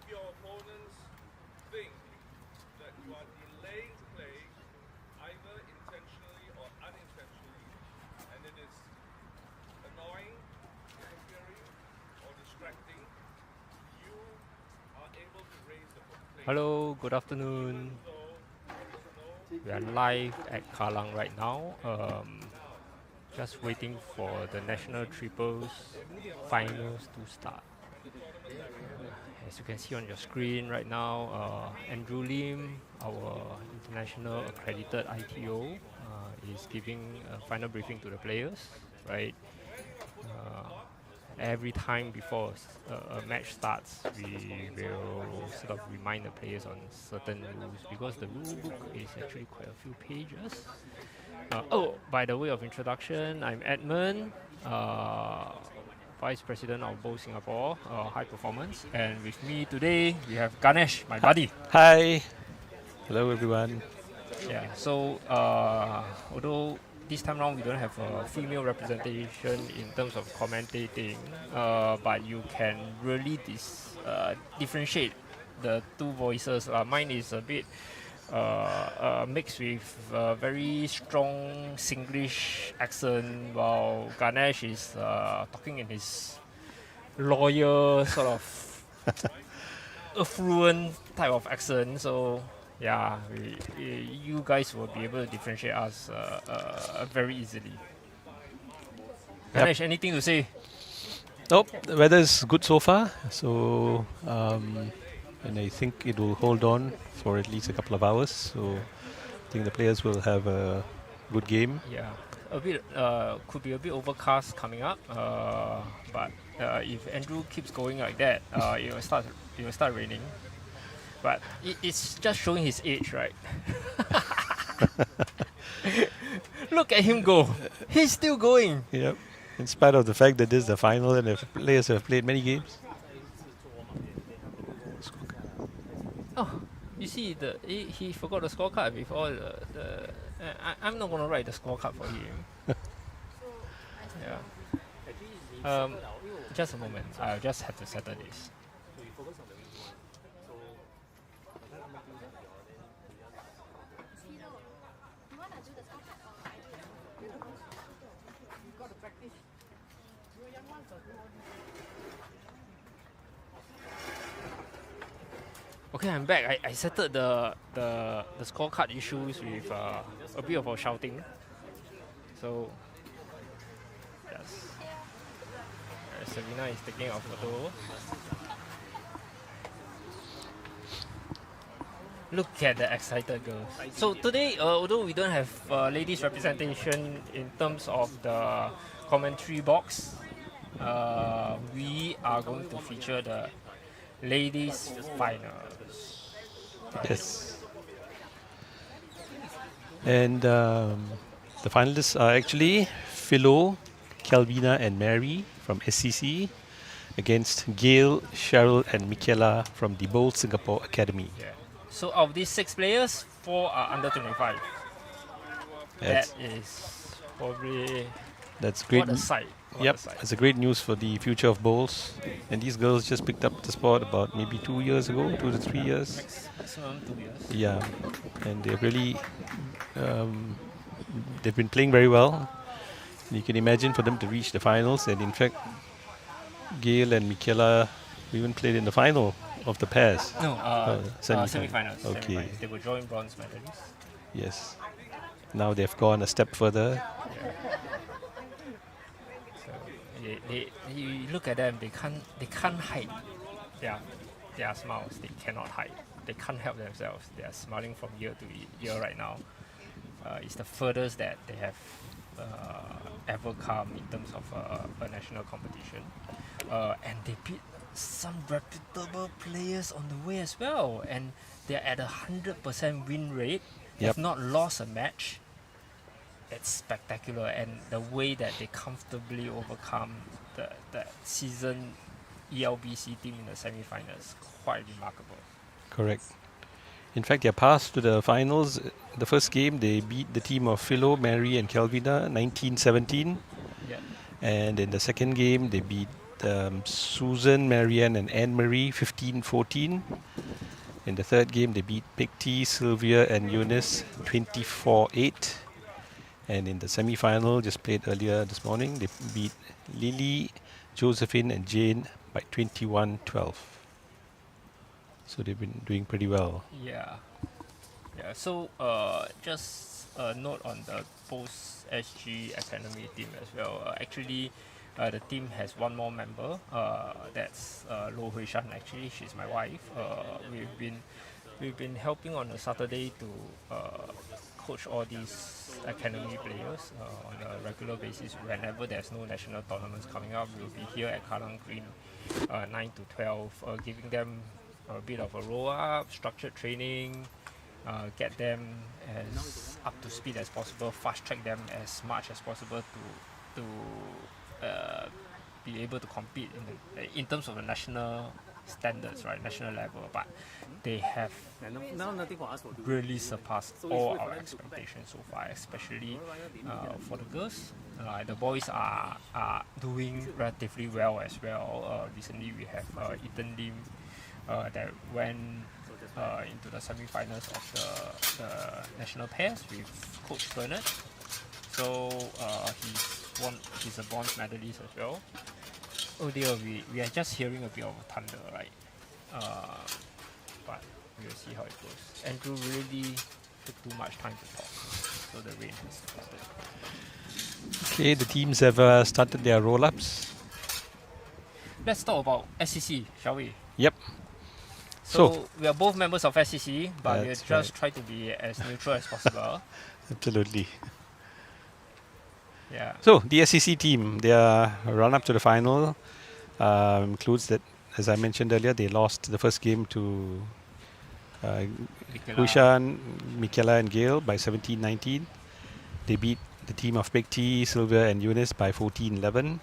your opponents think that you are delaying play, either intentionally or unintentionally, and it is annoying, interfering, or distracting, you are able to raise the complaint. Hello, good afternoon. Though there is no We are live at Kallang right now. Just waiting for the national triples finals to start. As you can see on your screen right now, Andrew Lim, our international accredited ITO, is giving a final briefing to the players. Right. Every time before a match starts, we will sort of remind the players on certain rules because the rule book is actually quite a few pages. By the way of introduction, I'm Edmund, Vice President of Bowl Singapore, High Performance, and with me today we have Ganesh, my buddy. Hi. Hello, everyone. Yeah. So although this time around we don't have a female representation in terms of commentating, but you can really differentiate the two voices. Mine is a bit mixed with very strong Singlish accent, while Ganesh is talking in his lawyer sort of affluent type of accent. So yeah, you guys will be able to differentiate us very easily. Ganesh, anything to say? Nope, the weather is good so far. So, and I think it will hold on for at least a couple of hours. So, I think the players will have a good game. Yeah, a bit could be a bit overcast coming up. But if Andrew keeps going like that, it will start raining. But it's just showing his age, right? Look at him go. He's still going. Yep. In spite of the fact that this is the final and the players have played many games. Oh, you see, he forgot the scorecard with all I'm not gonna write the scorecard for him. Yeah. Just a moment. I'll just have to settle this. Okay, I'm back. I settled the scorecard issues with a bit of a shouting. So, yes. Serena is taking a photo. Look at the excited girls. So today, although we don't have ladies representation in terms of the commentary box, we are going to feature the ladies finals. Yes. And the finalists are actually Philo, Calvina, and Mary from SCC against Gail, Cheryl, and Michaela from the Bowl Singapore Academy. Yeah. So of these 6 players, 4 are under 25. That's, That is probably that's great. what a sight. Yep, it's a great news for the future of bowls. And these girls just picked up the sport about maybe 2 years ago, 2 to 3 years. Maximum 2 years. Yeah, and they've really they've been playing very well. You can imagine for them to reach the finals, and in fact, Gail and Michaela even played in the final of the pairs. No, semi-final. semi-finals. Okay. Semi-finals. They were drawing bronze medalists. Yes. Now they've gone a step further. So you look at them, they can't hide their smiles. They cannot hide. They can't help themselves. They are smiling from year to year right now. It's the furthest that they have ever come in terms of a national competition. And they beat some reputable players on the way as well. And they're at 100% win rate. They have not lost a match. It's spectacular, and the way that they comfortably overcome the season ELBC team in the semi-finals, quite remarkable. Correct. In fact, their path to the finals, the first game they beat the team of Philo, Mary, and Calvina 19-17. Yeah. And in the second game, they beat Susan, Marianne, and Anne Marie 15-14. In the third game, they beat Big T, Sylvia, and Eunice 24-8. And in the semi-final, just played earlier this morning, they beat Lily, Josephine, and Jane by 21-12. So they've been doing pretty well. Yeah. Yeah. So just a note on the Post SG Academy team as well. Actually, the team has one more member. That's Lo Hui Shan. Actually, she's my wife. We've been helping on a Saturday to coach all these academy players on a regular basis. Whenever there's no national tournaments coming up, we'll be here at Kallang Green 9 to 12, giving them a bit of a roll up, structured training, get them as up to speed as possible, fast track them as much as possible to be able to compete in terms of the national standards, right, national level. But they have really surpassed all our expectations so far, especially for the girls. The boys are doing relatively well as well. Recently we have Ethan Lim that went into the semi-finals of the national pairs with Coach Bernard. So he's a bronze medalist as well. Oh dear, we are just hearing a bit of thunder, right? But we'll see how it goes. Andrew really took too much time to talk, so the rain has started. Okay, the teams have started their roll-ups. Let's talk about SCC, shall we? Yep. So we are both members of SCC, but we'll That's just right. try to be as neutral as possible. Absolutely. Yeah. So the SEC team, their run-up to the final includes that, as I mentioned earlier, they lost the first game to Hushan, Michaela, and Gail by 17-19. They beat the team of Big T, Sylvia, and Eunice by 14-11.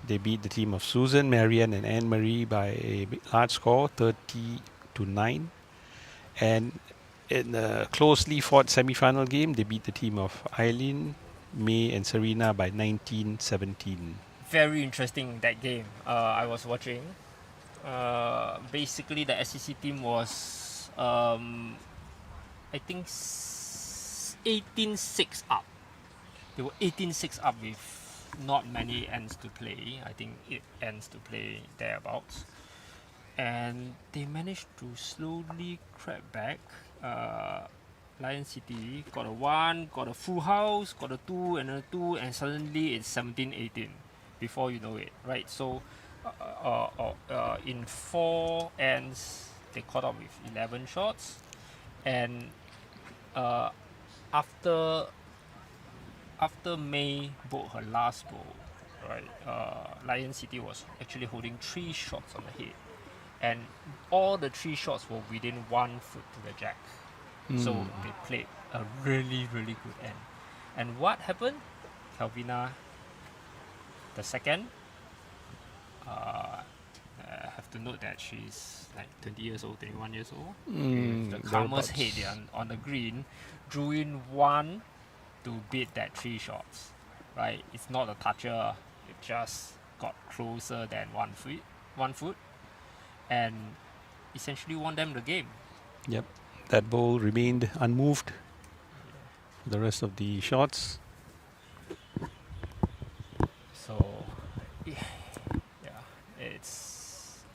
They beat the team of Susan, Marianne, and Anne Marie by a large score, 30-9. And in a closely fought semi-final game, they beat the team of Eileen, May, and Serena by 19-17. Very interesting, that game. I was watching. Basically, the SEC team was, I think, 18-6 up. They were 18-6 up with not many ends to play. I think 8 ends to play thereabouts. And they managed to slowly crab back. Lion City got a 1, got a full house, got a 2, another 2, and suddenly it's 17-18 before you know it, right? So in 4 ends, they caught up with 11 shots. And after May bowled her last bowl, right, Lion City was actually holding 3 shots on the head. And all the 3 shots were within 1 foot to the jack. So they played a really, really good end. And what happened? Kelvina, the second, have to note that she's like 20 years old, 21 years old. With the calmest head on the green, drew in 1 to beat that 3 shots. Right? It's not a toucher. It just got closer than 1 foot, and essentially won them the game. Yep. That bowl remained unmoved for the rest of the shots. So, yeah,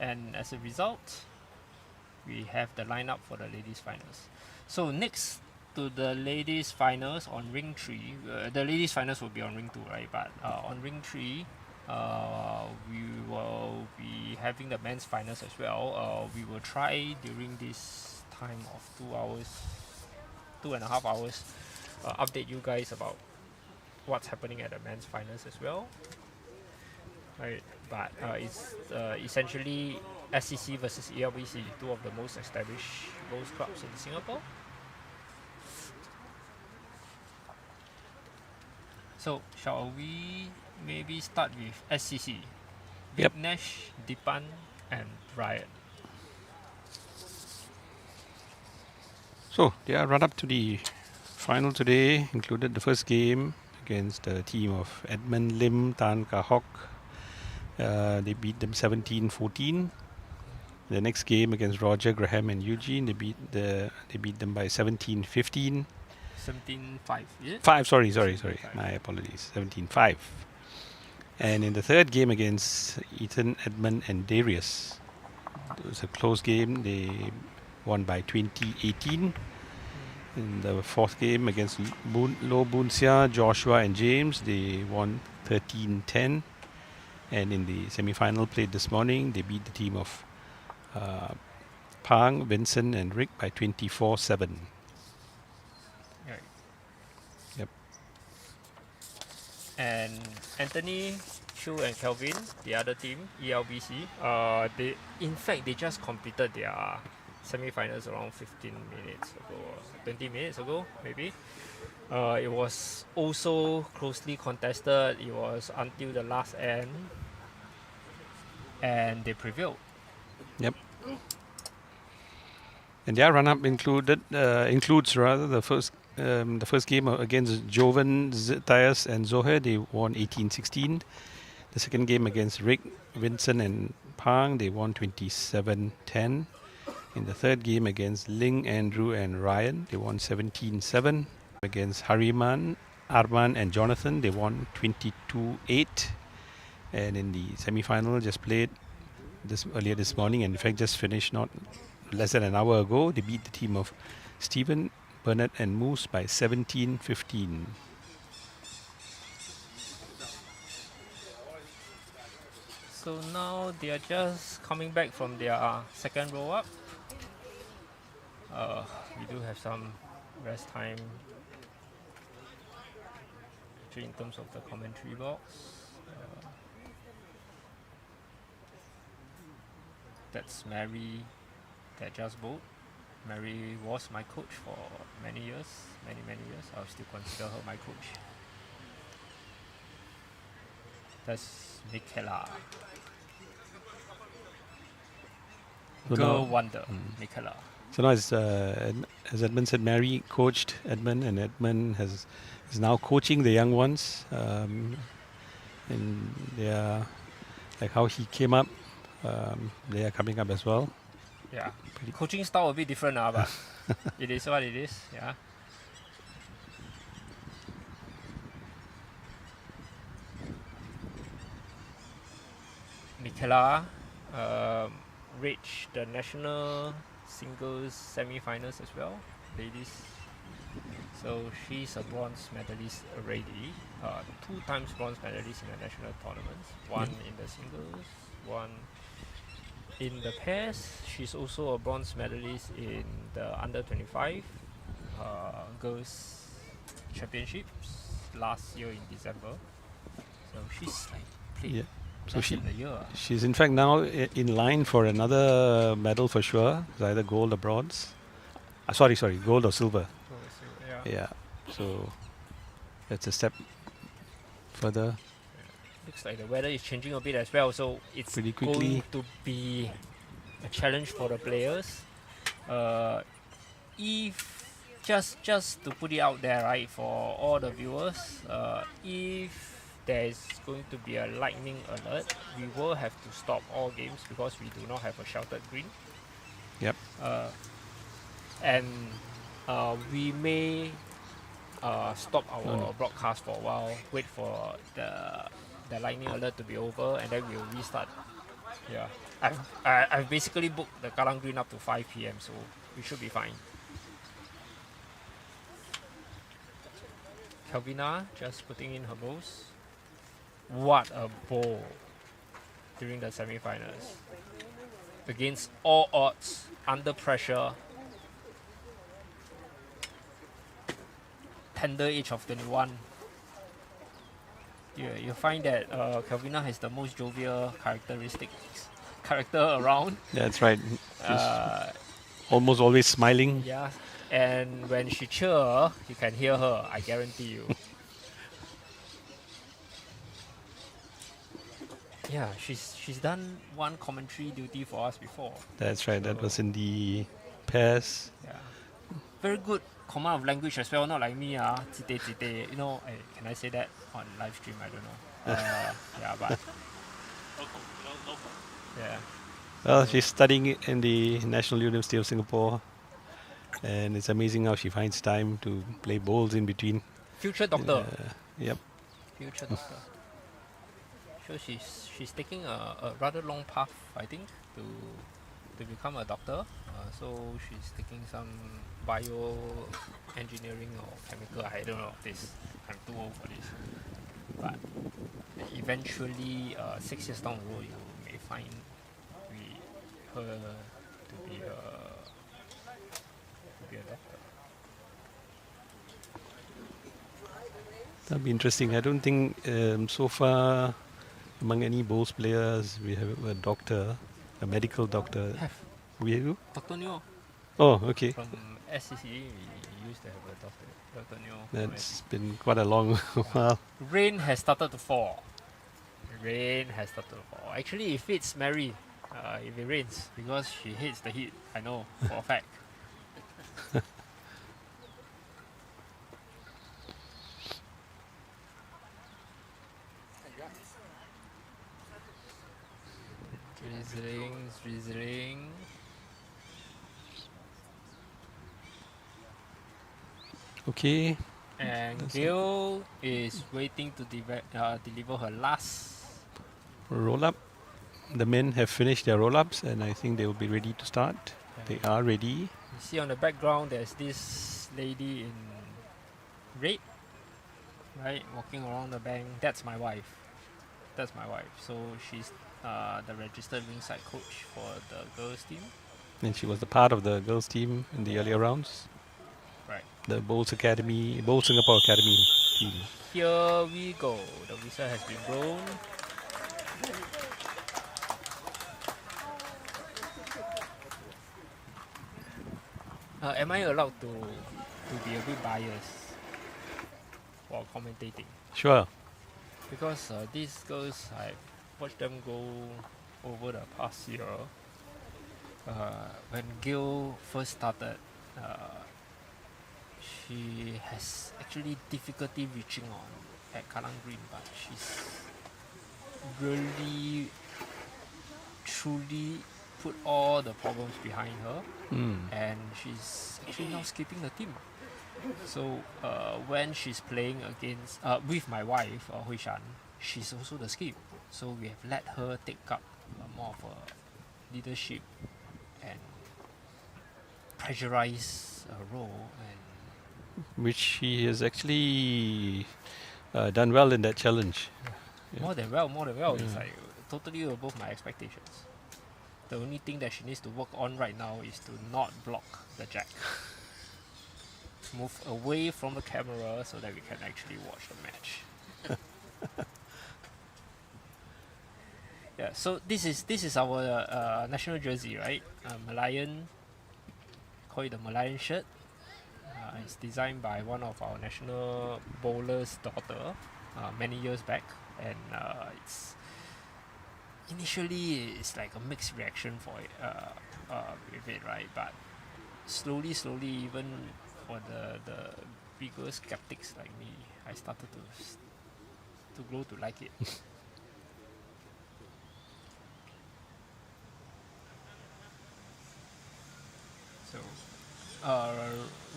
and as a result, we have the lineup for the ladies finals. So next to the ladies finals on ring 3, the ladies finals will be on ring 2, right? But on ring 3, we will be having the men's finals as well. We will try during this time of 2.5 hours, update you guys about what's happening at the men's finals as well. Right, but it's essentially SCC versus ELBC, 2 of the most established bowls clubs in Singapore. So shall we maybe start with SCC? Yep. Vignesh, Dipan, and Ryan. So their run-up to the final today included the first game against the team of Edmund Lim, Tan Kah Hock, They beat them 17-14. The next game against Roger, Graham, and Eugene, they beat them by 17-15. 17-5, is it? 5, sorry. 17-5. My apologies. 17-5. And in the third game against Ethan, Edmund, and Darius, it was a close game. They won by 20-18. In the fourth game against Lo Bunsia, Joshua, and James, they won 13-10. And in the semi-final played this morning, they beat the team of Pang, Vincent, and Rick by 24-7. Right. Yep. And Anthony, Chu, and Kelvin, the other team, ELBC, they just completed their semi-finals around 15 minutes ago, or 20 minutes ago, maybe. It was also closely contested. It was until the last end, and they prevailed. Yep. And their run-up includes the first game against Jovan, Zetias, and Zoher. They won 18-16. The second game against Rick, Vincent, and Pang, they won 27-10. In the third game against Ling, Andrew, and Ryan, they won 17-7. Against Hariman, Arman, and Jonathan, they won 22-8. And in the semi-final, just played earlier this morning, and in fact just finished not less than an hour ago, they beat the team of Stephen, Bernard, and Moose by 17-15. So now they are just coming back from their second roll up. We do have some rest time in terms of the commentary box. That's Mary that just bowled. Mary was my coach for many years. I'll still consider her my coach. That's Michaela. So Girl now- wonder, Michaela. So now, as Edmund said, Mary coached Edmund, and Edmund is now coaching the young ones. And they are, like how he came up, they are coming up as well. Yeah. Pretty- Coaching style a bit different, but it is what it is. Yeah. Michaela reached the national singles semi-finals as well, ladies. So she's a bronze medalist already. 2 times bronze medalist in the national tournaments. One in the singles, one in the pairs. She's also a bronze medalist in the under 25 girls championships last year in December. So she's like played Yeah. So less she than a year. she's in fact now in line for another medal for sure. It's either gold or bronze. Sorry, gold or silver. Yeah. Yeah. So that's a step further. Looks like the weather is changing a bit as well, so it's Pretty going quickly. to be a challenge for the players. If just to put it out there, right, for all the viewers, if there is going to be a lightning alert, we will have to stop all games because we do not have a sheltered green. Yep. And we may stop our broadcast for a while, wait for the lightning alert to be over, and then we'll restart. Yeah, I've basically booked the Kallang Green up to 5 p.m, so we should be fine. Kelvina just putting in her bowls. What a bowl during the semi-finals. Against all odds, under pressure. Tender age of 21. You find that Kelvina has the most jovial character around. That's right. Uh, Almost always smiling. yeah, and when she cheer, you can hear her. I guarantee you. Yeah, she's done one commentary duty for us before. That's right. That was in the pairs. Yeah, very good command of language as well. Not like me, jite. You know, can I say that on live stream? I don't know. Yeah, but Yeah. Well, she's studying in the National University of Singapore, and it's amazing how she finds time to play bowls in between. Future doctor. Yep. Future doctor. So she's taking a rather long path, I think, to become a doctor. So she's taking some bio engineering or chemical. I don't know this. I'm too old for this. But eventually, 6 years down the road, you may find her to be a doctor. That'd be interesting. I don't think so far among any bowls players we have a doctor, a medical doctor. Have. We do? Dr. Neo Oh, okay. from SCCA, we used to have a doctor. Dr. Neo. That's been quite a long while. Rain has started to fall. Actually, it fits Mary if it rains because she hates the heat. I know for a fact. Drizzling. Okay. And Gail is waiting to deliver her last. Roll up. The men have finished their roll ups and I think they will be ready to start. They are ready. You see on the background, there's this lady in red, right, walking around the bank. That's my wife. So she's the registered ringside coach for the girls team. And she was a part of the girls team in the earlier rounds. Right. The Bowls Singapore Academy team. Here we go. The whistle has been blown. Am I allowed to be a bit biased while commentating? Sure. Because these girls, I watched them go over the past year. When Gil first started, she has actually difficulty reaching on at Kallang Green, but she's really, truly put all the problems behind her, and she's actually now skipping the team. So when she's playing against with my wife, Hui Shan, she's also the skip. So we have let her take up more of a leadership and pressurize a role, and Which she has actually done well in that challenge. Yeah. more than well. Yeah. It's like totally above my expectations. The only thing that she needs to work on right now is to not block the jack. Move away from the camera so that we can actually watch the match. Yeah, so this is our national jersey, right? Malayan, call it the Malayan shirt. It's designed by one of our national bowlers' daughter many years back, and it's initially it's like a mixed reaction for it, with it, right? But slowly, even for the bigger skeptics like me, I started to grow to like it. So,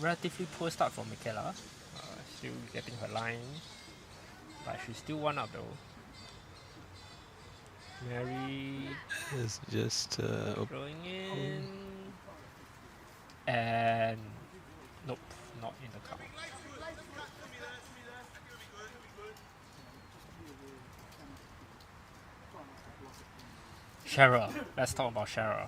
relatively poor start from Michaela. Still getting her line, but she's still one up though. Mary It's just throwing in, and nope, not in the count. Cheryl, let's talk about Cheryl.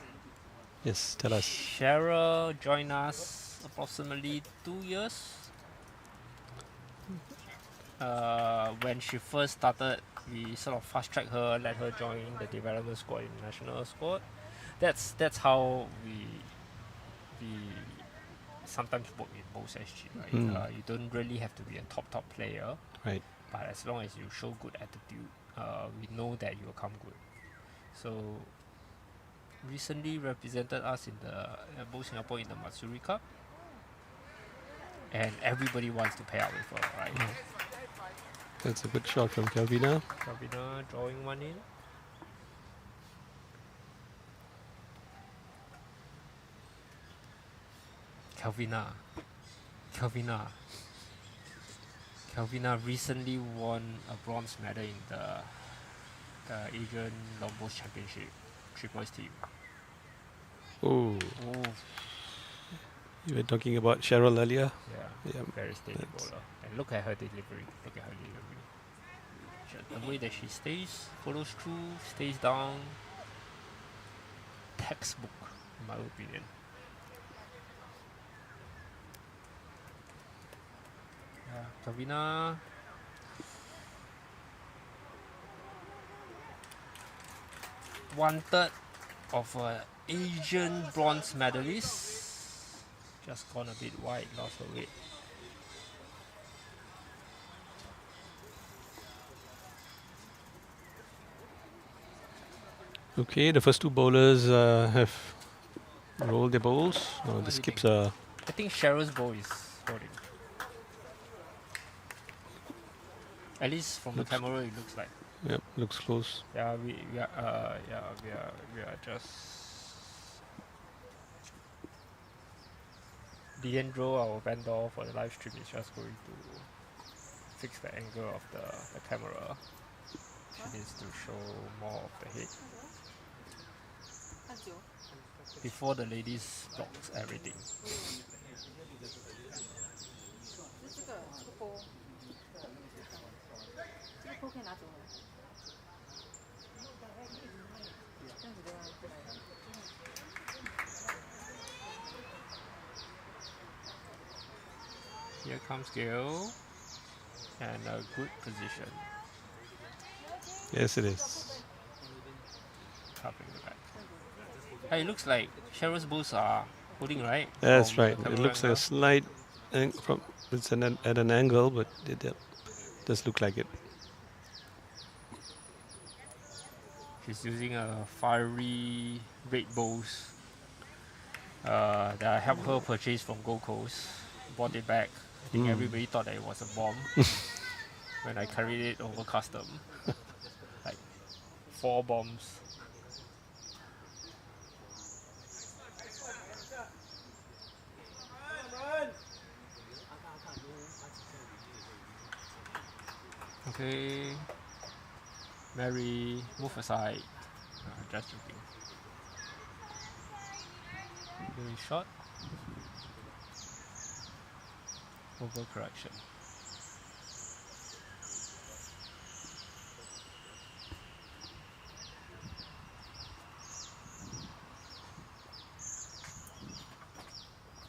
yes, tell us. Cheryl joined us approximately 2 years. When she first started, we sort of fast tracked her, let her join the development squad in the national squad. That's how we sometimes work in Bowls SG, right? You don't really have to be a top player, Right. but as long as you show good attitude, we know that you will come good. So recently represented us in the Bowls Singapore in the Matsuri Cup, and everybody wants to pair up with her, right? That's a good shot from Calvina. Rabina drawing one in. Kelvina. Kelvina recently won a bronze medal in the Asian Longbow Championship, triples team. Oh, Oh, you were talking about Cheryl earlier. yeah, Yeah, very steady that's- bowler. And look at her delivery. The way that she stays, follows through, stays down. Textbook, in my opinion. Yeah, Kelvina. One third of an Asian bronze medalist. Just gone a bit wide, lost her weight. Okay, the first two bowlers have rolled their bowls. What The do you skips think? are. I think Cheryl's bowl is holding. At least from the Looks- camera, it looks like. Yep, looks close. Yeah, we are just Leandro, our vendor for the live stream, is just going to fix the angle of the camera. She needs to show more of the head before the ladies blocks everything. 这个可以拿走了。这样子对吧？ Here comes Gale, and a good position, Yes, it is. covering the back. Hey, it looks like Cheryl's bowls are holding, right? That's From the right. It camera looks like angle. a slight from. It's at an angle, but it does look like it. She's using a fiery red bowls that I helped her purchase from Gold Coast. Bought it back. I think everybody thought that it was a bomb when I carried it over custom. Like 4 bombs. Okay. Mary, move aside. Just joking. Very short. Overcorrection.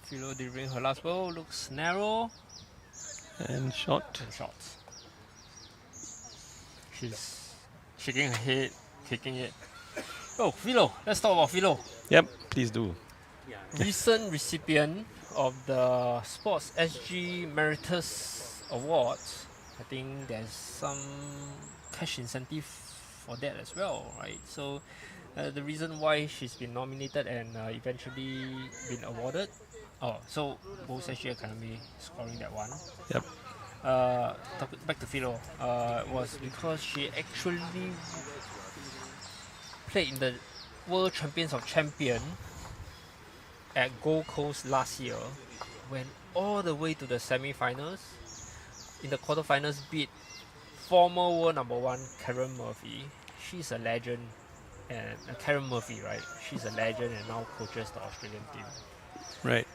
Philo delivering her last ball looks narrow And shot. and short. She's shaking her head, kicking it. Oh, Philo, let's talk about Philo. Yep, please do. Recent recipient of the Sports SG Meritus Award. I think there's some cash incentive for that as well, right? So the reason why she's been nominated and eventually been awarded. Oh, so Bulls SG Academy scoring that one. Yep. Back to Philo. Was because she actually played in the World Champions of Champion at Gold Coast last year, went all the way to the semi-finals. In the quarterfinals, beat former world number 1 Karen Murphy. She's a legend, and Karen Murphy, right? She's a legend and now coaches the Australian team. Right.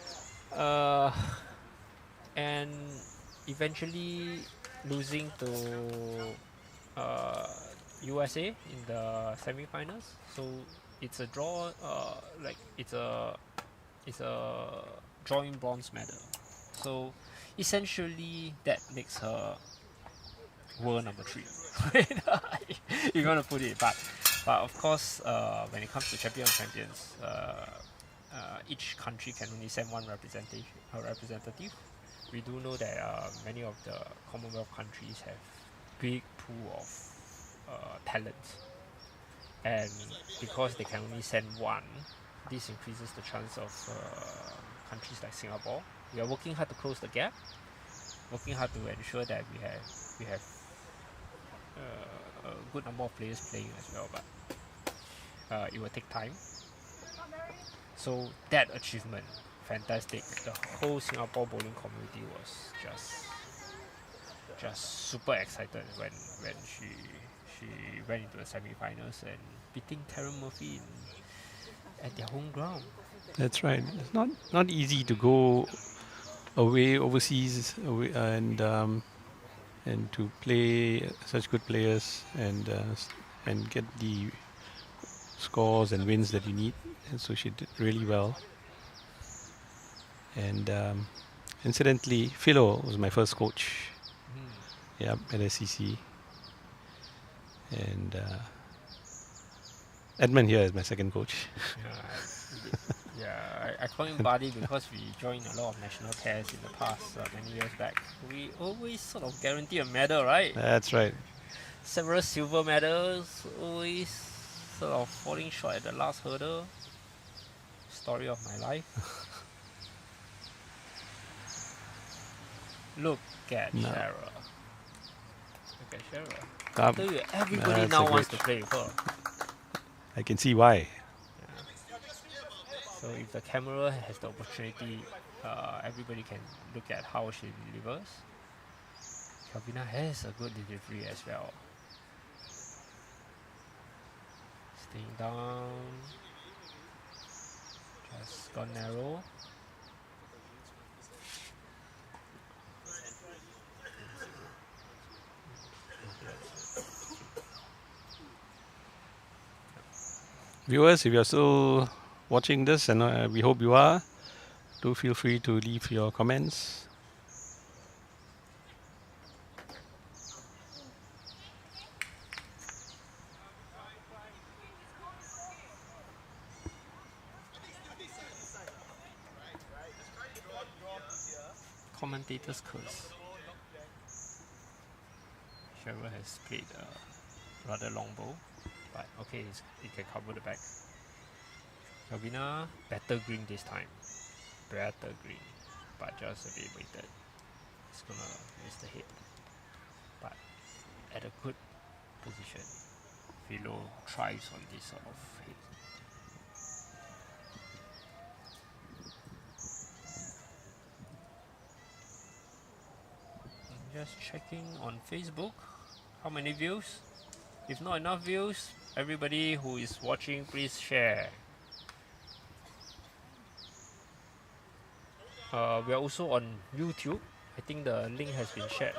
And eventually losing to USA in the semi-finals. So it's a draw. It's a drawing bronze medal. So essentially that makes her world number 3. If you want to put it, but of course when it comes to champion of champions, each country can only send one representative. We do know that many of the Commonwealth countries have big pool of talent, and because they can only send one, this increases the chance of countries like Singapore. We are working hard to close the gap, working hard to ensure that we have a good number of players playing as well, but it will take time. So that achievement fantastic. The whole Singapore bowling community was just super excited when she went into the semi-finals and beating Karen Murphy at their home ground. That's right. It's not easy to go away overseas and to play such good players and get the scores and wins that you need. And so she did really well. And incidentally, Philo was my first coach. Yeah, at SCC. And Edmund here is my second coach. I call him buddy because we joined a lot of national tests in the past many years back. We always sort of guarantee a medal, right? That's right. Several silver medals, always sort of falling short at the last hurdle. Story of my life. Look at No. Cheryl. Look at Cheryl. Um, Tell you, everybody that's now a wants great- to play with her. I can see why. So if the camera has the opportunity, everybody can look at how she delivers. Kelvina has a good delivery as well. Staying down. Just gone narrow. Viewers, if you're still watching this, and we hope you are, do feel free to leave your comments. Commentator's curse. Cheryl has played a rather long bowl, but okay, it can cover the back. Kelvina, better green this time. Better green, but just a bit weighted. It's gonna miss the hit, but at a good position. Philo thrives on this sort of hit. Just checking on Facebook. How many views? If not enough views, everybody who is watching, please share. We are also on YouTube. I think the link has been shared.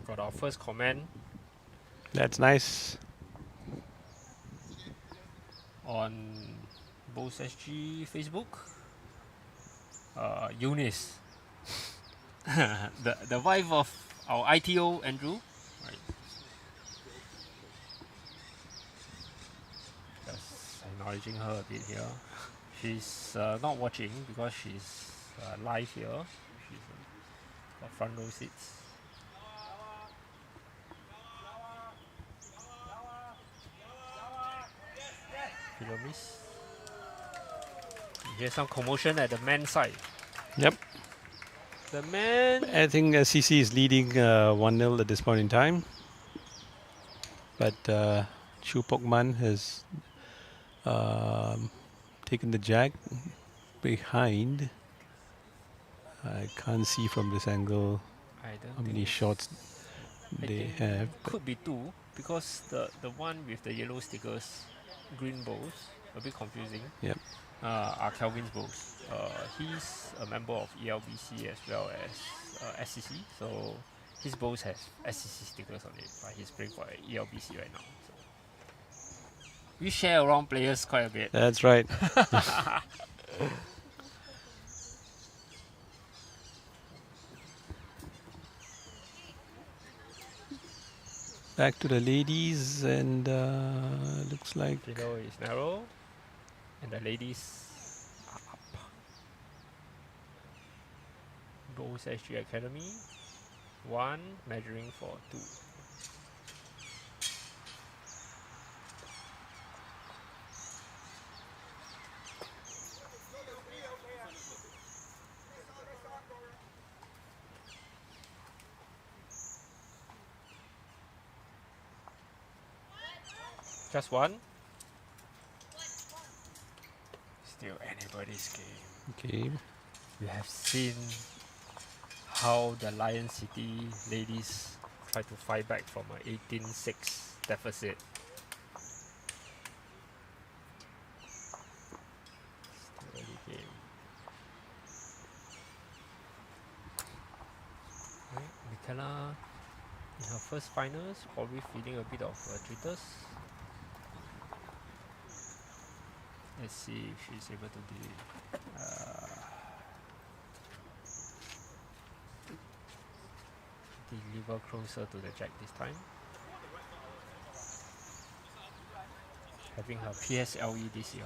Got our first comment That's nice. on Bowls SG Facebook. Eunice, the wife of our ITO Andrew, right? Just acknowledging her a bit here. She's not watching because she's live here. She's got front row seats. Philo miss. Here's some commotion at the men's side. Yep. The men. I think CC is leading 1-0 at this point in time. But Chu Pok Man has taken the jag behind. I can't see from this angle I don't how think many it's- shots I they think have. Could be two because the one with the yellow stickers, green bowls, a bit confusing. Yep. Are Kelvin's bowls. He's a member of ELBC as well as SCC, so his bowls has SCC stickers on it, but he's playing for ELBC right now. So we share around players quite a bit. That's right. Back to the ladies, and looks like Below is narrow, and the ladies are up. Bowls SG Academy, 1 measuring for 2. Just one. Still anybody's game. Okay. We have seen how the Lion City ladies try to fight back from a 18-6 deficit. Still early game. Right, Michaela in her first finals, probably feeling a bit of jitters. Let's see if she's able to deliver closer to the jack this time. Having her PSLE this year,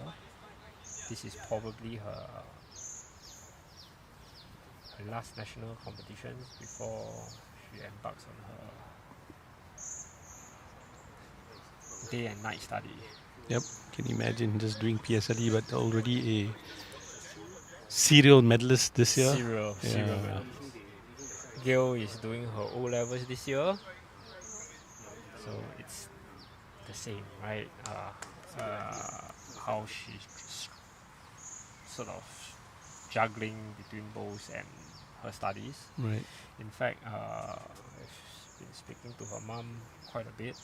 this is probably her last national competition before she embarks on her day and night study. Yep. Can you imagine just doing PSLE, but already a serial medalist this year? Serial Yeah. medal. Gail is doing her O levels this year, so it's the same, right? How she's sort of juggling between both and her studies. Right. In fact, I've been speaking to her mom quite a bit,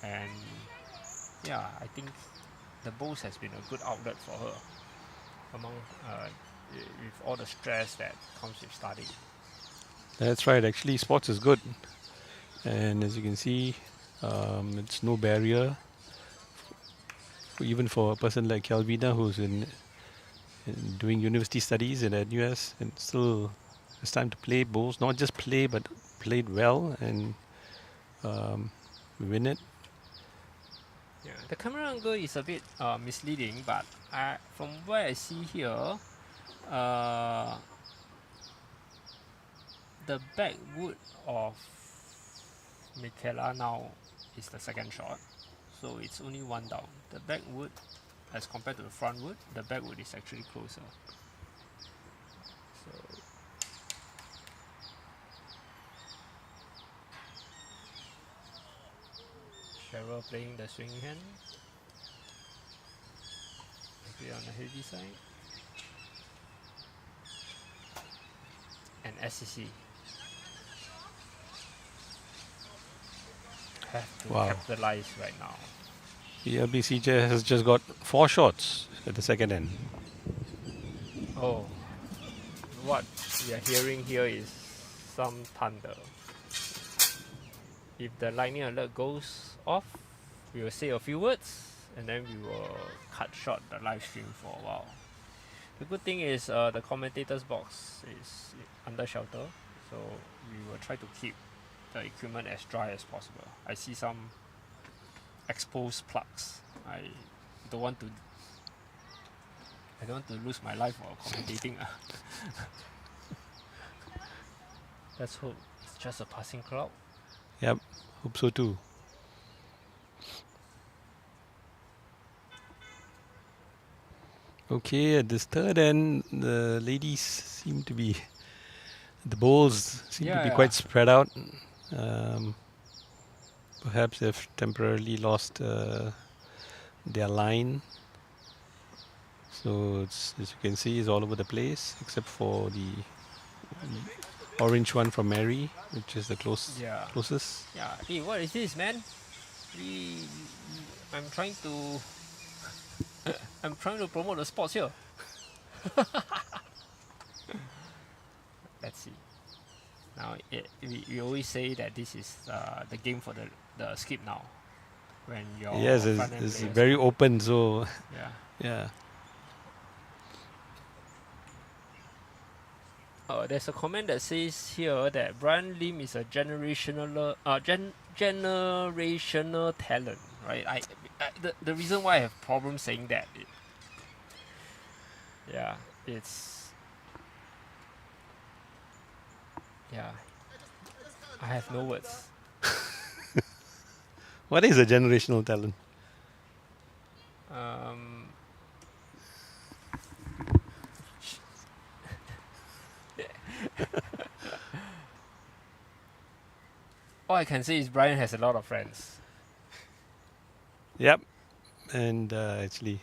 and yeah, I think the bowls has been a good outlet for her among with all the stress that comes with studying. That's right. Actually, sports is good, and as you can see, it's no barrier, even for a person like Calvina, who's in doing university studies at NUS, and still has time to play bowls. Not just play, but played well and win it. Yeah, the camera angle is a bit misleading, but from what I see here, the back wood of Michaela now is the second shot, so it's only one down. The back wood, as compared to the front wood, the back wood is actually closer. So Cheryl playing the swing hand, maybe on the heavy side, and SCC have to Wow. capitalize right now. BCJ has just got 4 shots at the second end. Oh, what we are hearing here is some thunder. If the lightning alert goes off, we will say a few words and then we will cut short the live stream for a while. The good thing is the commentator's box is under shelter, so we will try to keep the equipment as dry as possible. I see some exposed plugs. I don't want to lose my life while commentating. Let's hope it's just a passing cloud. Yep, hope so too. Okay, at this third end, the ladies seem to be, the bowls seem to be Yeah. quite spread out. Perhaps they've temporarily lost their line. So it's, as you can see, it's all over the place except for the orange one from Mary, which is the Yeah. closest. Yeah. Hey, what is this, man? I'm trying to I'm trying to promote the sports here. Let's see. Now, we always say that this is the game for the skip now. When your Yes, front end it's players- very open, so yeah. yeah. There's a comment that says here that Brian Lim is a generational talent, right? The reason why I have problems saying that, I have no words. What is a generational talent? All I can say is Brian has a lot of friends. Yep, And actually,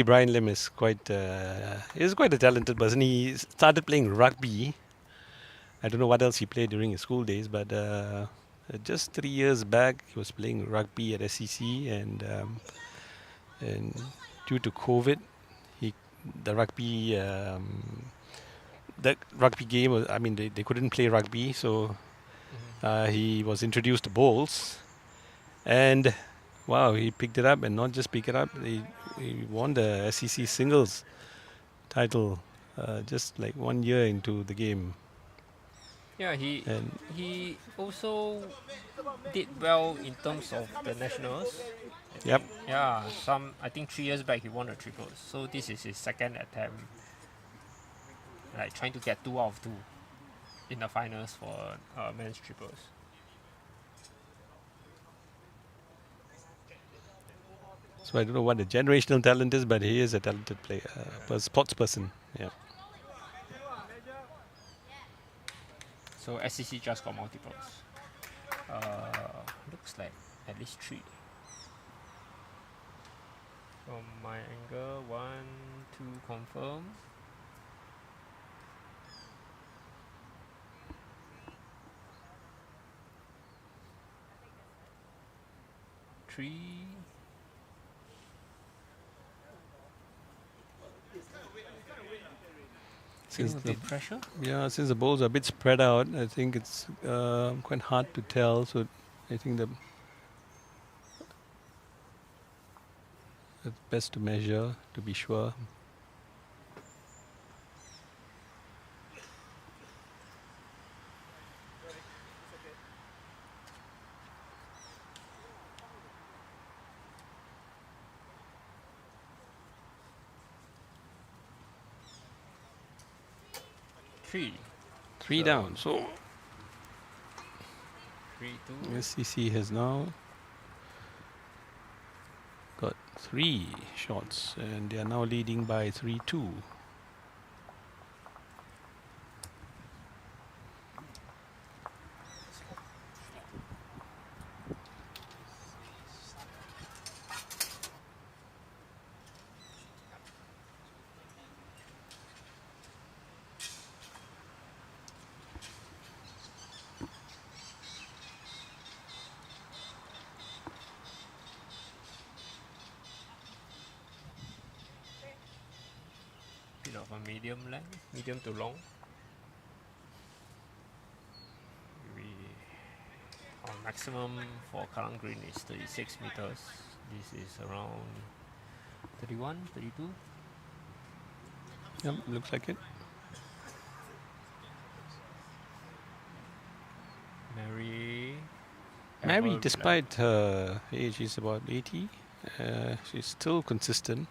Brian Lim is quite a talented person. He started playing rugby. I don't know what else he played during his school days, but just 3 years back, he was playing rugby at SCC, and due to COVID, he the rugby game was, I mean, they couldn't play rugby, so he was introduced to bowls, and wow, he picked it up, and not just pick it up, he won the SEC singles title just like 1 year into the game. Yeah, And he also did well in terms of the nationals. yep, Yeah, I think 3 years back he won the triples. So this is his second attempt, like trying to get 2 out of 2 in the finals for men's triples. so I don't know what the generational talent is, but he is a talented player, sports person. Yeah. So SCC just got multiples. Looks like at least 3. From my angle, 1, 2 confirm. Three. Since Feeling a bit pressure. since the bowls are a bit spread out, I think it's quite hard to tell. So I think it's best to measure to be sure. Three down. So 3-2. SCC has now got 3 shots, and they are now leading by 3-2. Bit of a medium length, medium to long. Our maximum for Kallang Green is 36 meters. This is around 31, 32. Yep, looks like it. Mary, despite her age, she's about 80. She's still consistent.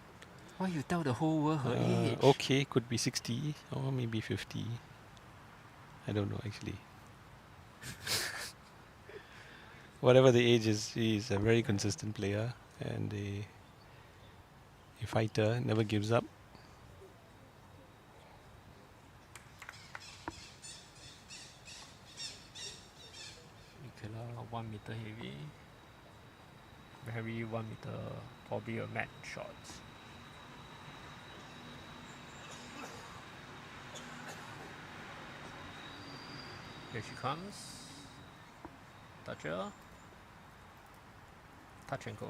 Why you tell the whole world her age? Okay, could be 60 or maybe 50. I don't know actually. Whatever the age is, she's a very consistent player and a fighter, never gives up. Michaela 1 meter heavy. Very 1 meter, probably a mat shot. Here she comes. Touch her. Touch and go.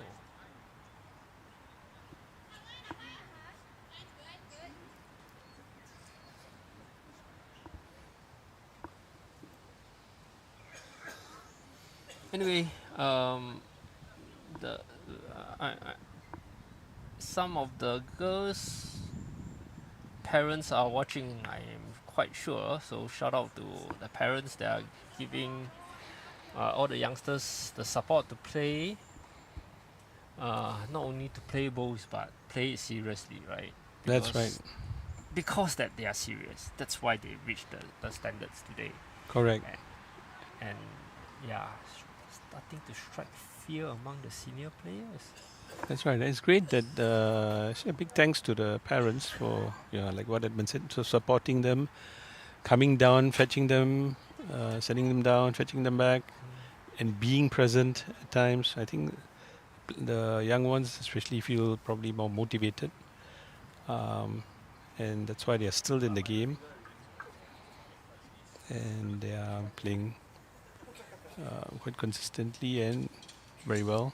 Anyway, some of the girls' parents are watching, I am quite sure. So shout out to the parents that are giving all the youngsters the support to play. Not only to play bowls, but play it seriously, right? That's right. Because that they are serious. That's why they reached the standards today. Correct. And yeah, starting to strike fear among the senior players. That's right. It's great that a big thanks to the parents for, like what Edmund said, so supporting them, coming down, fetching them, sending them down, fetching them back, and being present at times. I think the young ones especially feel probably more motivated, and that's why they are still in the game, and they are playing quite consistently and very well.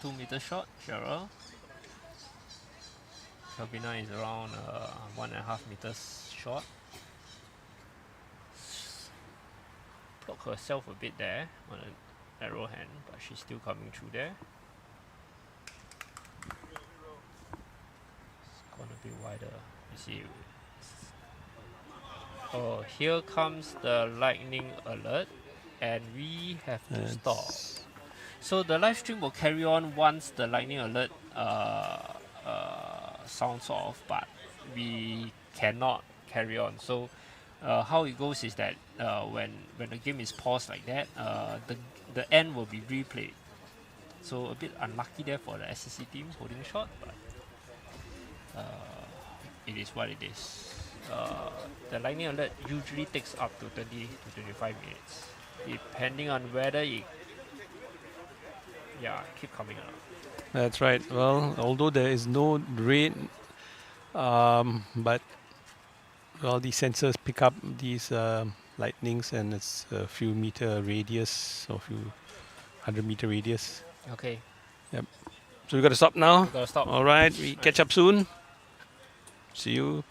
2 meter shot, Cheryl. Calvina is around 1.5 meters short. Block herself a bit there on an arrow hand, but she's still coming through there. It's gonna be wider. You see. Oh, here comes the lightning alert, and we have to stop. That's- So the live stream will carry on once the lightning alert sounds off, but we cannot carry on. So how it goes is that when the game is paused like that, the end will be replayed. So a bit unlucky there for the SSC team holding shot, but it is what it is. The lightning alert usually takes up to 20 to 25 minutes, depending on whether it keep coming up. That's right. Well, although there is no rain, but well, the sensors pick up these lightnings, and it's a few meter radius or few 100-meter radius. Okay, So we got to stop now. we gotta stop. All right, we catch up soon. See you.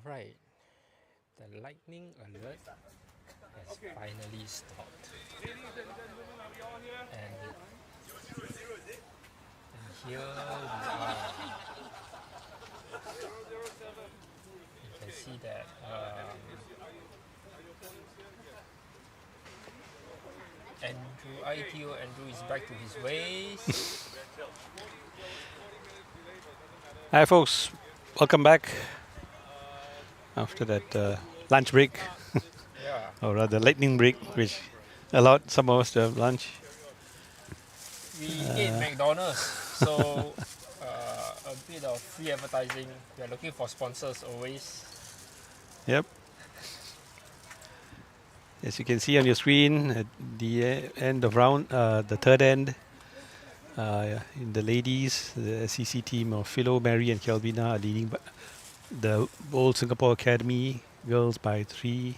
Alright, the lightning alert has finally stopped. Ladies and gentlemen, are we all here? And here we are. 007. You can see that Andrew is back to his ways. Hi, folks. Welcome back after that lunch break, Yeah, or rather, lightning break, which allowed some of us to have lunch. we ate McDonald's, so a bit of free advertising. We are looking for sponsors always. Yep. As you can see on your screen, at the end of round, the third end, in the ladies, the SEC team of Philo, Mary, and Kelvina are leading the Old Singapore Academy girls by 3-2.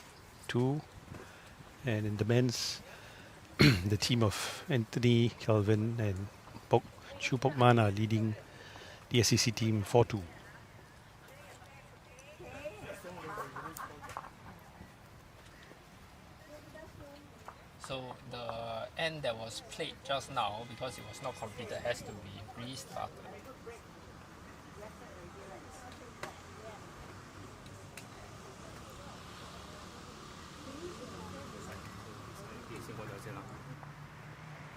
And in the men's, the team of Anthony, Kelvin, and Chu Pok Man are leading the SEC team 4-2. So the end that was played just now, because it was not completed, has to be restarted.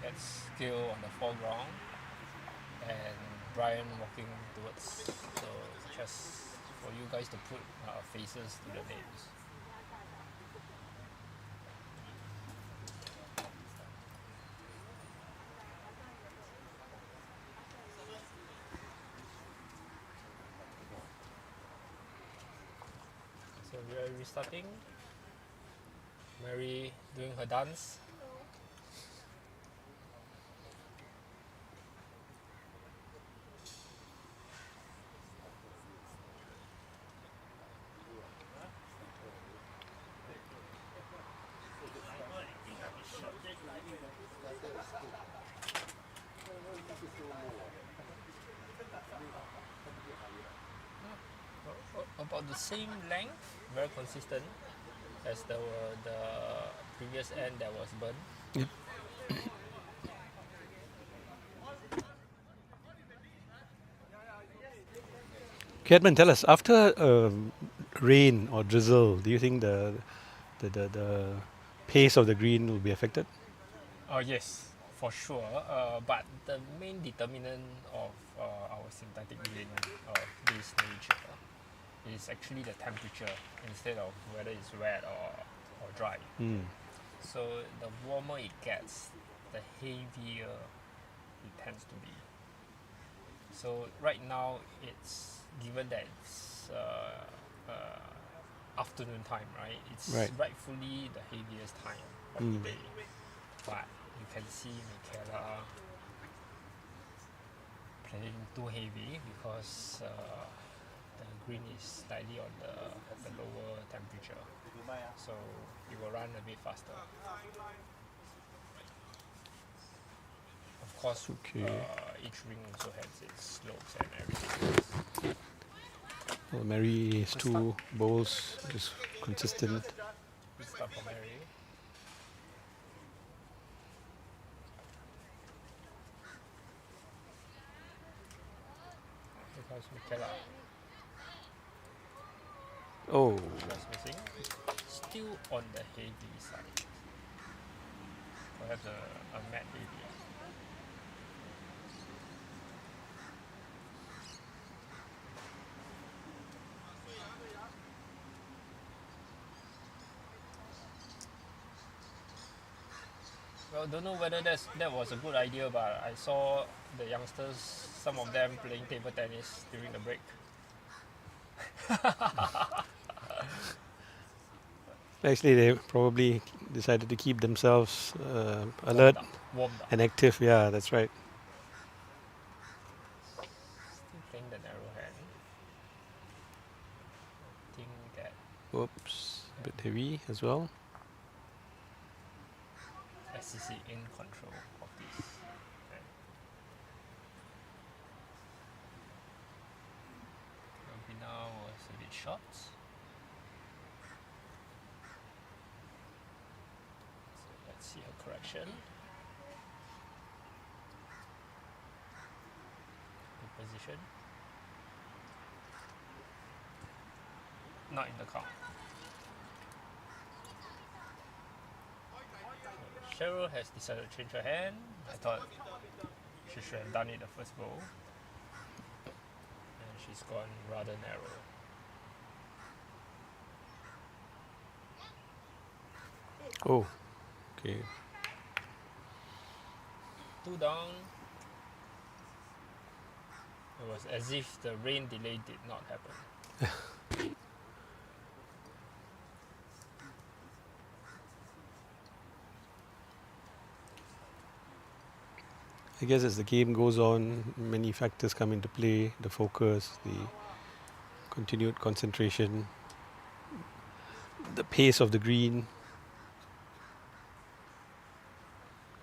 That's Gil on the foreground and Brian walking towards. So just for you guys to put faces to the names. So we are restarting. Mary doing her dance. About the same length, very consistent as the previous end that was burned. Yep. Edmund, tell us, after rain or drizzle, do you think the pace of the green will be affected? Oh yes, for sure. But the main determinant of our synthetic green of this nature is actually the temperature instead of whether it's wet or dry. Mm. So the warmer it gets, the heavier it tends to be. So right now it's given that it's afternoon time, right? It's Right. rightfully the heaviest time of the day. But you can see Michaela playing too heavy because the green is slightly on the lower temperature. So it will run a bit faster. Of course, Okay. each ring also has its slopes and everything. Well, Mary's two bowls is consistent. Good stuff for Mary. Because Michaela Oh, just missing. Still on the heavy side. Perhaps a matte heavy. Well, don't know whether that was a good idea, but I saw the youngsters, some of them playing table tennis during the break. actually, they probably decided to keep themselves alert Warmed up. and active. Yeah, that's right. Still playing the narrow hand. I think that Oops, a bit heavy as well. SCC in control of this. And Robina was a bit short. correction. Good position. Not in the count. Cheryl has decided to change her hand. I thought she should have done it the first bowl. And she's gone rather narrow. Oh, okay. 2 down. It was as if the rain delay did not happen. I guess as the game goes on, many factors come into play: the focus, the continued concentration, the pace of the green,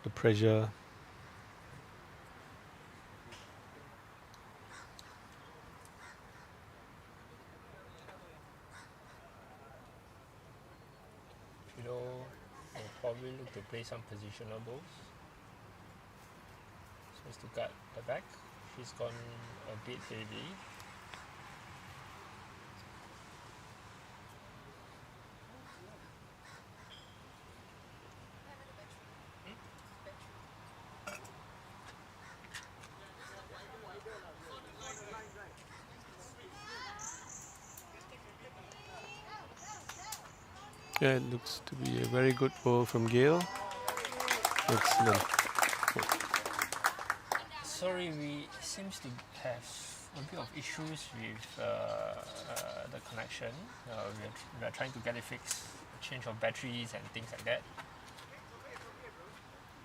the pressure. Philo will probably look to play some positional balls. So as to guard the back. She's gone a bit heavy. Yeah, it looks to be a very good ball from Gail. Excellent. Sorry, we seems to have a bit of issues with the connection. We are trying to get it fixed, change of batteries and things like that.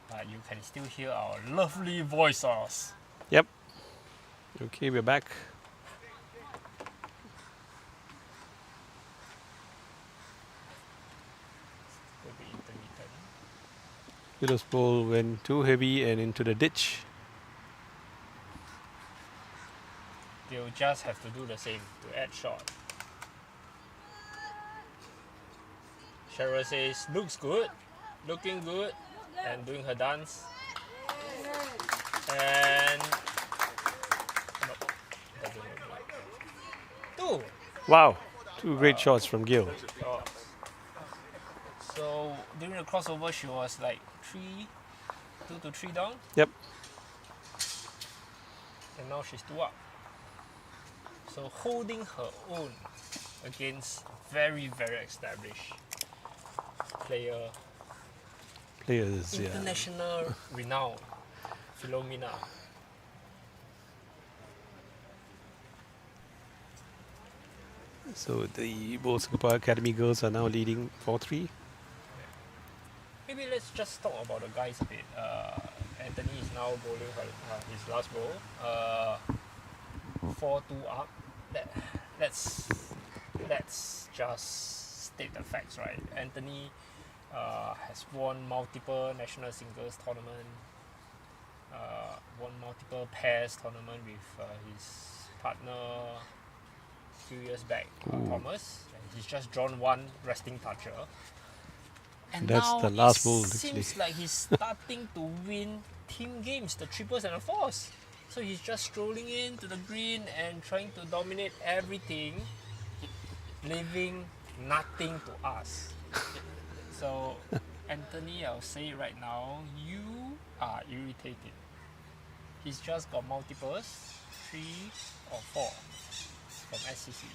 But you can still hear our lovely voices. Yep. Okay, we're back. Will be intermittent. Philo's ball went too heavy and into the ditch. They'll just have to do the same to add shot. Cheryl says, looks good, looking good, and doing her dance. And nope, doesn't look like. 2 Wow, two great shots from Gail. shots. So during the crossover, she was like 2 to 3 down, Yep. and now she's 2 up. So holding her own against very, very established player, Players, yeah. international renowned, Philomena. So the Bowl Singapore Academy girls are now leading 4-3. Maybe let's just talk about the guys a bit. Anthony is now bowling his last bowl. 4-2 up. Let's just state the facts, right? Anthony has won multiple national singles tournament, won multiple pairs tournament with his partner a few years back, Thomas. And he's just drawn one resting toucher. And That's now the last it bowl, seems actually. like he's starting to win team games, the triples and the fours. So he's just strolling into the green and trying to dominate everything, leaving nothing to us. So, Anthony, I'll say it right now, you are irritated. He's just got multiples, 3 or 4 from SCC.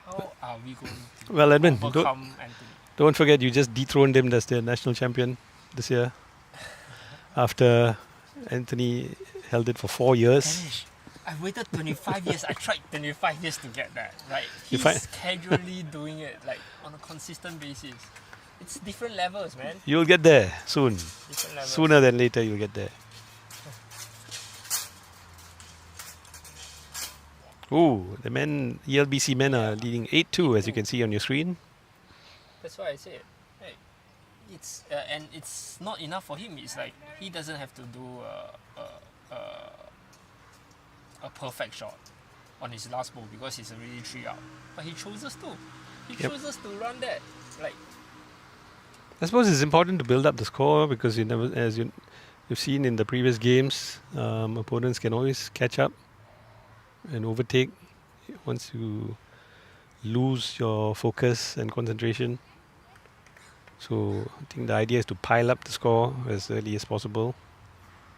How are we going to Well, Edmund, overcome Anthony? don't forget you just dethroned him as the national champion this year. After Anthony held it for 4 years. Danish, I waited 25 years. I tried 25 years to get that, right? You He's find- casually doing it, like, on a consistent basis. It's different levels, man. You'll get there soon. Different levels. Sooner than later, you'll get there. Ooh, the men, ELBC men are leading 8-2, as you can see on your screen. That's why I said, hey, it's and it's not enough for him. It's like he doesn't have to do a perfect shot on his last ball because he's already 3 out. But he chooses to. He Yep. chooses to run that. Like, I suppose it's important to build up the score because you never, as you've seen in the previous games, opponents can always catch up and overtake once you lose your focus and concentration. So I think the idea is to pile up the score as early as possible,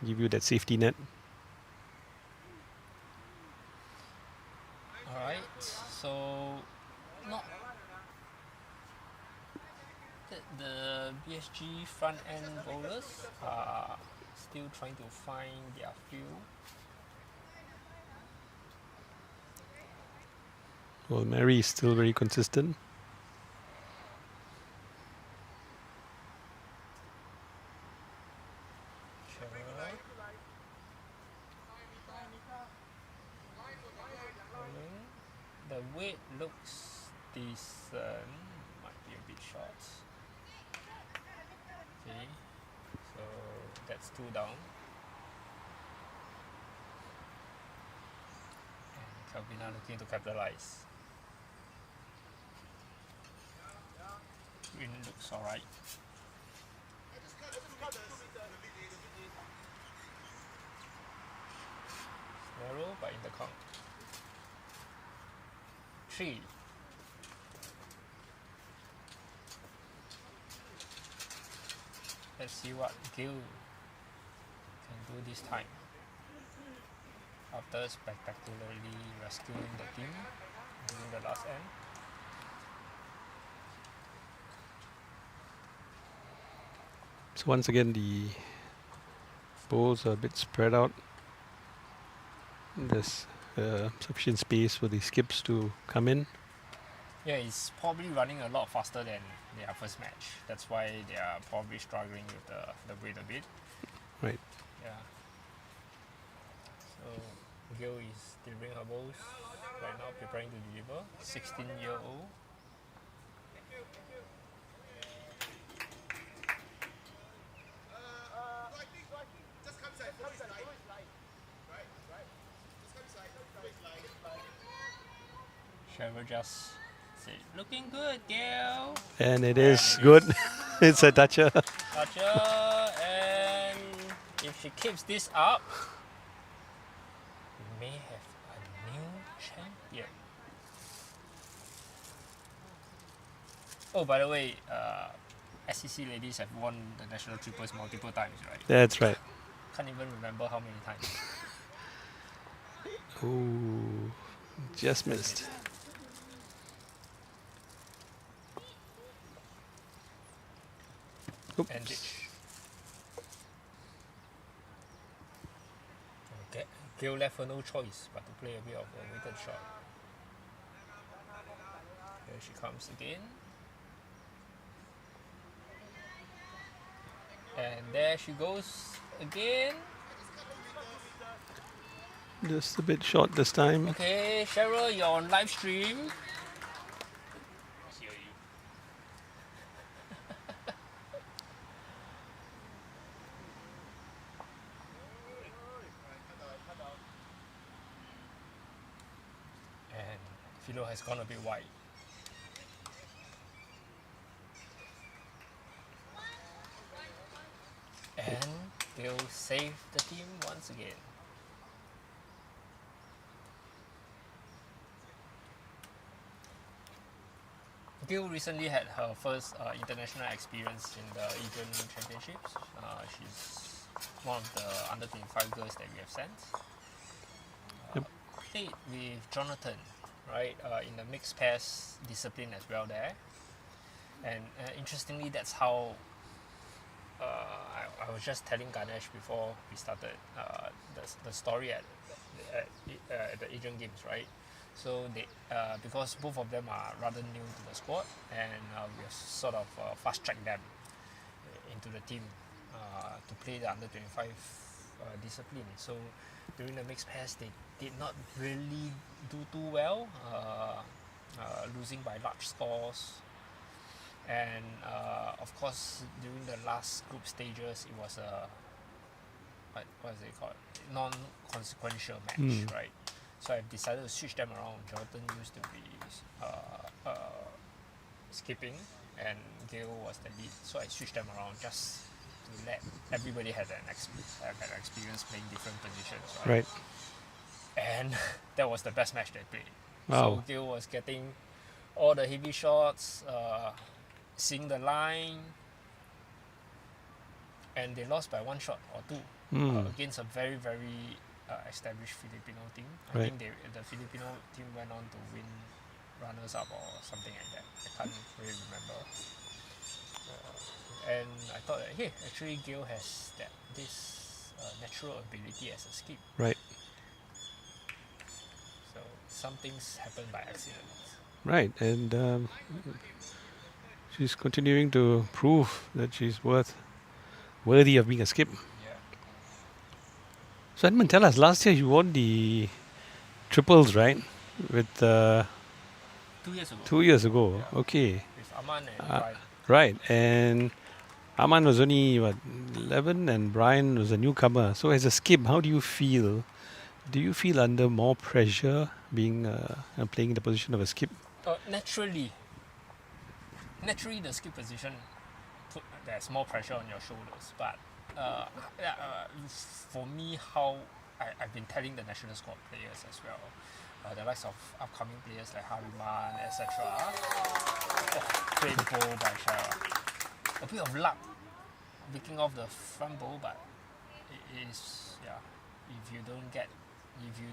give you that safety net. Alright, so not the BSG front end bowlers are still trying to find their feel. Well, Mary is still very consistent. Cheryl. The weight looks decent, might be a bit short. Okay, so that's 2 down. And Calvina looking to capitalize. Green looks alright. Narrow but in the count. 3. Let's see what Gil can do this time. After spectacularly rescuing the team during the last end. So once again, the bowls are a bit spread out. There's sufficient space for the skips to come in. Yeah, it's probably running a lot faster than their first match. That's why they are probably struggling with the weight a bit. Right. Yeah. So Gil is delivering her bowls right now, preparing to deliver. 16-year-old. Trevor just said, looking good, Gail. And it is good. It's a toucher. Gotcha. And if she keeps this up, we may have a new champion. Oh, by the way, SEC ladies have won the national triples multiple times, right? That's right. Can't even remember how many times. Ooh, just missed. And ditch. Okay. Gil left her no choice but to play a bit of a weighted shot. Here she comes again. And there she goes again. Just a bit short this time. Okay, Cheryl, you're on live stream. And Philo has gone a bit wide. And they'll save the team once again. Gil recently had her first international experience in the Asian Championships. She's one of the under 25 girls that we have sent. Played with Jonathan, right, in the mixed pairs discipline as well there. And interestingly, that's how I was just telling Ganesh before we started the story at the Asian Games, right? So they, because both of them are rather new to the squad, and we have sort of fast-tracked them into the team to play the under 25 discipline. So during the mixed pairs, they did not really do too well, losing by large scores. And of course, during the last group stages, it was a what is it called? Non-consequential match, right? So I've decided to switch them around. Jonathan used to be skipping, and Gale was the lead. So I switched them around just to let everybody have an experience playing different positions, right? Right. And that was the best match they played. Wow. So Gale was getting all the heavy shots, seeing the line, and they lost by one shot or two against a very, very established Filipino team. I Right. think the Filipino team went on to win runners-up or something like that. I can't really remember. And I thought that, hey, actually Gale has this natural ability as a skip. Right. So some things happen by accident. Right. And she's continuing to prove that she's worthy of being a skip. Yeah. So Edmund, tell us, last year you won the triples, right? With 2 years ago. 2 years ago. Yeah. Okay. With Aman and Uh, Brian. Right. And Aman was only 11, and Brian was a newcomer. So as a skip, how do you feel? Do you feel under more pressure being playing in the position of a skip? Naturally, the skip position there's more pressure on your shoulders. But for me, how I've been telling the national squad players as well, the likes of upcoming players like Hariman, etc. Great bowl by Shara. A bit of luck picking off the front bowl, but it is, yeah. If you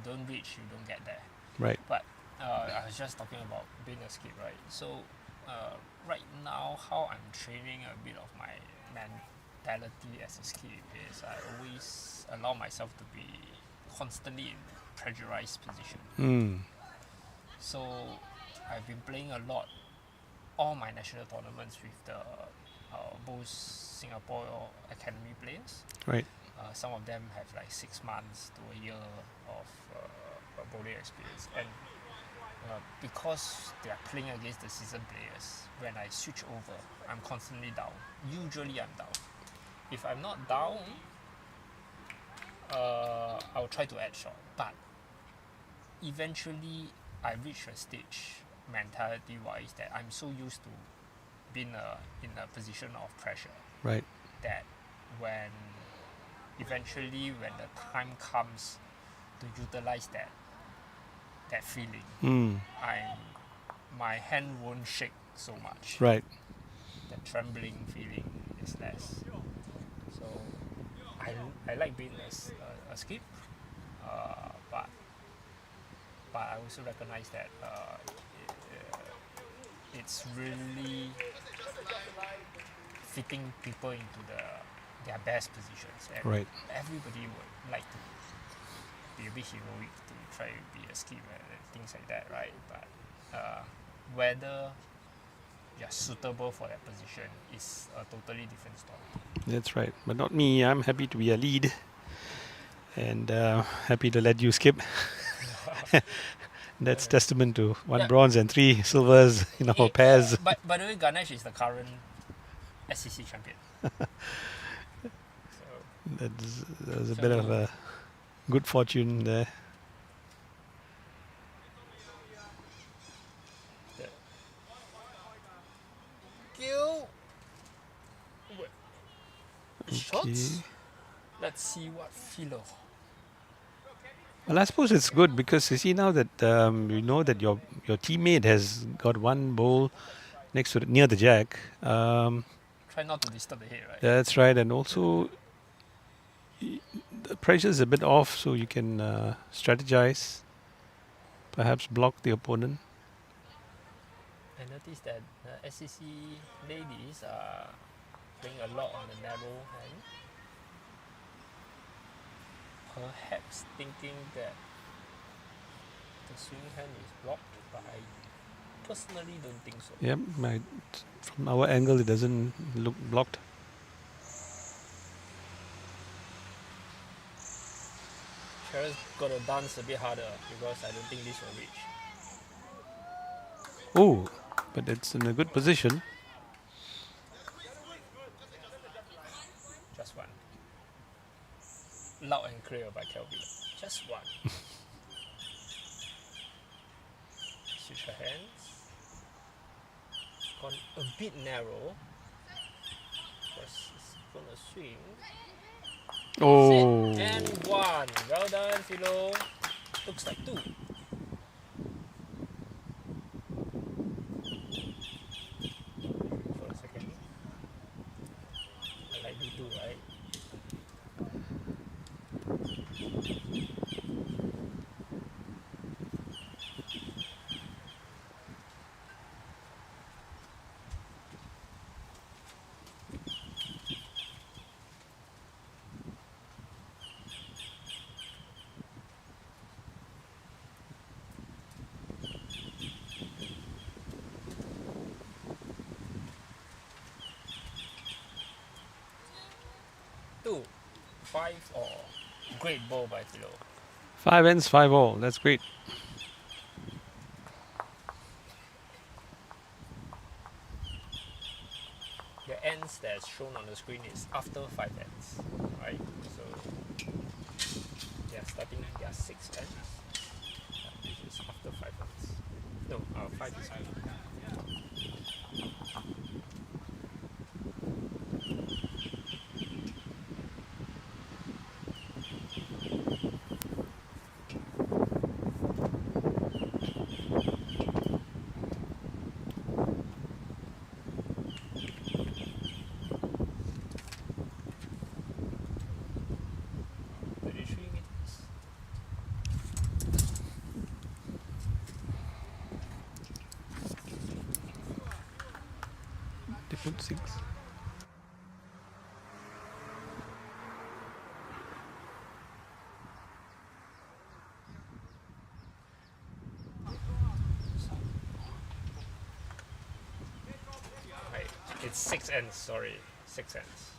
don't reach, you don't get there. Right. But I was just talking about being a skip, right? So right now, how I'm training a bit of my mentality as a skip is I always allow myself to be constantly in pressurized position. So I've been playing a lot, all my national tournaments with the both Singapore academy players. Right. Some of them have like 6 months to a year of bowling experience, and because they are playing against the seasoned players, when I switch over, I'm constantly down. Usually I'm down. If I'm not down, I'll try to add shot, but eventually I reach a stage mentality wise that I'm so used to being in a position of pressure Right. that when eventually when the time comes to utilize that feeling, my hand won't shake so much. Right. The trembling feeling is less. So I like being a skip, but I also recognize that it's really fitting people into their best positions, and Right. everybody would like to be a bit heroic to try to be a skip and things like that, right? But whether you're suitable for that position is a totally different story. That's right. But not me. I'm happy to be a lead, and happy to let you skip. That's testament to 1 Yeah. bronze and 3 silvers in our pairs. But by the way, Ganesh is the current SCC champion. So There's a bit of a good fortune there. Gil. Shots. Okay. Let's see what Philo. Well, I suppose it's good because you see now that you know that your teammate has got 1 bowl next to near the jack. Try not to disturb the head, right? That's right, and also the pressure is a bit off, so you can strategize, perhaps block the opponent. I noticed that SCC ladies are playing a lot on the narrow hand. Perhaps thinking that the swing hand is blocked, but I personally don't think so. Yep, from our angle, it doesn't look blocked. Cheryl's gotta dance a bit harder because I don't think this will reach. Oh, but it's in a good position. Just one. Loud and clear by Kelvin. Just one. Switch her hands. gone a bit narrow. It's gonna swing. Oh, Set and one. Well done, Philo. Looks like two. For a second. I like you too, right? Two. 5 all. Great ball by Philo. 5 ends, 5 all. That's great. The ends that's shown on the screen is after 5 ends, right? So they are starting their 6 ends. This is after 5 ends. No, 5 is after. They put 6. Right. It's 6 ends, sorry. 6 ends.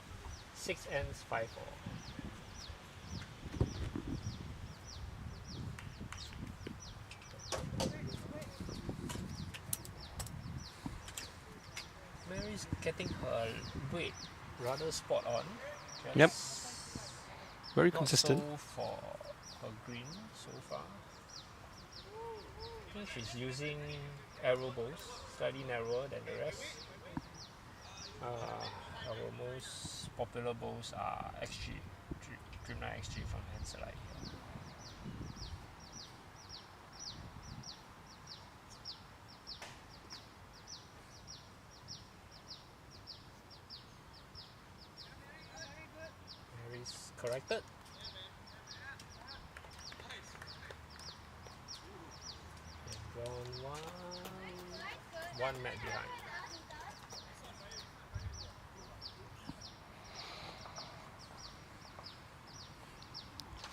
6 ends, 5 all. Mary's getting her weight rather spot on. Yep. Just Very not consistent. so for her green so far. I think she's using arrow bows, slightly narrower than the rest. Our most popular bows are XG, Dreamline XG from Hanselite. Mary's corrected. And drawn one mat behind.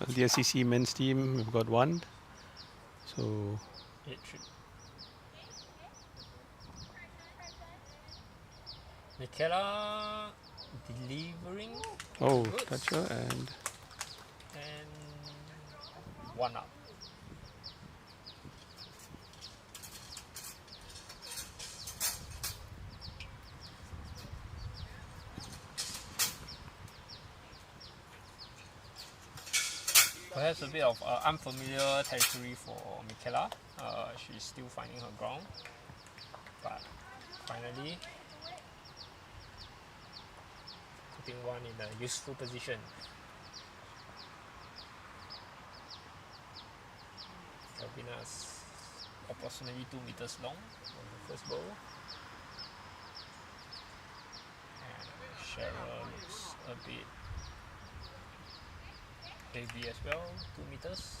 The SEC men's team, we've got 1. So 8-3. Michaela delivering. oh, Good. toucher and And 1 up. Perhaps a bit of unfamiliar territory for Michaela. She's still finding her ground. But finally, putting one in a useful position. Calvina's approximately 2 meters long on the first bowl. And Cheryl looks a bit heavy as well, 2 meters.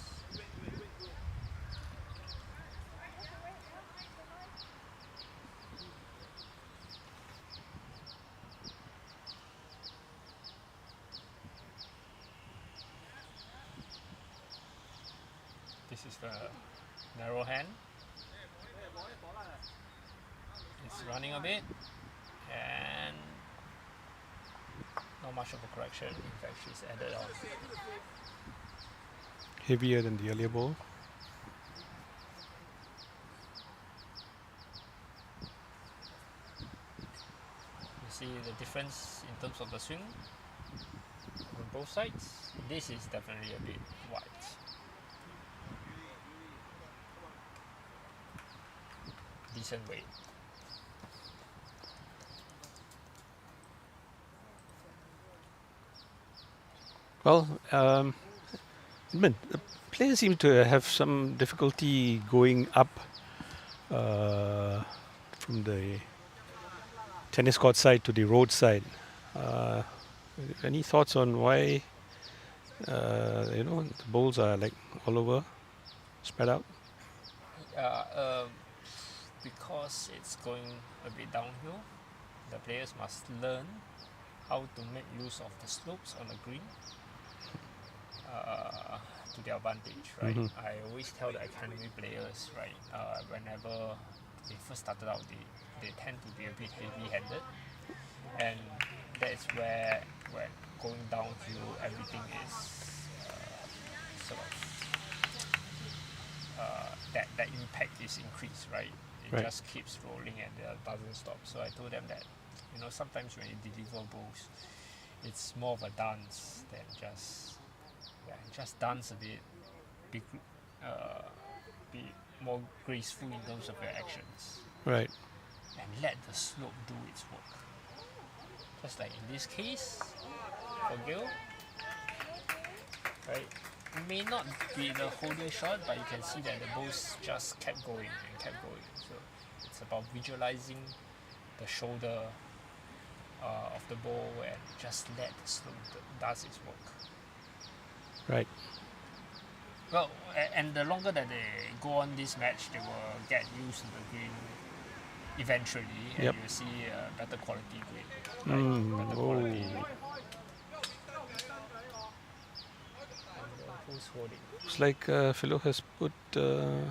This is the narrow hand. It's running a bit and not much of a correction. In fact, she's added on. heavier than the earlier ball. You see the difference in terms of the swing on both sides. This is definitely a bit wide. Decent weight. Well, Edmund, the players seem to have some difficulty going up from the tennis court side to the road side. Uh, any thoughts on why the bowls are like all over, spread out? Because it's going a bit downhill, the players must learn how to make use of the slopes on the green to their advantage, right? Mhm. I always tell the academy players, right, whenever they first started out, they tend to be a bit heavy-handed, and that is where when going downhill, everything is sort of that impact is increased, right? It Right. just keeps rolling and it doesn't stop. So I told them that, sometimes when you deliver bowls, it's more of a dance than just dance a bit, be more graceful in terms of your actions, Right. and let the slope do its work. Just like in this case, for Gil, right? It may not be the whole shot, but you can see that the balls just kept going and kept going. So it's about visualizing the shoulder of the ball and just let the slope does its work. Right. Well, and the longer that they go on this match, they will get used to the green eventually, and Yep. you'll see a better quality green. Right? Better quality. And, who's holding? Looks like Philo has put So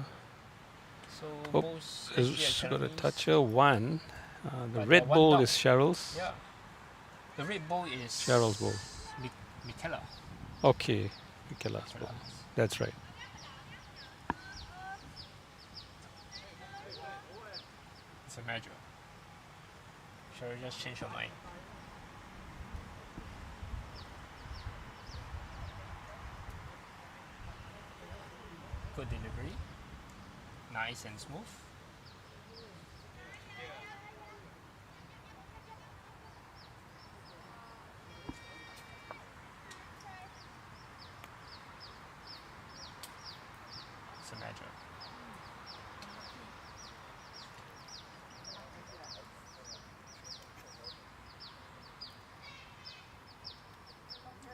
Oh, both has SG got a academies- toucher one. The But red they're one bowl down. is Cheryl's. Yeah. The red ball is Cheryl's ball. Michaela. Okay, Michaela's ball. That's right. It's a major. Shall we just change your mind? Good delivery. Nice and smooth. It's a major.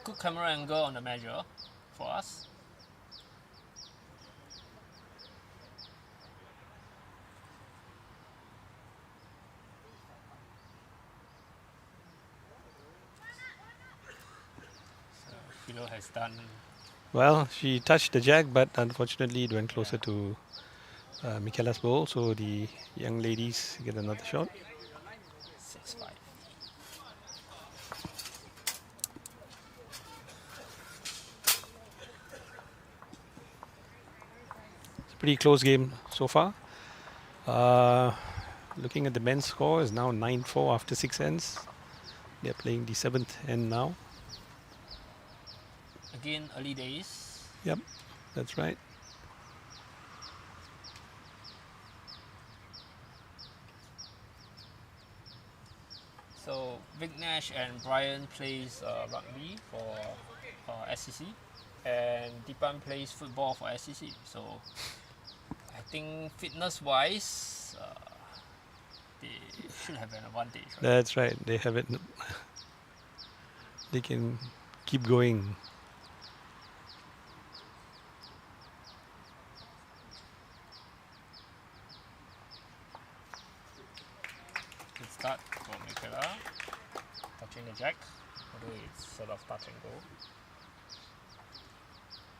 Good camera angle on the measure for us. So Philo has done. Well, she touched the jack, but unfortunately it went closer to Michaela's bowl, so the young ladies get another shot. 6-5. It's a pretty close game so far. Looking at the men's score is now 9-4 after 6 ends. They're playing the 7th end now. Again, early days. Yep, that's right. So Vignesh and Brian plays rugby for SCC, and Deepan plays football for SCC. So I think fitness-wise, they should have an advantage. Right? That's right. They have it. They can keep going. Good start for Michaela, touching the jack, although it's sort of touch and go.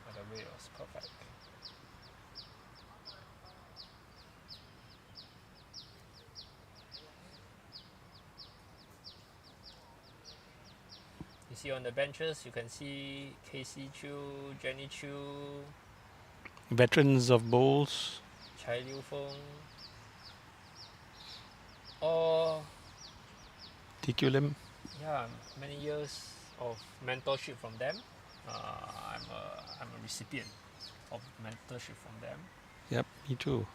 But the way was perfect. You see on the benches, you can see Casey Chu, Jenny Chu, Veterans of bowls. Chai Liu Feng, all TQ Lim. yeah, many years of mentorship from them. I'm a recipient of mentorship from them. Yep, me too.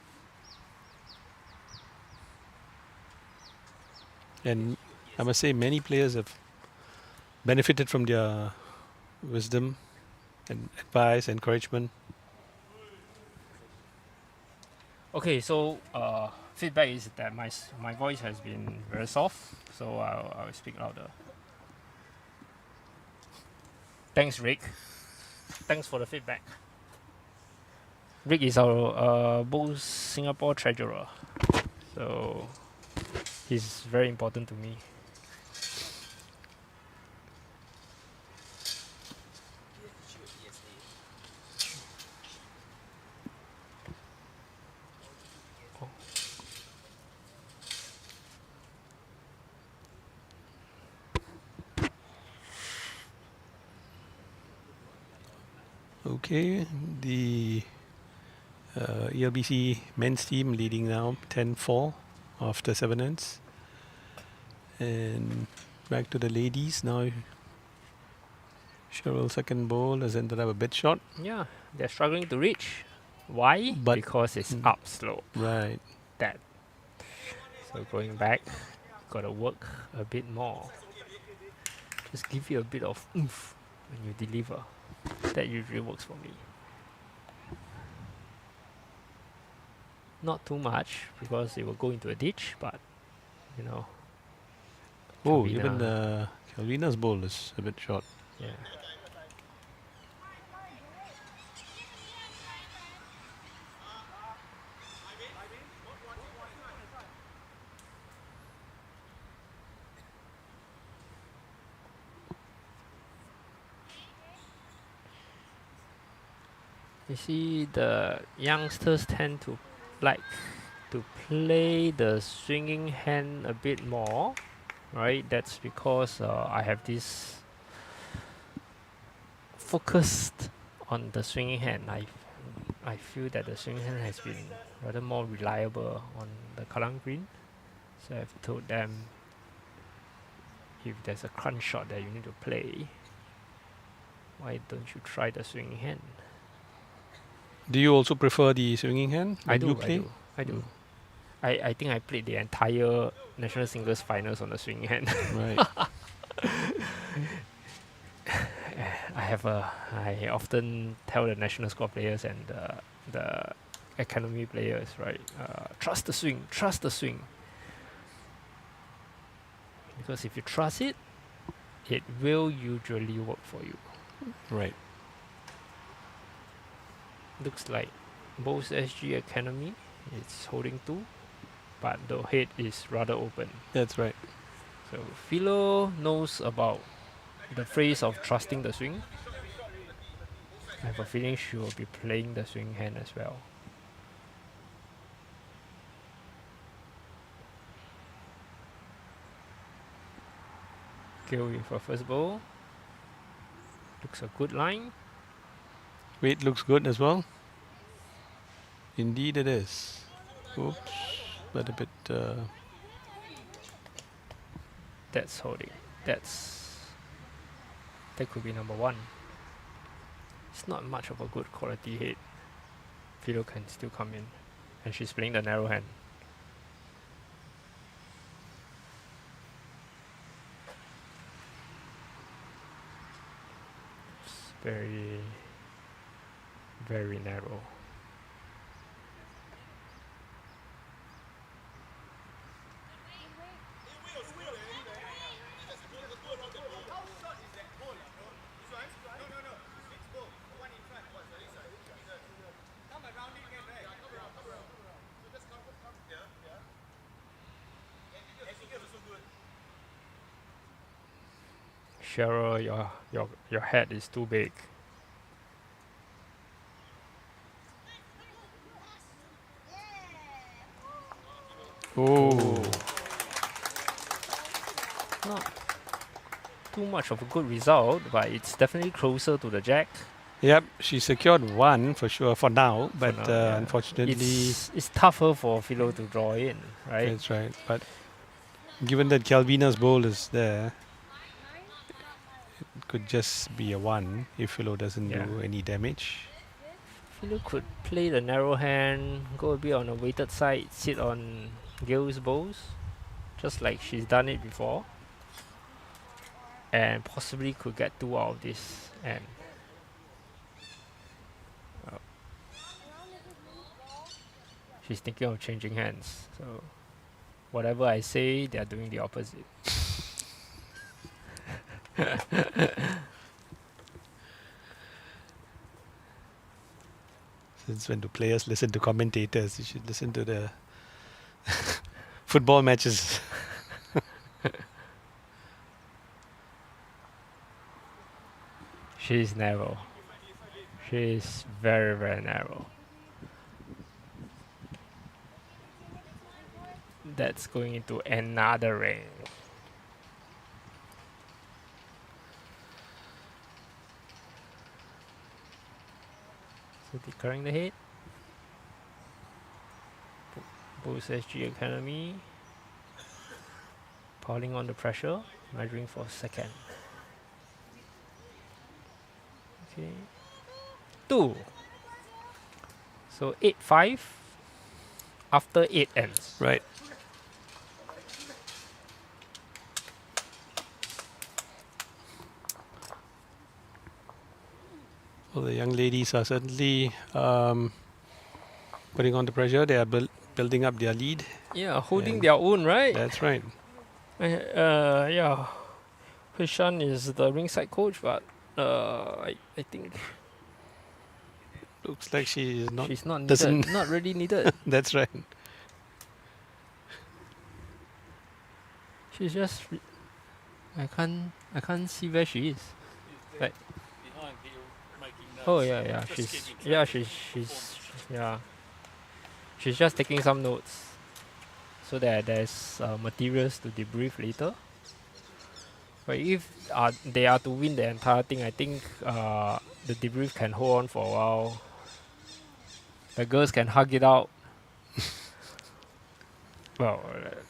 And I must say, many players have benefited from their wisdom and advice, encouragement. Okay, so feedback is that my voice has been very soft, so I'll speak louder. Thanks, Rick. Thanks for the feedback. Rick is our Bowls Singapore treasurer, so he's very important to me. Okay, the ELBC men's team leading now 10-4 after 7 ends. And back to the ladies now. Cheryl's second bowl has ended up a bit short. Yeah, they're struggling to reach. Why? But- Because it's up slope. Right. That. So going back, gotta work a bit more. Just give you a bit of oomph when you deliver. That usually works for me. Not too much because it will go into a ditch, but you know. Oh, Calvina- even Calvina's bowl is a bit short. Yeah. You see, the youngsters tend to like to play the swinging hand a bit more, right? That's because I have this focused on the swinging hand. I feel that the swinging hand has been rather more reliable on the Kallang Green. So I've told them if there's a crunch shot that you need to play, why don't you try the swinging hand? Do you also prefer the swinging hand? I when you do, play? I do. I think I played the entire national singles finals on the swinging hand. Right. I often tell the national squad players and the academy players, right? Trust the swing. Because if you trust it, it will usually work for you. Right. Looks like both SG Academy is holding 2, but the head is rather open. That's right. So Philo knows about the phrase of trusting the swing. I have a feeling she will be playing the swing hand as well. Gil with a first bowl. Looks a good line. Weight looks good as well. Indeed it is. Oops. But a bit... That's holding. That could be number 1. It's not much of a good quality head. Philo can still come in. And she's playing the narrow hand. It's very, very narrow. Cheryl, your head is too big. Oh. Not too much of a good result, but it's definitely closer to the jack. Yep, she secured 1 for sure for now, but now, yeah. unfortunately... It's tougher for Philo to draw in, right? That's right. But given that Calvina's bowl is there, it could just be a 1 if Philo doesn't Yeah. do any damage. Philo could play the narrow hand, go a bit on the weighted side, sit on Gil's bowls, just like she's done it before, and possibly could get 2 out of this. And oh, she's thinking of changing hands. So whatever I say, they are doing the opposite. Since when do players listen to commentators? You should listen to the football matches. She's narrow. She's very, very narrow. That's going into another ring. So declaring the hit. Boost SG Academy. Piling on the pressure. Measuring for second. Okay. 2. So 8-5 after 8 ends. Right. Well, the young ladies are certainly putting on the pressure. They are building up their lead. Yeah, holding And their own, right? That's right. Yeah. Hishan is the ringside coach, but I think Looks like she is not. she's not needed. doesn't- Not really needed. That's right. She's just. I can't see where she is. Like. Oh yeah. She's just taking some notes, so that there's materials to debrief later. But if they are to win the entire thing, I think the debrief can hold on for a while. The girls can hug it out. Well,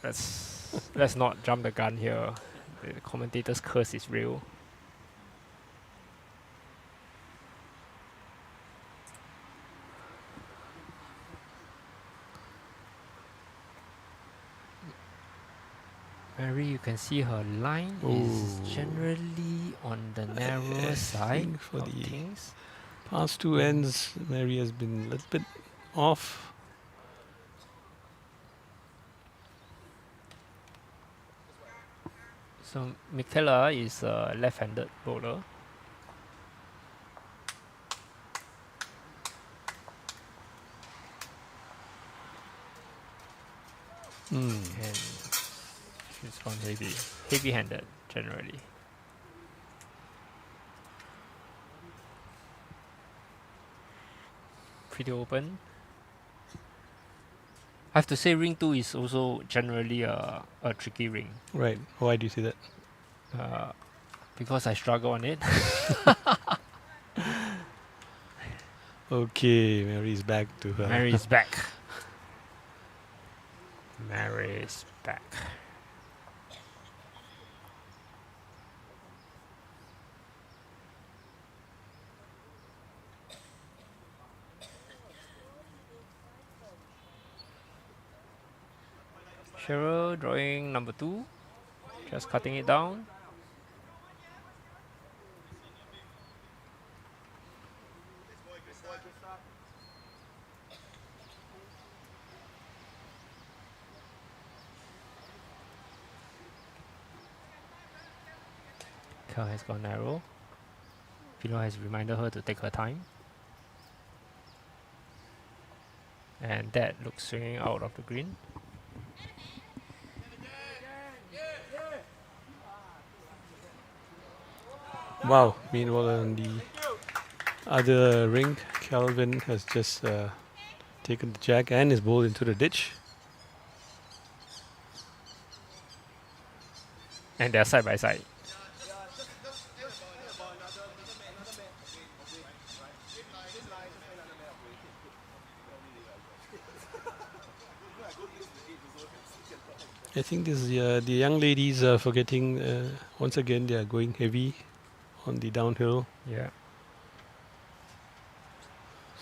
let's not jump the gun here. The commentator's curse is real. Mary, you can see her line is generally on the narrower side think for of the- things. Past two ends, Mary has been a little bit off. So Michaela is a left-handed bowler. And she's gone heavy-handed generally. Pretty open. I have to say ring 2 is also generally a tricky ring. Right. Why do you say that? Because I struggle on it. Okay, Mary's back to her. Mary's back. Mary's back. Cheryl drawing number 2. Just cutting it down. Kel has gone narrow. Philo has reminded her to take her time. And that looks swinging out of the green. Wow. Meanwhile, on the other ring, Calvin has just taken the jack and is bowled into the ditch. And they're side by side. I think this the young ladies are forgetting once again they are going heavy on the downhill. Yeah.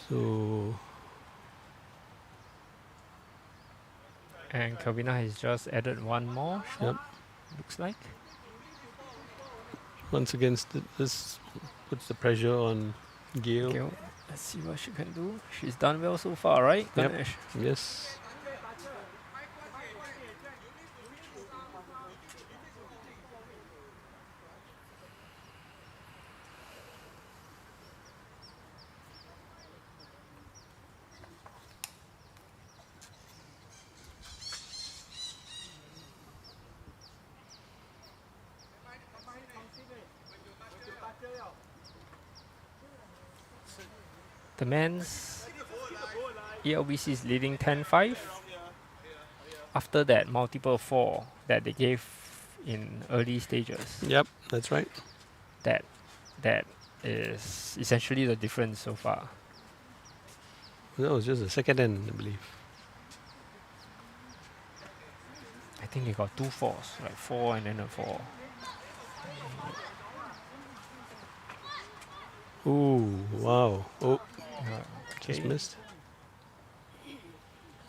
So And Kelvina has just added one more shot, Yep. looks like. Once again, this puts the pressure on Gail. Okay, let's see what she can do. She's done well so far, right, Yep. Ganesh? Yes. The men's ELBC is leading 10-5. After that multiple 4 that they gave in early stages, Yep, that's right. that is essentially the difference so far. That was just the second end, I believe. I think they got 2 4s, like 4 and then a 4. Ooh, wow. Oh, just Okay, missed.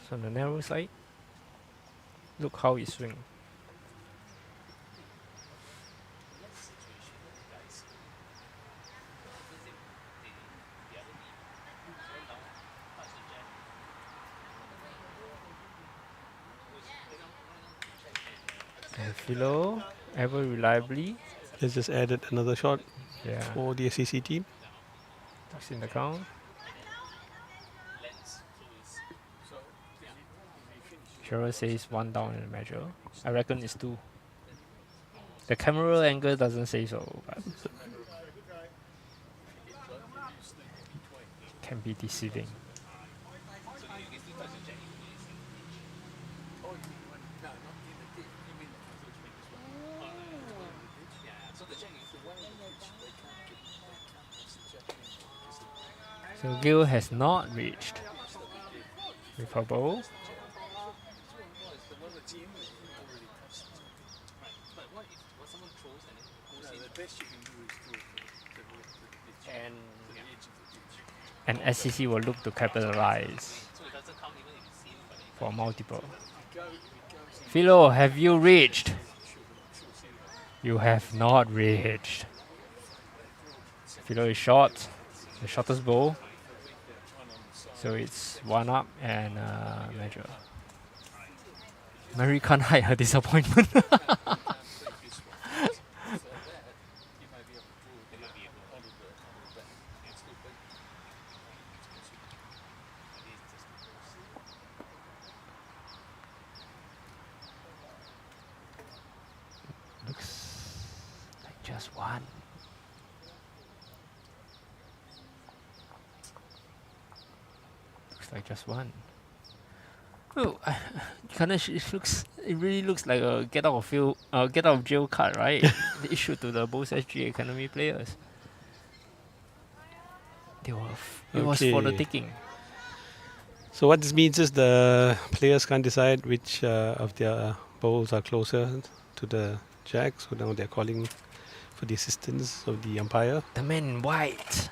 so on the narrow side, look how it swing. And Philo, ever reliably, Let's just added another shot yeah, for the SEC team. takes in the count. Cheryl says 1 down in the measure. I reckon it's 2. The camera angle doesn't say so, but can be deceiving. So Gil has not reached with her bow. And SCC will look to capitalize for multiple. Philo, have you reached? You have not reached. Philo is short, the shortest bow. So it's 1 up and measure. Mary can't hide her disappointment. Looks like just 1. Looks like just 1. Oh, Ganesh, it really looks like a get out of jail card, right? Issued to the Bose SG Academy players. It was for the Okay. taking. So what this means is the players can't decide which of their bowls are closer to the jack. So now they're calling for the assistance of the umpire. The man in white.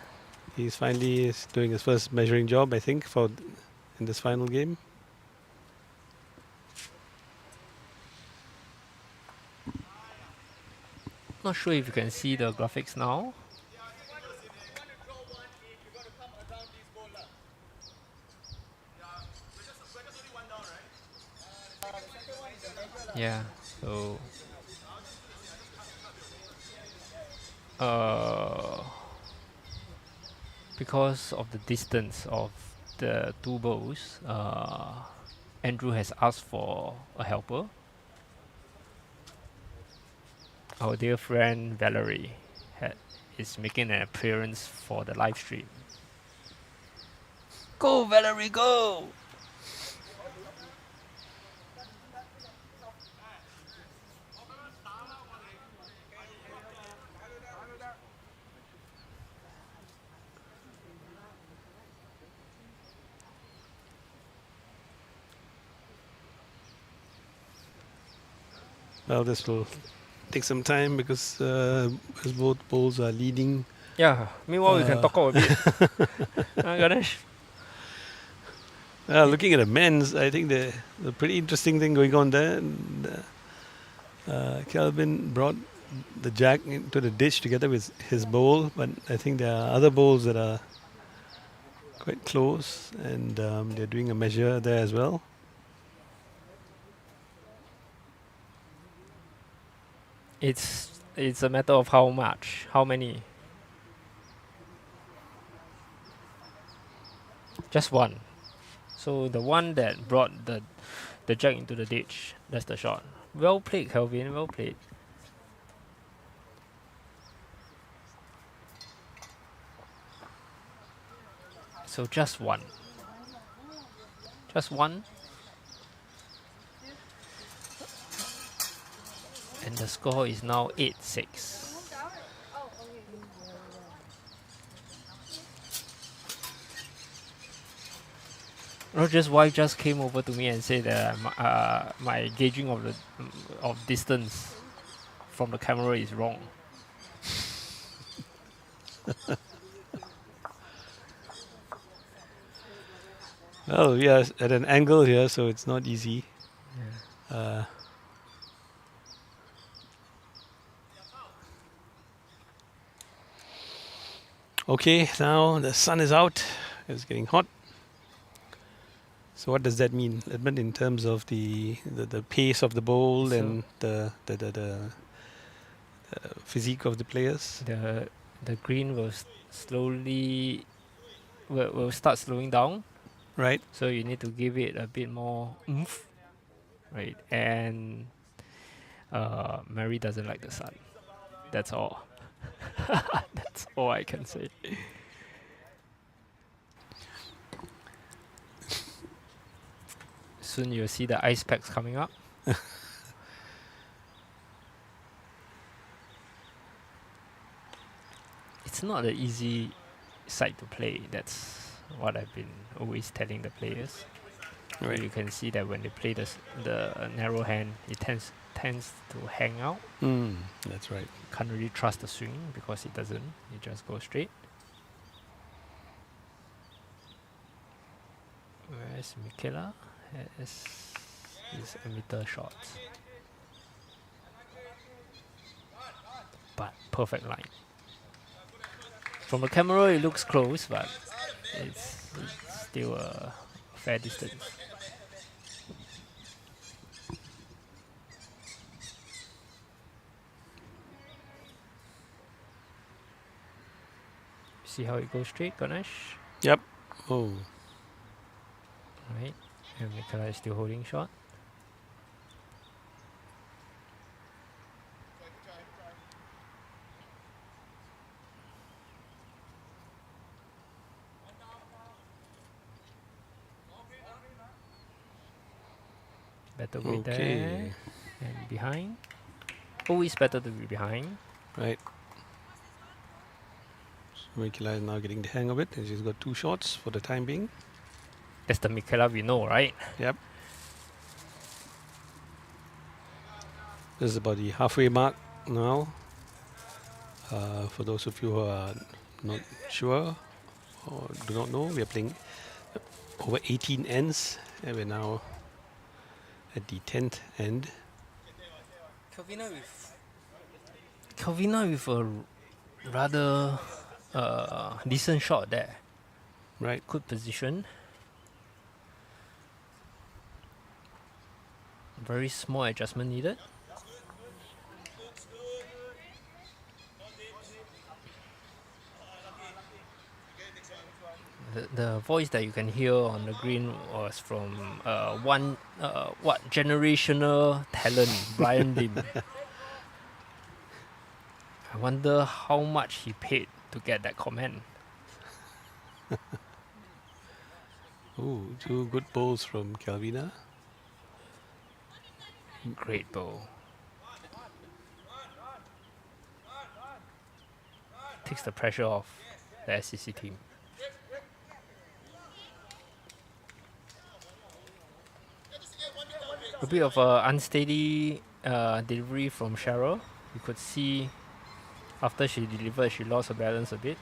He's finally doing his first measuring job, I think, in this final game. Not sure if you can see the graphics now. Yeah, so because of the distance of the 2 bowls, Andrew has asked for a helper. Our dear friend Valerie is making an appearance for the live stream. Go, Valerie, go! Well, this will take some time because as both bowls are leading. Yeah, meanwhile, we can talk out a bit. Ganesh? Looking at the men's, I think the pretty interesting thing going on there. Kelvin brought the jack into the ditch together with his bowl, but I think there are other bowls that are quite close, and they're doing a measure there as well. It's a matter of how much, how many. Just one. So the one that brought the jack into the ditch, that's the shot. Well played, Kelvin. Well played. So just one. Just one. And the score is now 8-6. Roger's wife just came over to me and said that my gauging of distance from the camera is wrong. Well, we are at an angle here, so it's not easy. Okay, now the sun is out. It's getting hot. So what does that mean, Edmund, in terms of the pace of the bowl and the physique of the players? The green will slowly will start slowing down. Right. So you need to give it a bit more oomph, right? And Mary doesn't like the sun. That's all. That's all I can say. Soon you'll see the ice packs coming up. It's not an easy side to play. That's what I've been always telling the players. Right. You can see that when they play the narrow hand, it tends to hang out. That's right. Can't really trust the swing because it doesn't. It just goes straight. Whereas Michaela has his emitter shots. But perfect line. From the camera it looks close, but it's still a fair distance. See how it goes straight, Ganesh? Yep. Oh. Right. And Michaela is still holding shot. Better be there and behind. Always better to be behind. Right. So Michaela is now getting the hang of it, and she's got 2 shots for the time being. That's the Michaela we know, right? Yep. This is about the halfway mark now. For those of you who are not sure or do not know, we are playing over 18 ends, and we're now at the 10th end. Kelvina with a rather decent shot there. Right. Good position. Very small adjustment needed. The voice that you can hear on the green was from one generational talent, Brian Lim. I wonder how much he paid to get that comment. Ooh, 2 good bowls from Kelvina. Great bowl. Takes the pressure off the SCC team. A bit of a unsteady delivery from Cheryl. You could see after she delivered, she lost her balance a bit.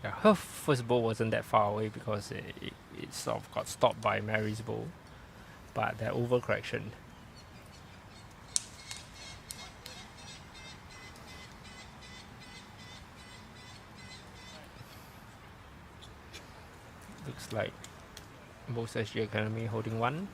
Yeah, her first bowl wasn't that far away because it sort of got stopped by Mary's bowl. but that overcorrection. Looks like both SG Academy holding one.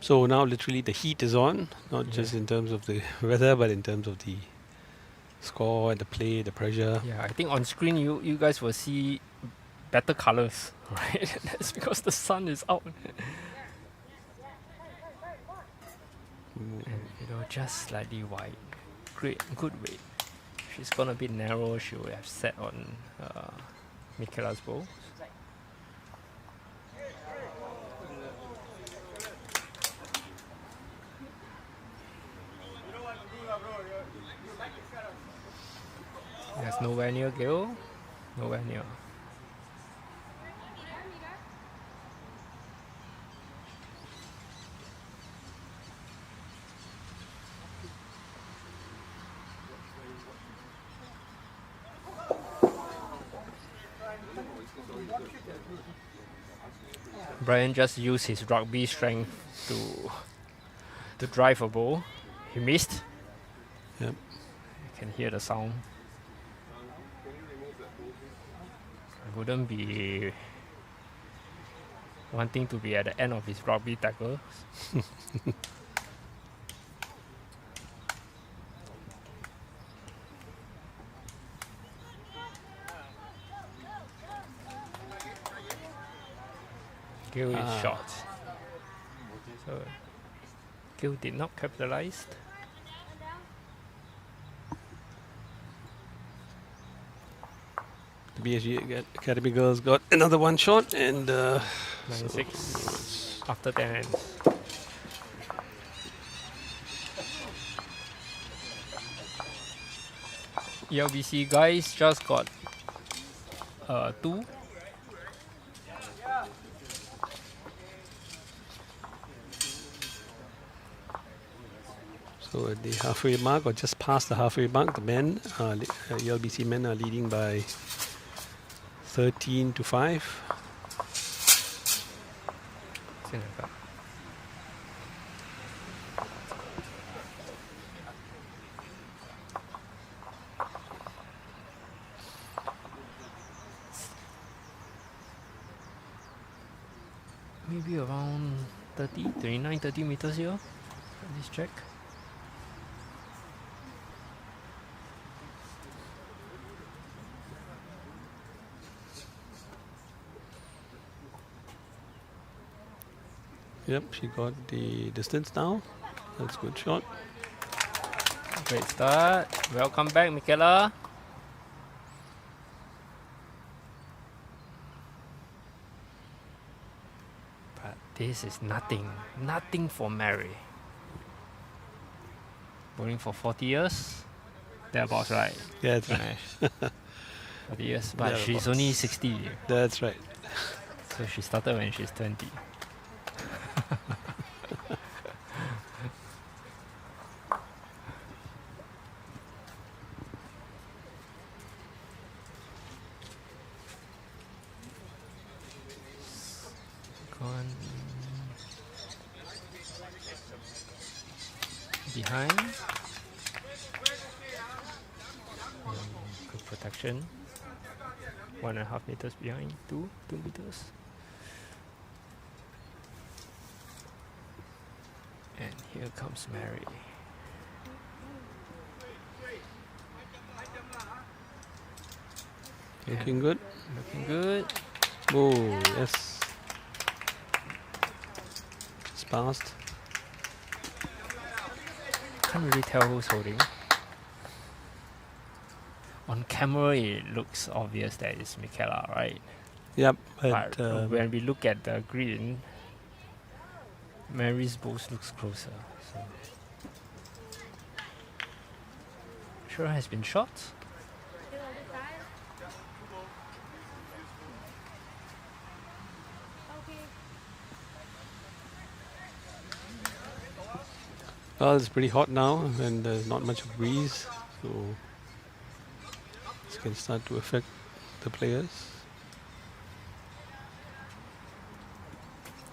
So now literally the heat is on, not just in terms of the weather, but in terms of the score and the play, the pressure. Yeah, I think on screen you guys will see better colors, right? That's because the sun is out. And just slightly wide. Great, good weight. She's gonna be narrow. She will have set on Michaela's bow. There's nowhere near Gil. Nowhere near. Brian just used his rugby strength to drive a ball. He missed. Yep. You can hear the sound. I wouldn't be wanting to be at the end of his rugby tackle. Gil is short. So Gil did not capitalize. The BSG Academy girls got another one shot and 9-6 after 10 ends. ELBC guys just got 2. so at the halfway mark, or just past the halfway mark, the men, ELBC men are leading by 13-5. Maybe around 30 meters here. Let's check. Yep, she got the distance now. That's a good shot. Great start. Welcome back, Michaela. But this is nothing for Mary. Bowling for 40 years. Thereabouts, right? Yeah, that's right. 40 years, but she's only 60. That's right. So she started when she's 20. Behind. Good protection. 1.5 meters behind. 2 meters. And here comes Mary. Looking good. Looking good. Oh, yes. It's passed. Can't really tell who's holding. On camera, it looks obvious that it's Michaela, right? Yep, But but when we look at the green, Mary's both looks closer. So sure has been shot. well, it's pretty hot now and there's not much of breeze. So This can start to affect the players.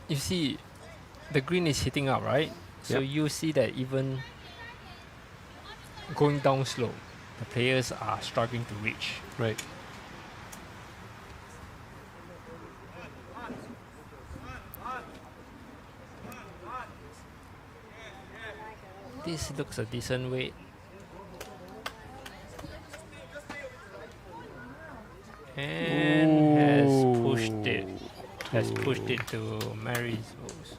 You see, the green is hitting up, right? So Yep. you see that even going down slow, the players are struggling to reach. Right. This looks a decent weight. And has pushed it to Mary's balls.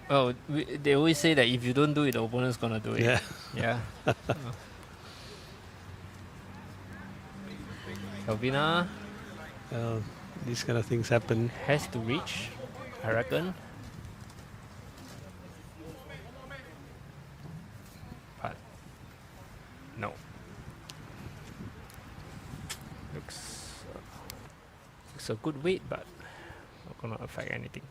Oh, they always say that if you don't do it, the opponent's gonna do it. Yeah. Yeah. Kelvina Well, these kind of things happen. has to reach, I reckon. But no. Looks a good weight, but not gonna affect anything.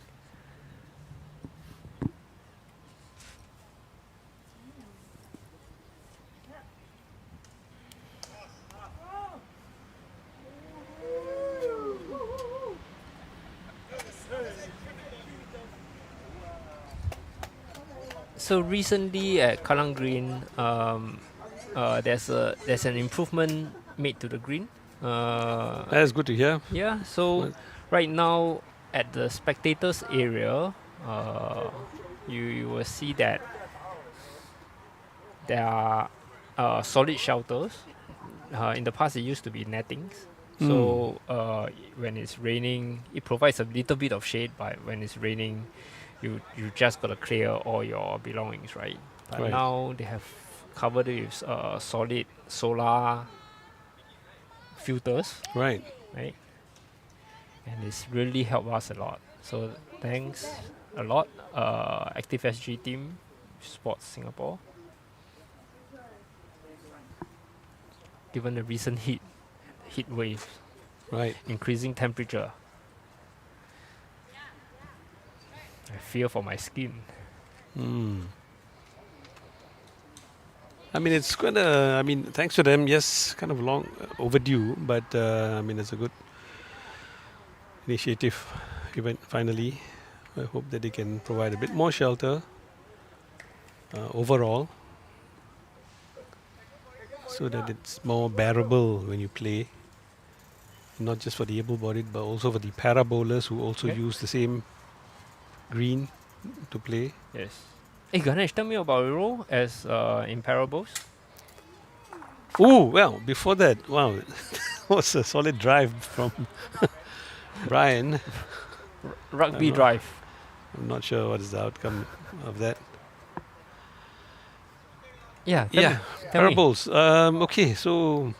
So recently at Kallang Green, there's an improvement made to the green. That's good to hear. Yeah, so Well- right now at the spectators area, you will see that there are solid shelters. In the past, it used to be nettings. So when it's raining, it provides a little bit of shade, but when it's raining, you just gotta clear all your belongings, right? But Right. now they have covered it with solid solar filters, Right. right? And it's really helped us a lot. So thanks a lot, Active SG team, Sports Singapore. Given the recent heat wave, Right. increasing temperature, I fear for my skin. I mean, it's kind of. I mean, thanks to them, yes, kind of long overdue, but I mean, it's a good initiative. Event finally. I hope that they can provide a bit more shelter overall, so that it's more bearable when you play. Not just for the able-bodied, but also for the para bowlers who also Yeah. use the same green to play. Yes. Hey Ganesh, tell me about your role as in Parables. Oh, well, before that, wow, was a solid drive from Brian. Rugby I'm not- drive. I'm not sure what is the outcome of that. Yeah. Yeah, tell me. Parables. Okay, so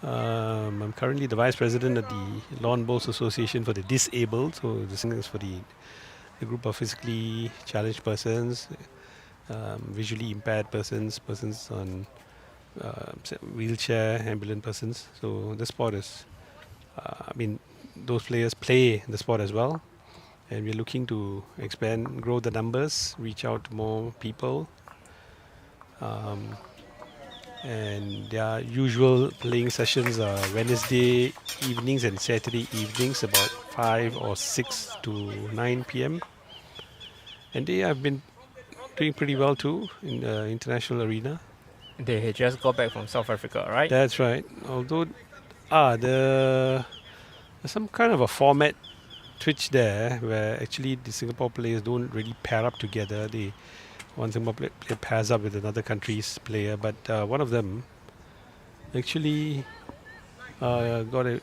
I'm currently the vice president of the Lawn Bowls Association for the Disabled. So this is for the group of physically challenged persons, visually impaired persons, persons on wheelchair, ambulant persons. So the sport is, I mean, those players play the sport as well. And we're looking to expand, grow the numbers, reach out to more people. And their usual playing sessions are Wednesday evenings and Saturday evenings, about 5 or 6 to 9 p.m. And they have been doing pretty well too in the international arena. They had just got back from South Africa, right? That's right. Although, there's some kind of a format twitch there where actually the Singapore players don't really pair up together. One Singapore player pairs up with another country's player, but one of them actually got a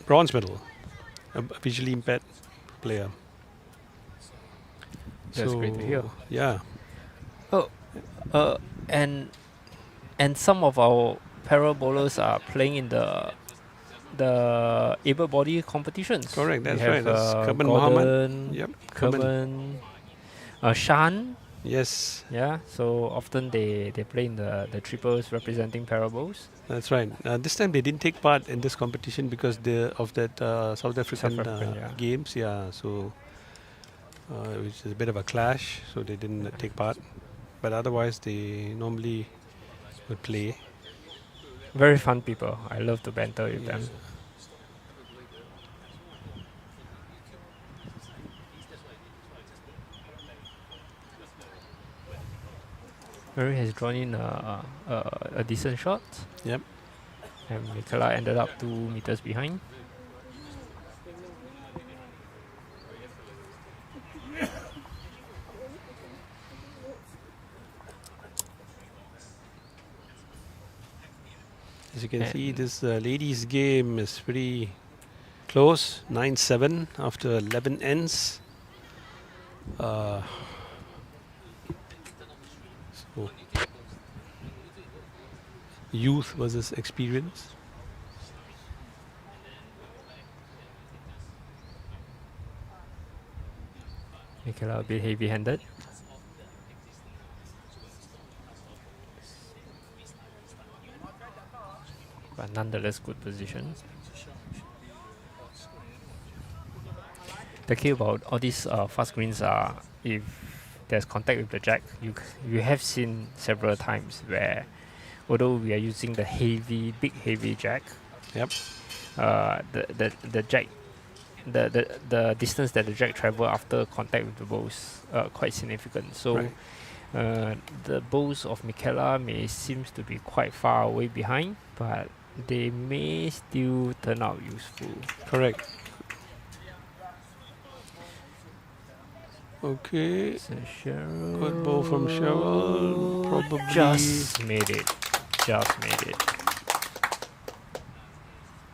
bronze medal, a visually impaired player. That's great to hear. Yeah, And some of our para bowlers are playing in the able body competitions. correct. We That's have, right. That's Kerban Mohammed. Gordon, Yep. Kerban. Kerban, Shan. Yes, Yeah, so often they play in the triples representing parables. that's right. This time they didn't take part in this competition because of that South African yeah. games. Yeah, so which is a bit of a clash. So they didn't take part. But otherwise, they normally Good play. Very fun people. I love to banter with them. Mary has drawn in a decent shot, Yep. and Mikela ended up 2 meters behind. As you can see, And- this ladies' game is pretty close. 9-7 after 11 ends. So youth versus experience. Mikela a bit heavy-handed. But nonetheless, good position. The key about all these fast greens are if there's contact with the jack, you have seen several times where, although we are using the big heavy jack, Yep. the jack, the distance that the jack travel after contact with the balls quite significant. So Right. the balls of Mikela may seems to be quite far away behind, but they may still turn out useful. Correct. Okay. So Cheryl, Good ball from Cheryl. Probably. just made it. Just made it.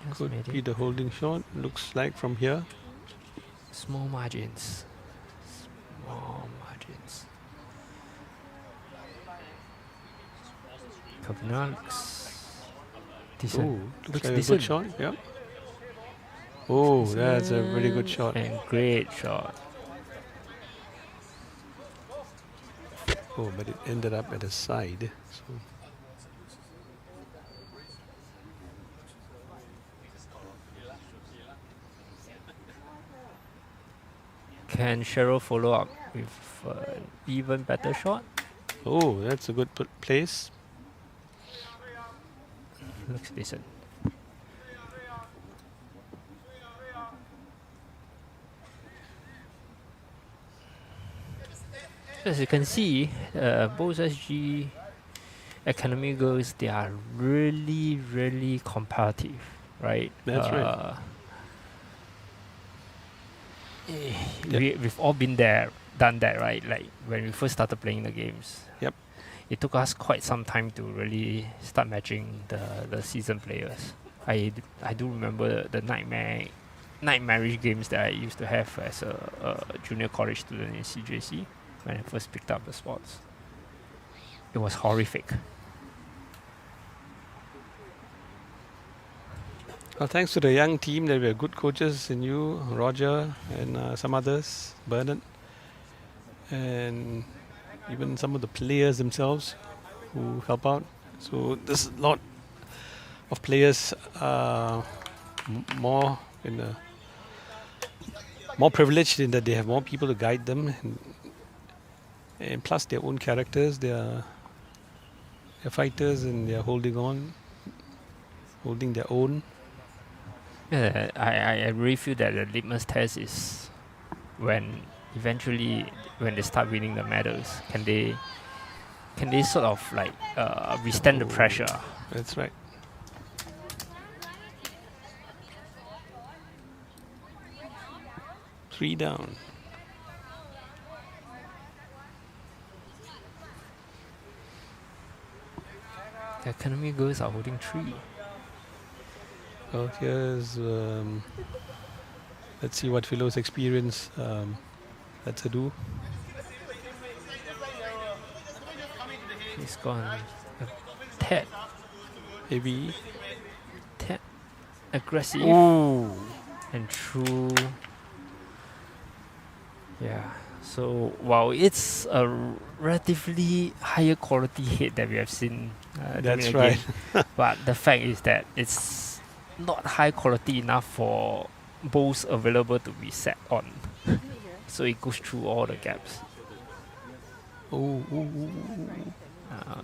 Just Could made be it. the holding shot. Looks like from here. Small margins. Small margins. Kavina looks decent. Oh, looks Looks like a decent. good shot. Yep. Oh, that's a very good shot. And great shot. Oh, but it ended up at the side. So Can Cheryl follow up with an even better shot? oh, that's a good place. Looks decent. As you can see, both SG Academy girls, they are really, really competitive, right? That's right. We've all been there, done that, right? Like when we first started playing the games. Yep. It took us quite some time to really start matching the seasoned players. I do remember the nightmarish games that I used to have as a junior college student in CJC when I first picked up the sports. It was horrific. Well, thanks to the young team, there were good coaches in you, Roger, and some others, Bernard, and even some of the players themselves who help out. So there's a lot of players more in a more privileged in that they have more people to guide them, and plus their own characters. They're fighters and they're holding their own. Yeah, I really feel that the litmus test is when eventually when they start winning the medals, can they sort of like withstand the pressure? That's right. Three down. The academy girls are holding 3. Well, here's let's see what Philo's experience lets her do. She's gone a tad Heavy. aggressive Ooh. and true. Yeah. So while it's a relatively higher quality hit that we have seen during That's the right. game, but the fact is that it's not high quality enough for balls available to be set on. So it goes through all the gaps. Ooh, ooh, ooh, ooh.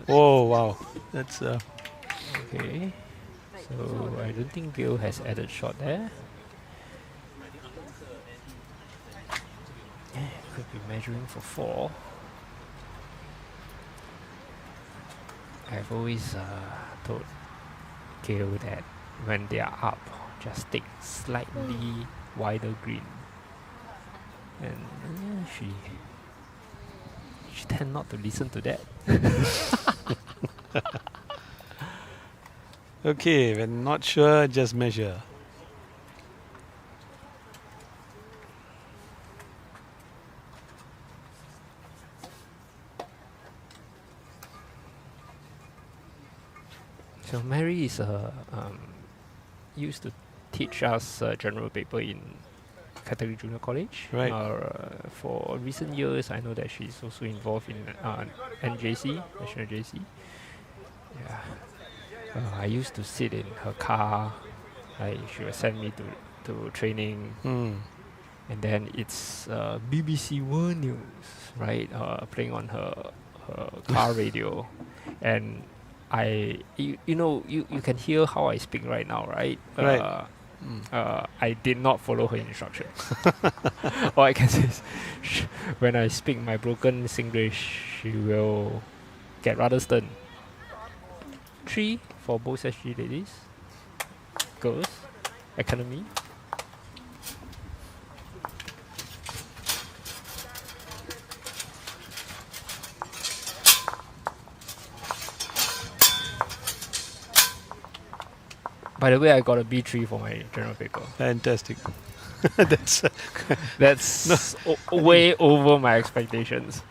Oh wow, that's Okay. So I don't think Gil has added shot there. Could be measuring for 4. I've always told Gil that when they are up, just take slightly wider green. And she tend not to listen to that. okay. When not sure, just measure. So Mary is used to teach us general paper in Catholic Junior College. Right. For recent years, I know that she's also involved in NJC, National JC. Yeah. I used to sit in her car. She would send me to training, and then it's BBC World News, right? Playing on her car radio, and you can hear how I speak right now, right? Right. I did not follow her instructions. All I can say is, when I speak my broken Singlish, she will get rather stern. 3 for both SG ladies, girls, academy. By the way, I got a B3 for my general paper. Fantastic. That's That's way over my expectations.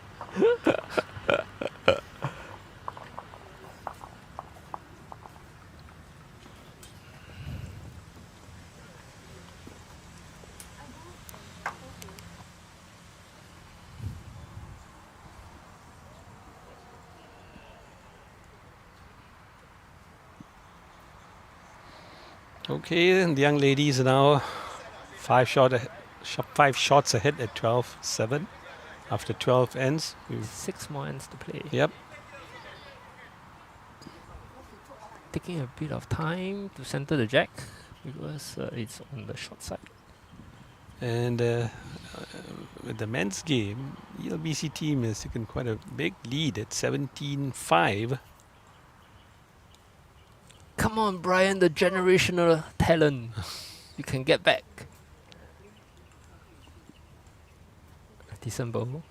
okay. And the young ladies are now 5 shots ahead at 12-7 after 12 ends. 6 more ends to play. Yep. Taking a bit of time to center the jack because it's on the short side. And with the men's game, ELBC team has taken quite a big lead at 17-5. Come on, Brian, the generational talent. You can get back. A decent bowl.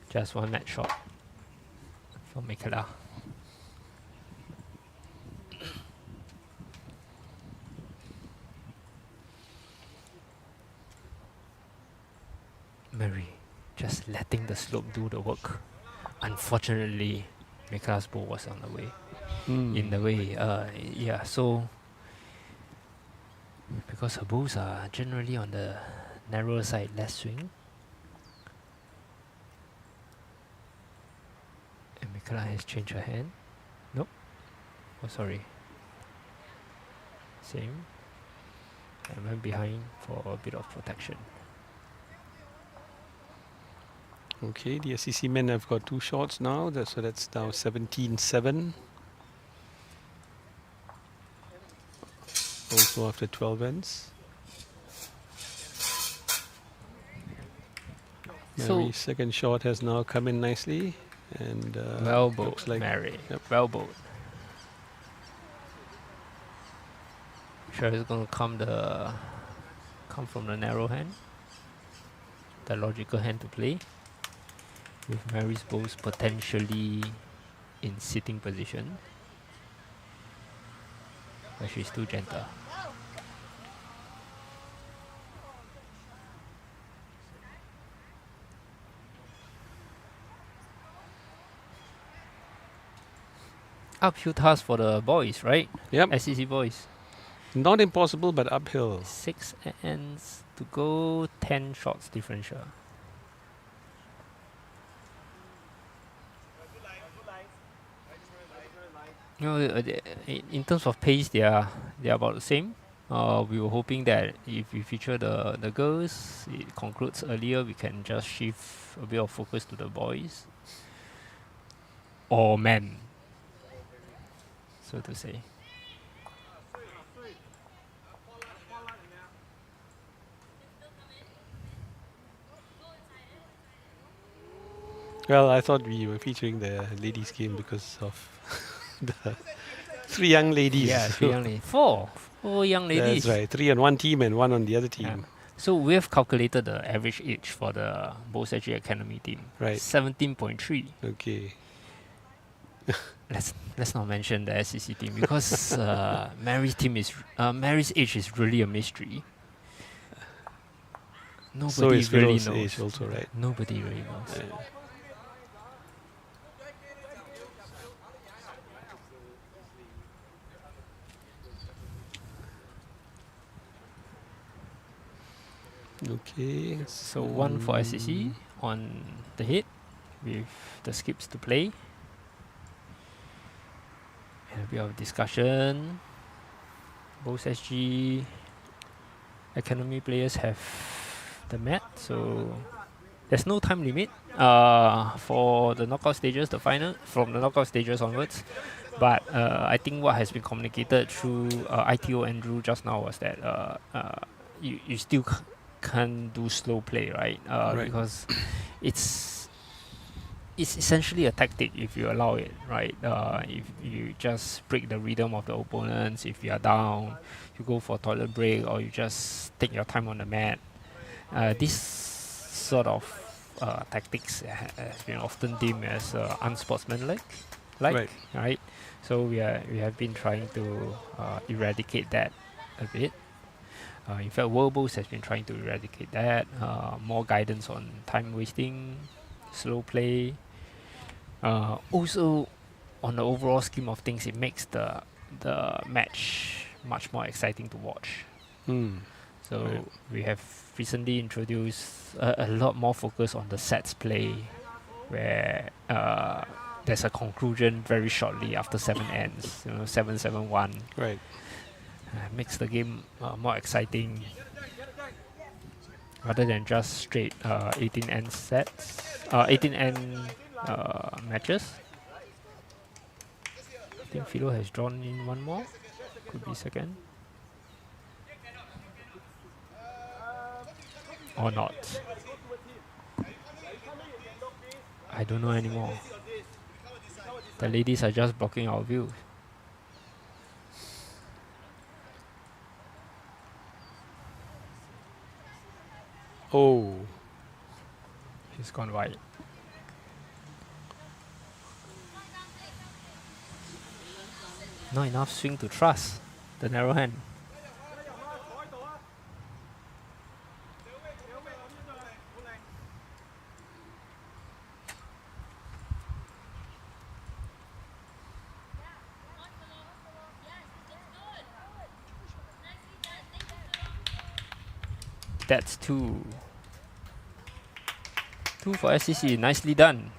Just one match shot for Michaela. Mary just letting the slope do the work. Unfortunately, Michaela's ball was on the way. In the way, so because her balls are generally on the narrower side, less swing. And Michaela has changed her hand. Nope. Oh, sorry. Same. I went behind for a bit of protection. Okay, the SEC men have got 2 shots now, so that's now 17-7. Also after 12 ends. Mary's second shot has now come in nicely, and well looks bowled, like Mary. Yep. Well bowled. Sure, it's going to come from the narrow hand, the logical hand to play, with Mary's balls potentially in sitting position, but she's too gentle. Uphill task for the boys, right? Yep. SEC boys. Not impossible, but uphill. 6 ends to go, 10 shots differential. In terms of pace, they are about the same. We were hoping that if we feature the girls, it concludes earlier, we can just shift a bit of focus to the boys. all men, so to say. Well, I thought we were featuring the ladies' game because of the three young ladies. Yeah, three young ladies. Four young ladies. That's right. Three on one team and one on the other team. Yeah. So we have calculated the average age for the Bowls Edge Academy team. Right. 17.3. Okay. Let's not mention the SCC team because Mary's team is Mary's age is really a mystery. Nobody So is really Philo's knows. age also, right? Nobody really knows. Yeah. Okay. So one for SCC on the hit with the skips to play. And a bit of discussion. Both SG Academy players have the mat, so there's no time limit for the knockout stages, the final, from the knockout stages onwards. But I think what has been communicated through ITO Andrew just now was that you still can't do slow play, right? Right. Because it's essentially a tactic if you allow it, right? If you just break the rhythm of the opponents, if you are down, you go for a toilet break, or you just take your time on the mat. This sort of tactics has been often deemed as unsportsmanlike, right? So we have been trying to eradicate that a bit. In fact, World Bowls has been trying to eradicate that. More guidance on time wasting, slow play. Also, on the overall scheme of things, it makes the match much more exciting to watch. So Right. we have recently introduced a lot more focus on the sets play, where there's a conclusion very shortly after 7 ends. 7-7-1. Right. Makes the game more exciting rather than just straight 18 end sets, 18 end matches. I think Philo has drawn in one more. Could be second. Or not. I don't know anymore. The ladies are just blocking our view. Oh. He's gone wide. Not enough swing to trust the narrow hand. That's two. Two for SCC. Nicely done.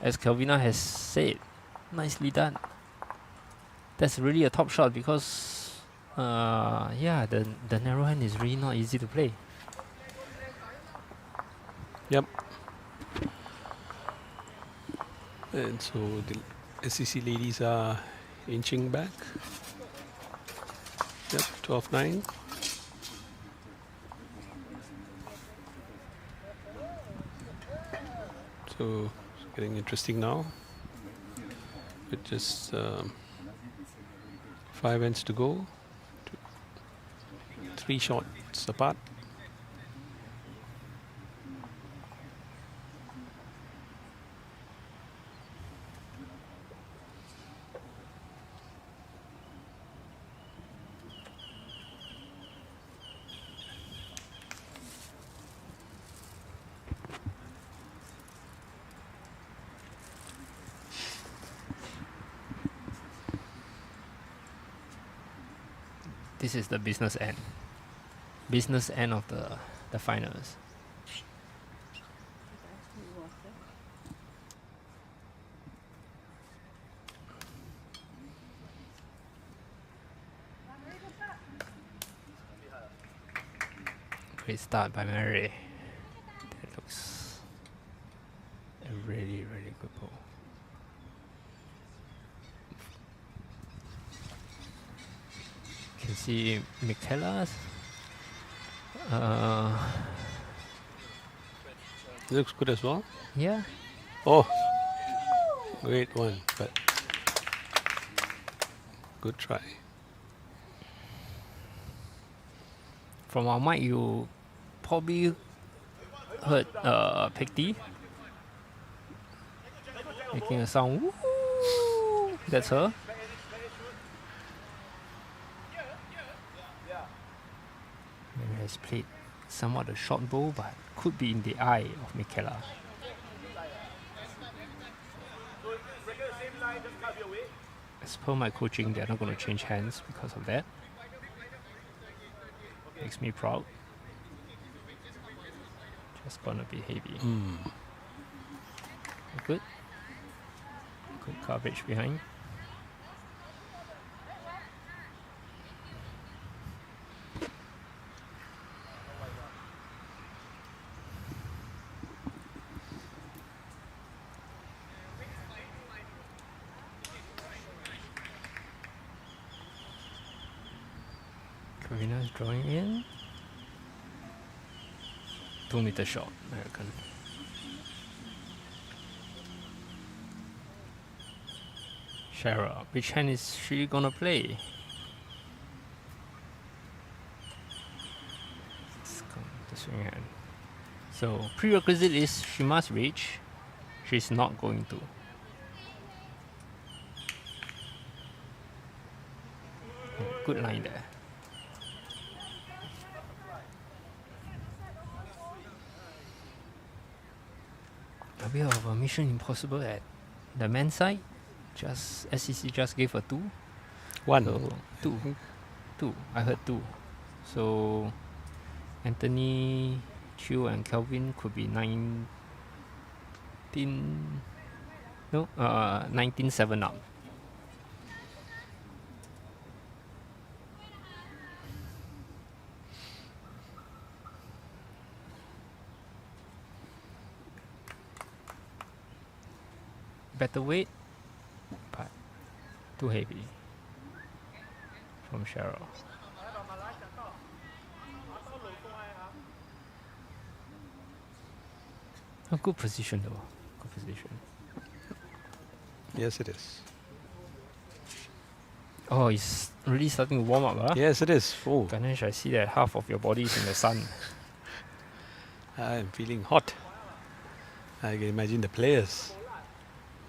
As Kelvina has said, nicely done. That's really a top shot because, yeah, the narrow hand is really not easy to play. Yep. And so the SCC ladies are inching back. Yep, 12-9. So it's getting interesting now. With just 5 ends to go. 3 shots apart. This is the business end. Business end of the finals. Great start by Mary. That looks a really, really good ball. see Michaela's. Looks good as well. Yeah. Oh, great one, but good try. From our mic, you probably heard Peggy making a sound. Woo! That's her. And has played somewhat a short bow, but could be in the eye of Michaela. As per my coaching, they're not going to change hands because of that. Makes me proud. Just gonna be heavy. Good. Good coverage behind. Karina's drawing in. 2-meter shot, I reckon. Shara, which hand is she gonna play? Let's come to swing hand. So prerequisite is she must reach. She's not going to. Good line there. A bit of a Mission Impossible at the men's side. Just SCC just gave a 2. One. So 2. I heard 2. So Anthony, Chiu and Kelvin could be 19-7 up. Better weight, but too heavy from Cheryl. A good position though. Good position. Yes, it is. Oh, it's really starting to warm up, huh? Yes, it is. Oh, Ganesh, I see that half of your body is in the sun. I'm feeling hot. I can imagine the players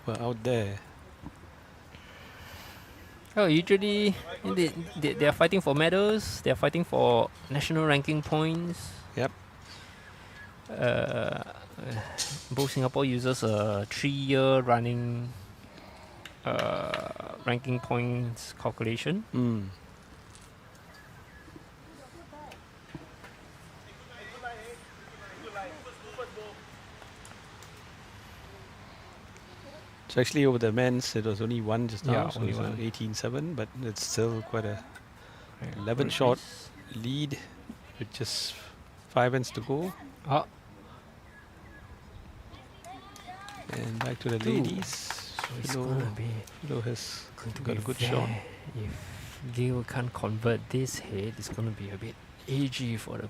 were out there. Oh, usually they are fighting for medals. They are fighting for national ranking points. Yep. Both Singapore uses a 3-year running ranking points calculation. So actually over the men's it was only one just now, Yeah, so only it's one. 18-7, but it's still quite a Yeah, 11 good shot race. lead with just 5 ends to go. Ah, And back to the Two. ladies. so it's Philo, gonna be Philo has going to got be a good fair. shot. If Gil can't convert this head, it's gonna be a bit edgy for the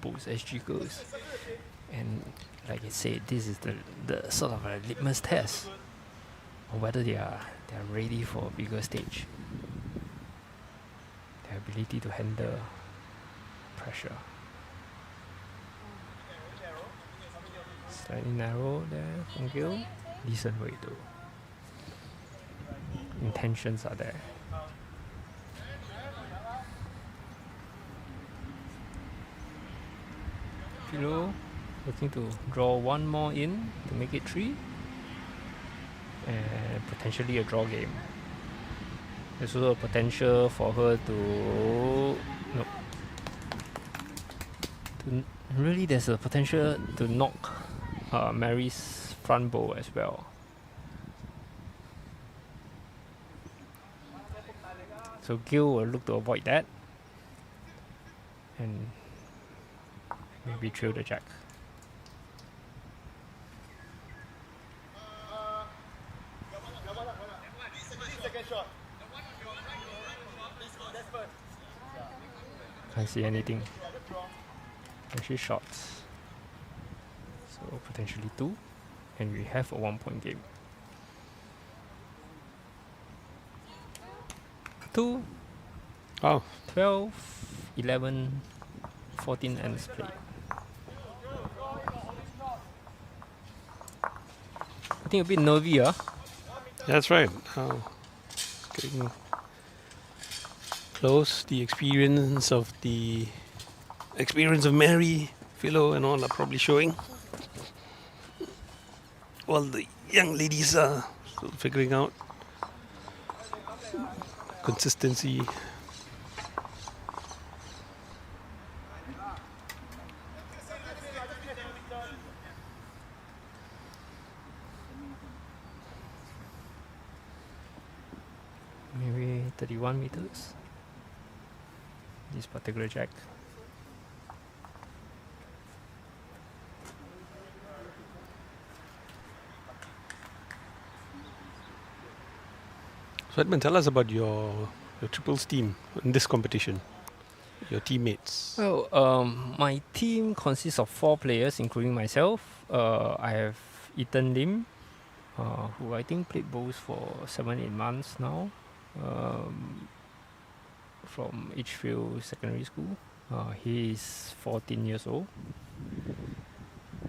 both SG girls. And like I said, this is the sort of a litmus test on whether they are ready for a bigger stage. Their ability to handle pressure. Slightly narrow there from Gil. Decent weight though. Intentions are there. Philo looking to draw one more in to make it 3. And potentially a draw game. There's also a potential for her to really there's a potential to knock Mary's front bow as well. So Gil will look to avoid that and maybe throw the jack. Can't see anything. Actually shots. So potentially 2. And we have a 1-point game. 2, Oh, 12, 11, 14 ends played. I think a bit nervy, that's right. Getting close. The experience of Mary, Philo, and all are probably showing. While the young ladies are still figuring out consistency. Maybe 31 meters. This particular jack. So Edmund, tell us about your triples team in this competition. Your teammates. Well, my team consists of 4 players, including myself. I have Ethan Lim, who I think played bowls for 7-8 months now, from Edgefield Secondary School. He is 14 years old.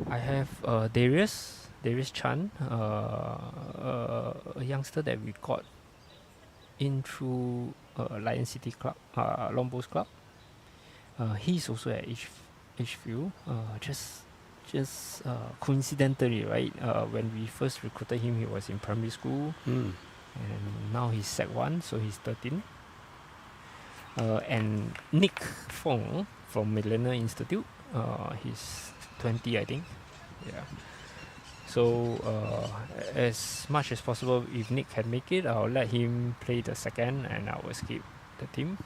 I have Darius Chan, a youngster that we got in through Lion City Club, Long Bowls Club. He's also at Edgefield. Just coincidentally, right? When we first recruited him, he was in primary school, and now he's Sec 1, so he's 13. And Nick Fong from Millennium Institute, he's 20, I think. Yeah. So as much as possible, if Nick can make it, I'll let him play the second, and I will skip the team.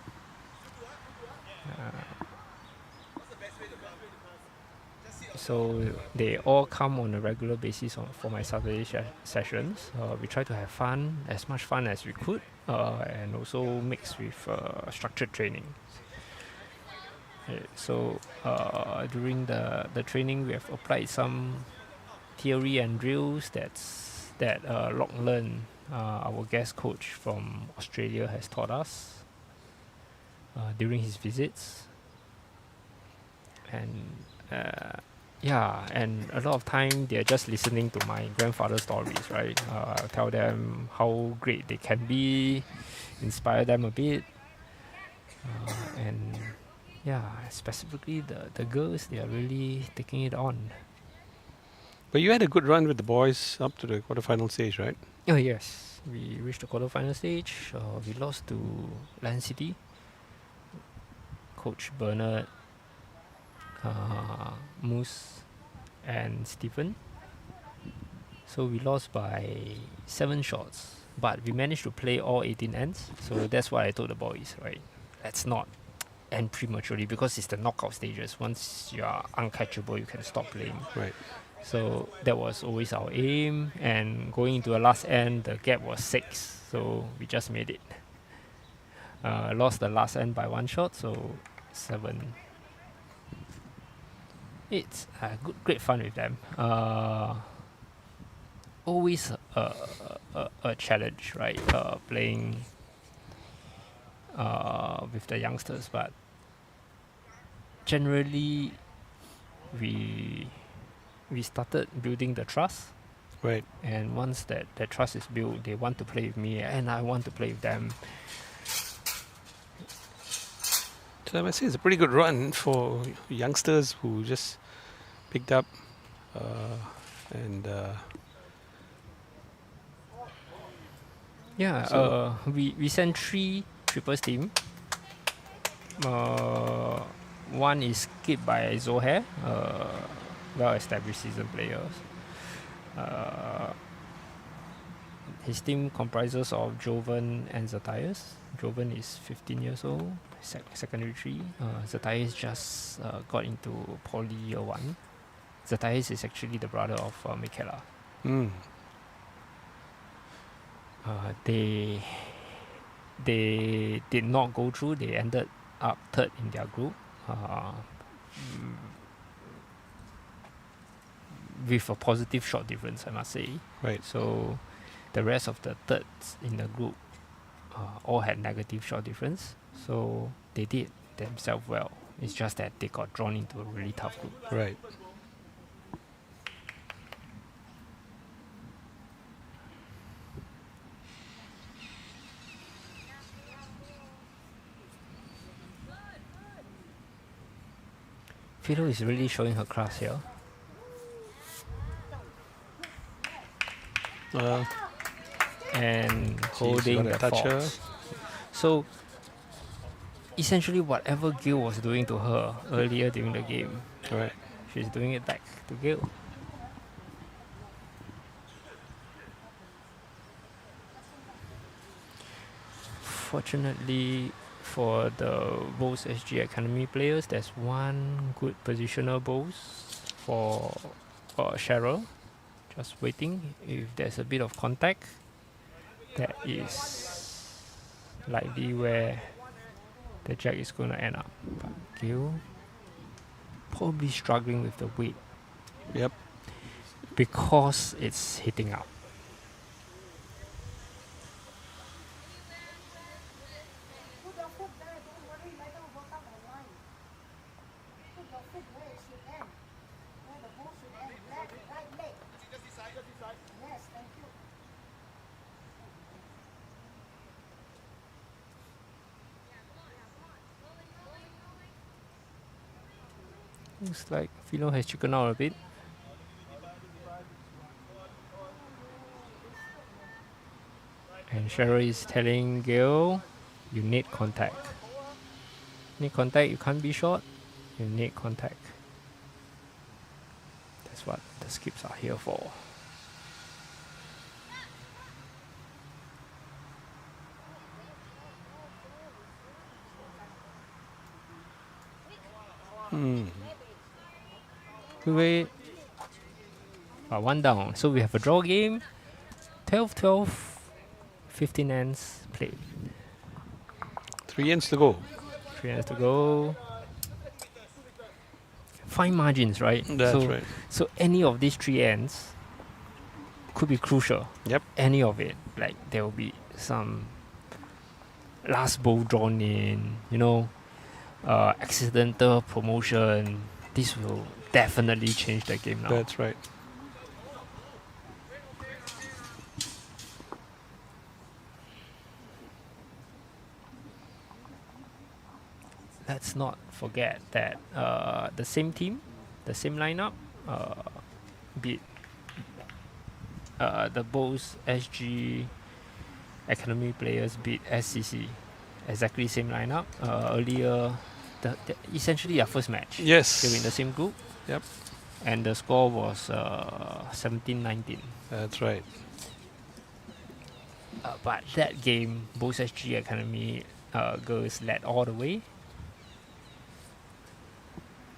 So they all come on a regular basis for my Saturday sessions. We try to have fun, as much fun as we could, and also mix with structured training. So during the training, we have applied some theory and drills that Lachlan, our guest coach from Australia, has taught us during his visits. And and a lot of time they're just listening to my grandfather's stories, right? Tell them how great they can be, inspire them a bit, and specifically the girls, they are really taking it on. But you had a good run with the boys up to the quarterfinal stage, right? Oh yes, we reached the quarterfinal stage. We lost to Lion City. Coach Bernard, Moose, and Stephen. So we lost by 7 shots, but we managed to play all 18 ends. So that's what I told the boys, right? Let's not end prematurely, because it's the knockout stages. Once you are uncatchable, you can stop playing. Right. So that was always our aim, and going into the last end, the gap was 6, so we just made it. Lost the last end by 1 shot, so 7. It's great fun with them. Always a challenge, right? Playing with the youngsters, but generally we started building the trust. Right. And once that trust is built, they want to play with me, and I want to play with them. So I must say it's a pretty good run for youngsters who just picked up and we sent 3 triples team. One is skipped by Zohair, well-established seasoned players. His team comprises of Jovan and Zethias. Jovan is 15 years old, secondary 3. Zethias just got into Poly year 1. Zethias is actually the brother of Michaela. They did not go through. They ended up third in their group, with a positive shot difference, I must say. Right. So the rest of the thirds in the group all had negative shot difference. So they did themselves well. It's just that they got drawn into a really tough group. Right. Philo is really showing her class here. And holding gonna the touch her. fox. So essentially whatever Gil was doing to her earlier during the game, Right. she's doing it back to Gil. Fortunately for the Bowls SG Academy players, there's one good positional Bowls for Cheryl. Just waiting. If there's a bit of contact, that is likely where the jack is going to end up. But Gil probably struggling with the weight Yep. because it's hitting up. Put your foot there, don't worry, let her work up her line. Put your foot where it should end. Where the ball should end. Left, right leg. Yes, thank you. Looks like Philo has chickened out a bit. And Cheryl is telling Gil, you need contact. Need contact, you can't be short. You need contact. That's what the skips are here for. Wait. One down. So we have a draw game. 12-12. 15 ends played. 3 ends to go. 3 ends to go. Fine margins, right? That's right. So any of these 3 ends could be crucial. Yep. Any of it. Like there will be some last bowl drawn in, accidental promotion. This will definitely change the game now. That's right. Let's not forget that the same team, the same lineup, beat the Bowls SG Academy players beat SCC. Exactly same lineup. Earlier, essentially our first match. Yes. They were in the same group. Yep. And the score was 17-19. That's right. But that game, Bowls SG Academy girls led all the way.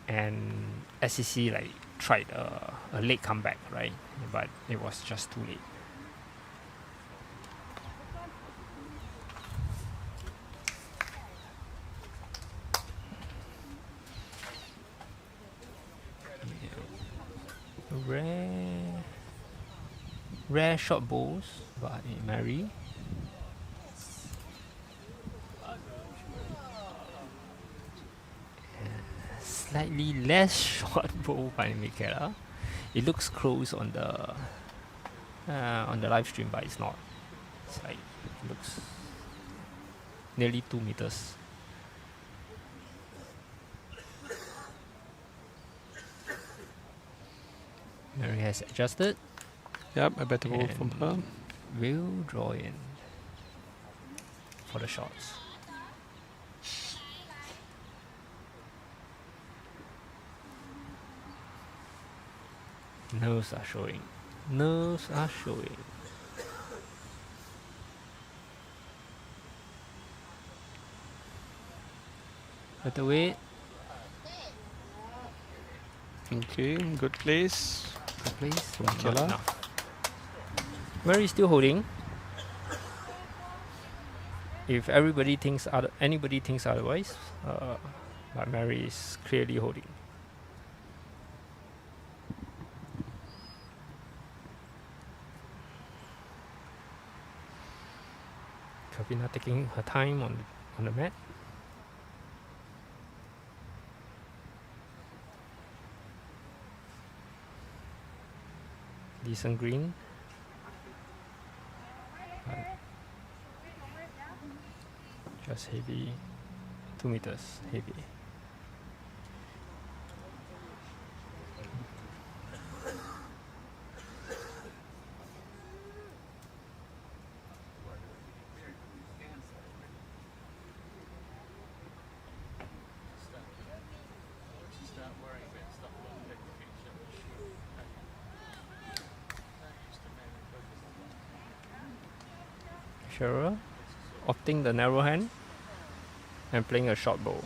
And SCC tried a late comeback, right? But it was just too late. Rare short bowls by Mary. Slightly less short bowl by Michaela. It looks close on the live stream, but it's not. It looks nearly 2 meters. Mary has adjusted. Yep, a better ball from her. Will draw in for the shots. Nerves are showing. Nerves are showing. Better weight. Okay, good place. Good place. From Not Kela. enough. Mary still holding. if anybody thinks otherwise, but Mary is clearly holding. Kavina taking her time on the mat. Decent green. Just heavy, 2 meters heavy. Shearer opting the narrow hand and playing a short bow.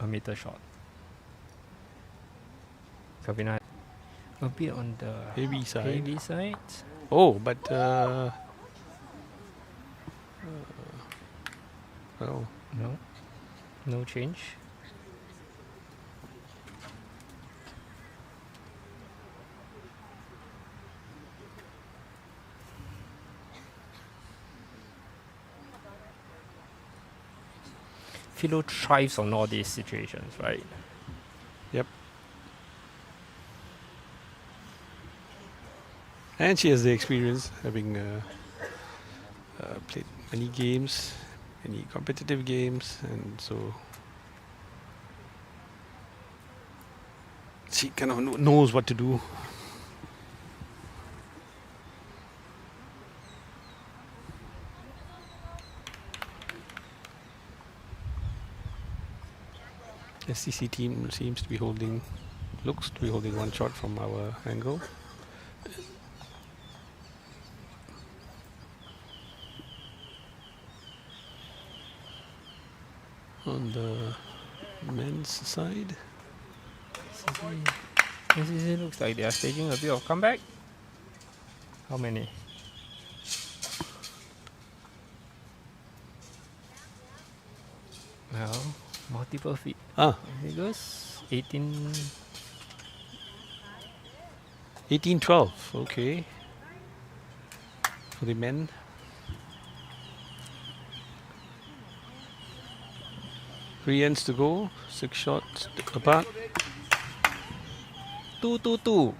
A meter short. Kavina a bit on the Heavy side. heavy side. Oh, but oh, No change. Philo thrives on all these situations, right? yep. And she has the experience, having played many games, many competitive games, and so she kind of knows what to do. SCC team seems to be looks to be holding one shot from our angle. On the men's side, SCC looks like they are staging a bit of comeback. How many? Well, multiple feet. Figures 18. 18-12, okay. For the men. Three ends to go, 6 shots apart. 2-2-2.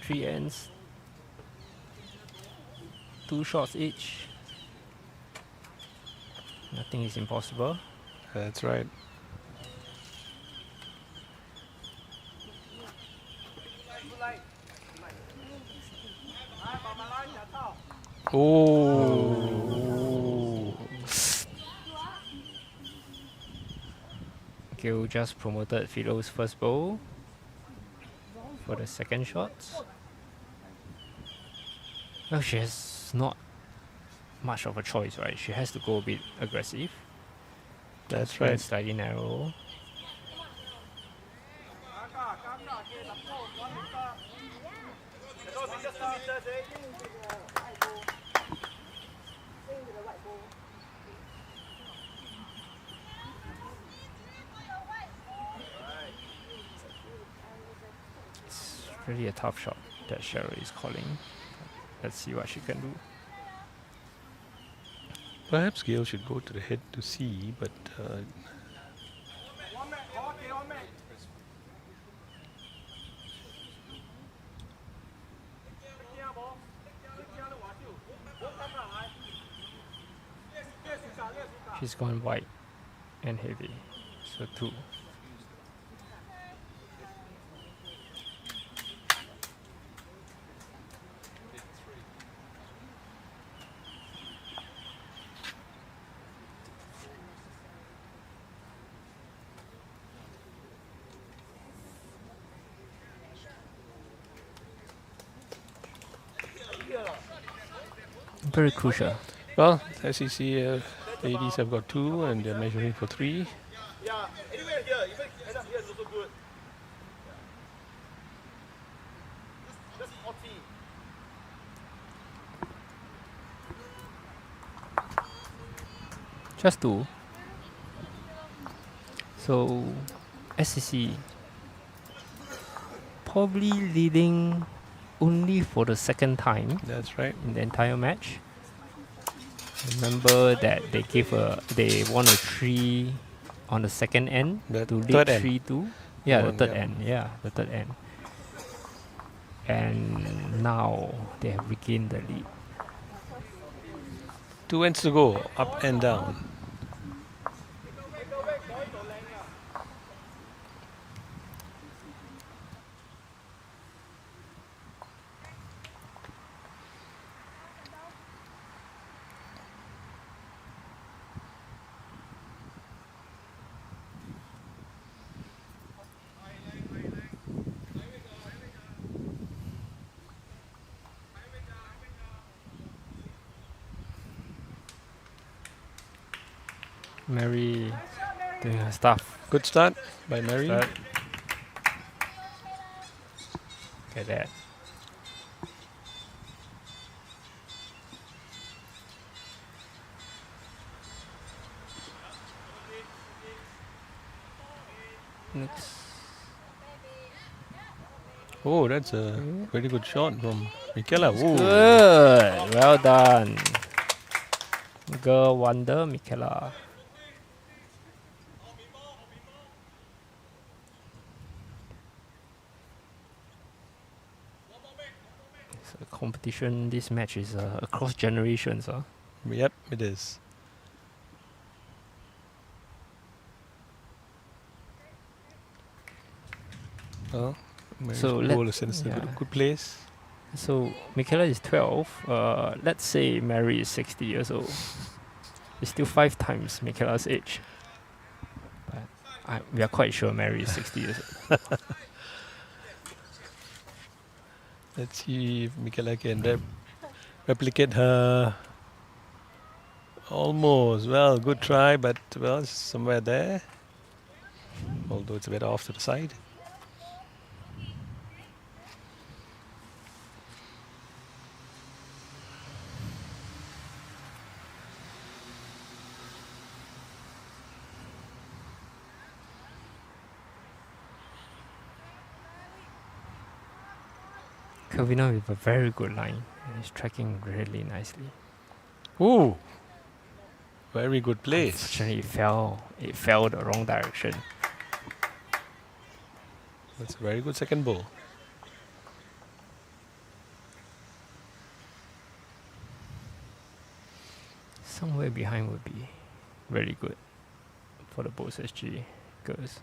3 ends. 2 shots each. Nothing is impossible. That's right. Oh. Gil just promoted Philo's first bowl for the second shot. Well, she has not much of a choice, right? She has to go a bit aggressive. That's Playing right. Slightly narrow. It's really a tough shot that Cheryl is calling. Let's see what she can do. Perhaps Gail should go to the head to see, but She's gone wide and heavy, so 2. Very crucial. well, as you see, ladies have got 2 and they're measuring for 3. Yeah, anywhere here, even here is also good. Just 2. So, SCC probably leading only for the second time That's right. in the entire match. Remember that they won a 3 on the second end The to lead third end. 3-2. Yeah, the One, third yeah. end. Yeah, the third end. And now they have regained the lead. 2 ends to go, up and down. Mary doing her stuff. Good start by Mary. But look at that. Next. Oh, that's a very good shot from Michaela. Ooh. Good. Well done. Girl wonder, Michaela. It's a competition. This match is across generations. Yep, it is. Well, Mary's So goal let's- is in a yeah. good place. So Michaela is 12. Let's say Mary is 60 years old. It's still 5 times Michaela's age. But we are quite sure Mary is 60 years old. Let's see if Michaela can replicate her. Almost. Well, good try, but well, it's somewhere there. Although it's a bit off to the side. Kavina with a very good line. And he's tracking really nicely. Ooh, very good place. Unfortunately, it fell the wrong direction. That's a very good second ball. Somewhere behind would be really good for the Bulls SG girls.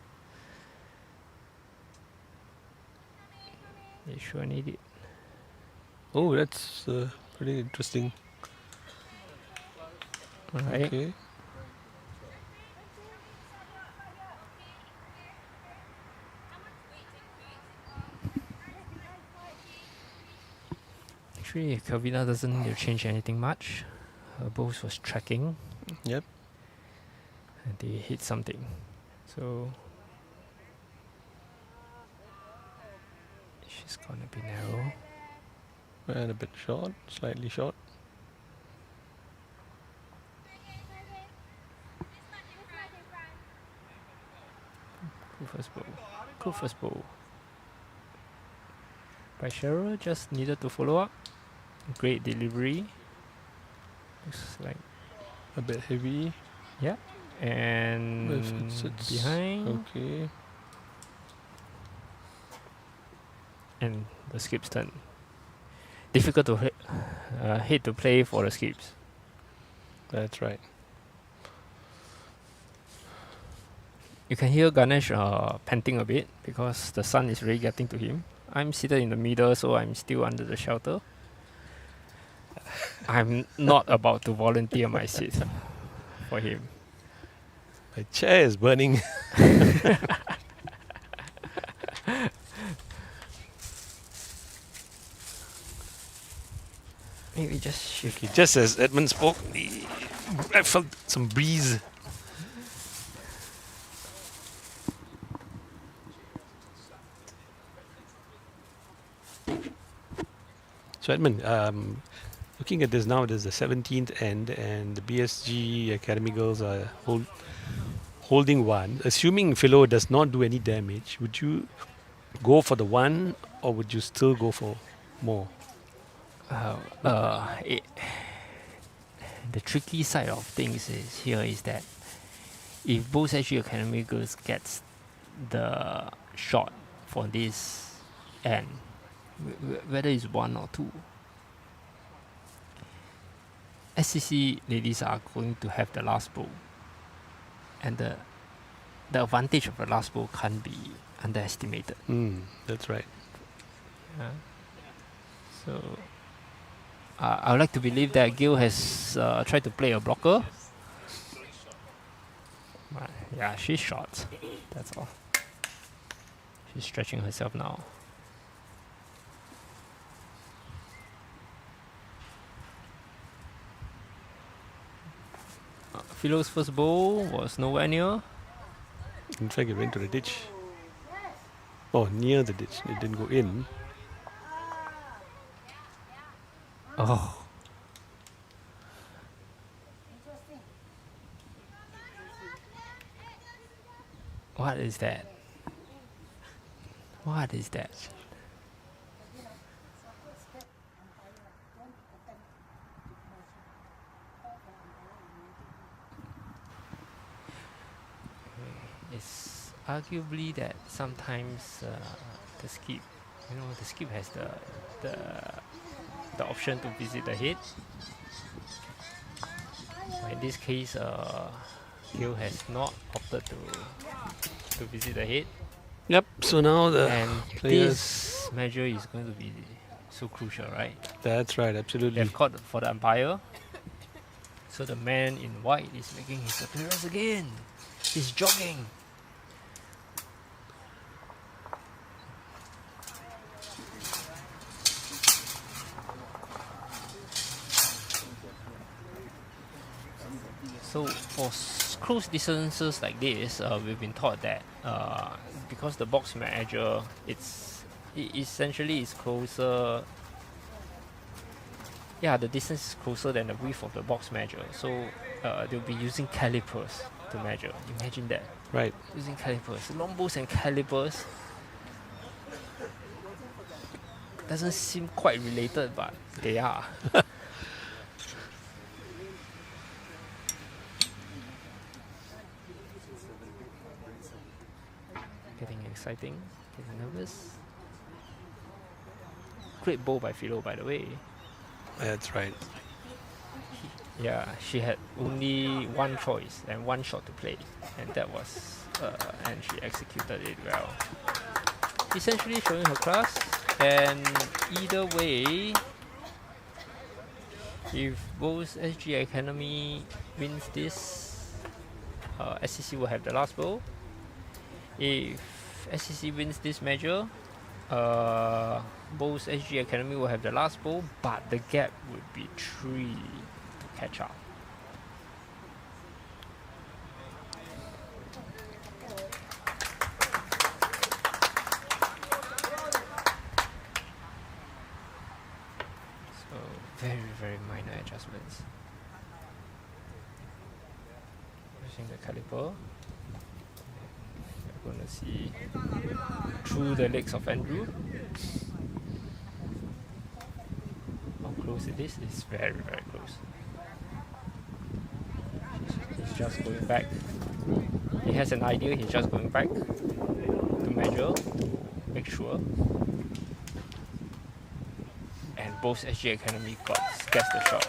They sure need it. Oh, that's pretty interesting. Alright. Okay. Actually, Kavina doesn't need to change anything much. Her Bulls was tracking Yep. and they hit something. So she's gonna be narrow. And a bit short, slightly short. Good first ball. Good first ball. By Cheryl, just needed to follow up. Great delivery. Looks like A bit heavy. and If it's behind Okay. and the skips turn. Difficult to hit to play for the skips. That's right. You can hear Ganesh panting a bit because the sun is really getting to him. I'm seated in the middle, so I'm still under the shelter. I'm not about to volunteer my seat for him. My chair is burning. Maybe just shift. Okay, just as Edmund spoke, I felt some breeze. So Edmund, Looking at this now, it is the 17th end, and the BSG Academy girls are holding one. Assuming Philo does not do any damage, would you go for the one, or would you still go for more? The tricky side of things is that if both SG Academy girls gets the shot for this end, whether it's one or two, SCC ladies are going to have the last bow, and the advantage of the last bow can't be underestimated. That's right. Yeah. So I would like to believe that Gil has tried to play a blocker. Yeah, she's short. That's all. She's stretching herself now. Philo's first bowl was nowhere near. In fact, it went to the ditch. Oh, near the ditch. It didn't go in. Oh, Interesting. what is that? What is that? It's arguably that sometimes the skip, the skip has the option to visit the head. But in this case, Gil has not opted to visit the head, Yep. So now the and players. this measure is going to be so crucial, right? That's right. Absolutely. They've caught for the umpire, so the man in white is making his appearance again. He's jogging. So for close distances like this, we've been taught that because the box manager, essentially is closer. Yeah, the distance is closer than the width of the box measure. So they'll be using calipers to measure. Imagine that, Right. using calipers, long bows and calipers. Doesn't seem quite related, but they are. Getting exciting, getting nervous. Great bowl by Philo, by the way. That's right. Yeah, she had only one choice and one shot to play, and that was, and she executed it well. Essentially showing her class, and either way, if both SG Academy wins this, SCC will have the last bowl. If SCC wins this measure, both SG Academy will have the last bowl, but the gap would be 3 to catch up. So very, very minor adjustments. Using the caliper. We're going to see through the legs of Andrew. How close it is? It's very, very close. He's just going back. He has an idea, he's just going back to measure, to make sure. And both SG Academy gets the shot.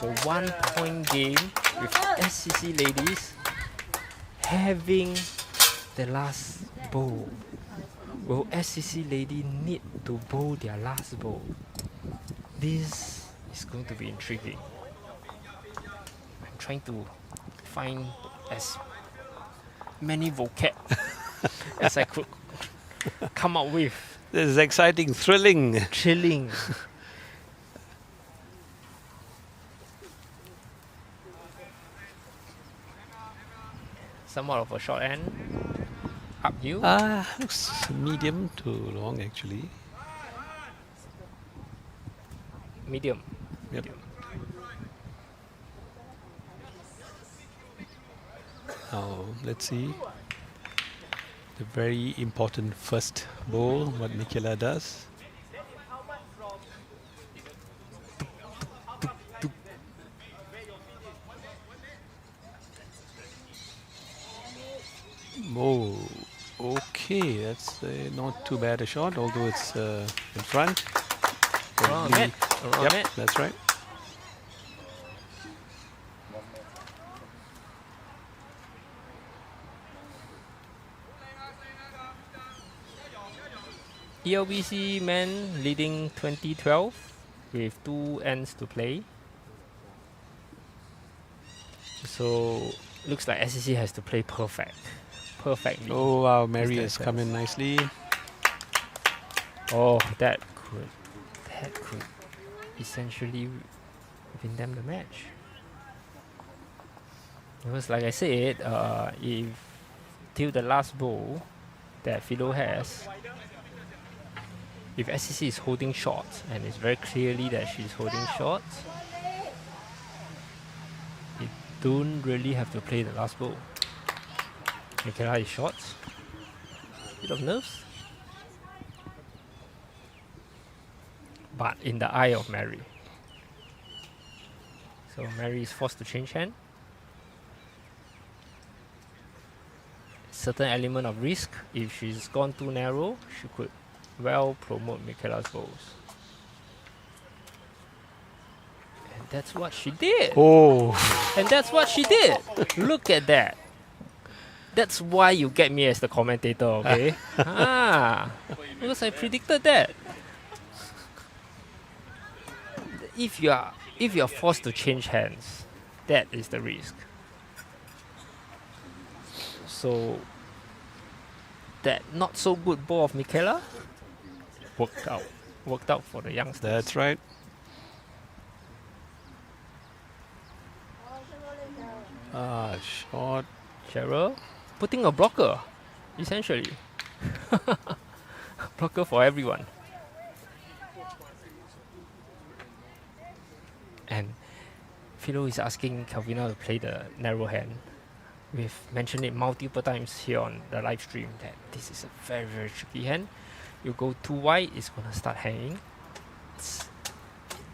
So 1 point game with SCC ladies having the last bowl. Will SCC lady need to bowl their last bowl? This is going to be intriguing. I'm trying to find as many vocab as I could come up with. This is exciting, thrilling. Chilling. Somewhat of a short end. Uphill. Looks medium to long actually. Medium. Yep. medium. Now let's see the very important first bowl, what Michela does. Oh, okay, that's not too bad a shot, although it's in front. Around Probably- net. Around Yep, net. that's right. ELBC men leading 2012 with 2 ends to play. So looks like SCC has to play perfectly. Oh wow, Mary that has come in nicely. Oh, that could essentially win them the match. Because like I said, if till the last bowl that Philo has, if SCC is holding shots, and it's very clearly that she's holding shots, you don't really have to play the last bowl. Michela is shots, bit of nerves, but in the eye of Mary. So Mary is forced to change hand. Certain element of risk. If she's gone too narrow, she could well promote Michela's bowls. And that's what she did. Oh, And that's what she did. Look at that. That's why you get me as the commentator, okay? Because I predicted that. If you are forced to change hands, that is the risk. So that not so good ball of Michela worked out for the youngsters. that's right. Short. Cheryl putting a blocker, essentially. Blocker for everyone. And Philo is asking Kelvina to play the narrow hand. We've mentioned it multiple times here on the live stream that this is a very, very tricky hand. You go too wide, it's gonna start hanging. It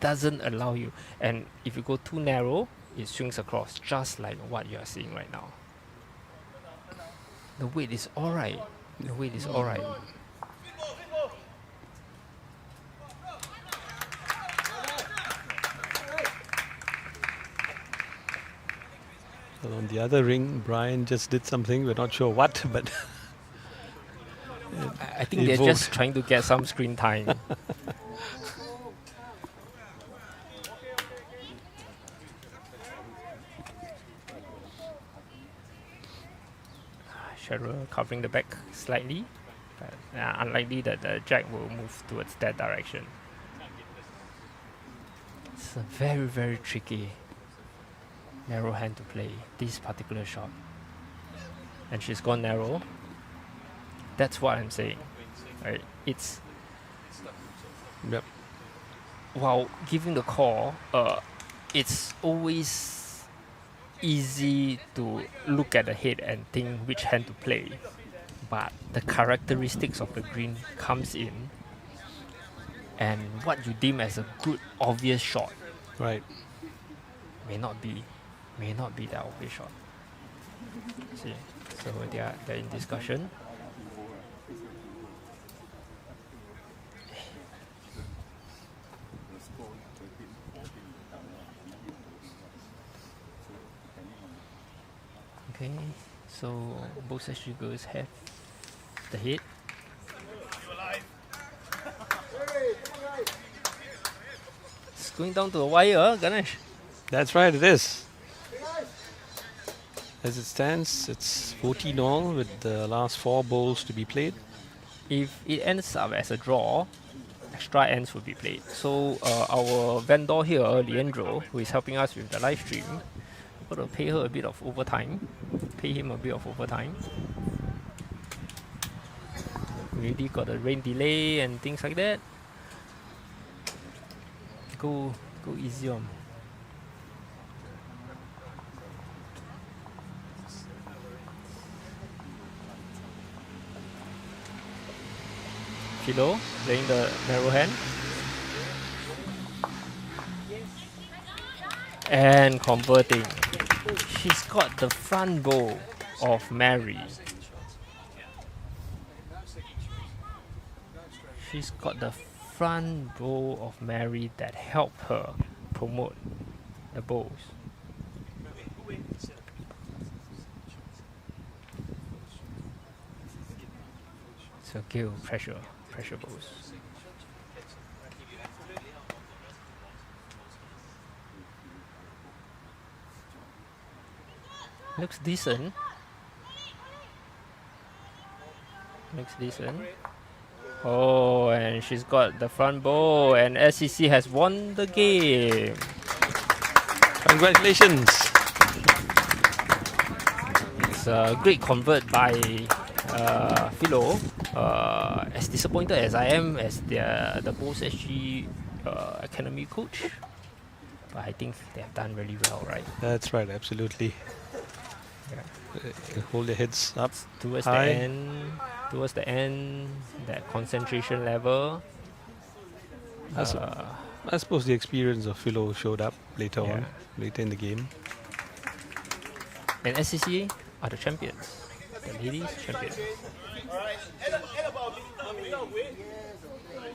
doesn't allow you. And if you go too narrow, it swings across, just like what you are seeing right now. The weight is alright. The weight is alright. Well, on the other ring, Brian just did something. We're not sure what, but I think they're Evoked. just trying to get some screen time. Cheryl covering the back slightly, but unlikely that the jack will move towards that direction. It's a very, very tricky narrow hand to play, this particular shot. And she's gone narrow. That's what I'm saying. Right? It's yep. while giving the call, it's always easy to look at the head and think which hand to play. But the characteristics of the green comes in, and what you deem as a good, obvious shot Right. may not be the obvious shot. See, so they're in discussion. Okay, so both SG girls have the hit. It's going down to the wire, Ganesh. That's right, it is. As it stands, it's 14 all with the last 4 bowls to be played. If it ends up as a draw, extra ends will be played. So our vendor here, Leandro, who is helping us with the live stream, we're going to pay her a bit of overtime. Pay him a bit of overtime. We already got a rain delay and things like that. Go Go easy on. Philo playing the narrow hand. And converting. She's got the front bow of Mary. She's got the front bow of Mary that help her promote the bows. So Gil pressure bows. Looks decent. Oh, and she's got the front bow, and SCC has won the game. Congratulations. It's a great convert by Philo. As disappointed as I am as the Bulls SG academy coach, but I think they have done really well, right? That's right, absolutely. Yeah. Hold your heads up. Towards high. the end, that concentration level. I suppose the experience of Philo showed up later Yeah. on, later in the game. And SCC are the champions, the ladies champions.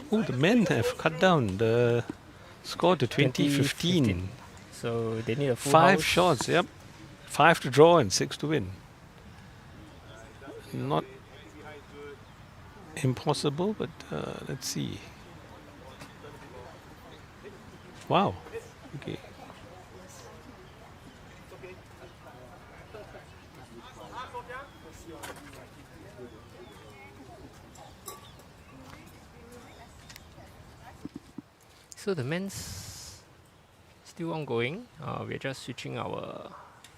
Oh, the men have cut down the score to 20-15. So they need a full 5 house. shots, yep. 5 to draw and 6 to win. Not impossible, but let's see. Wow. Okay. So the men's still ongoing. We're just switching our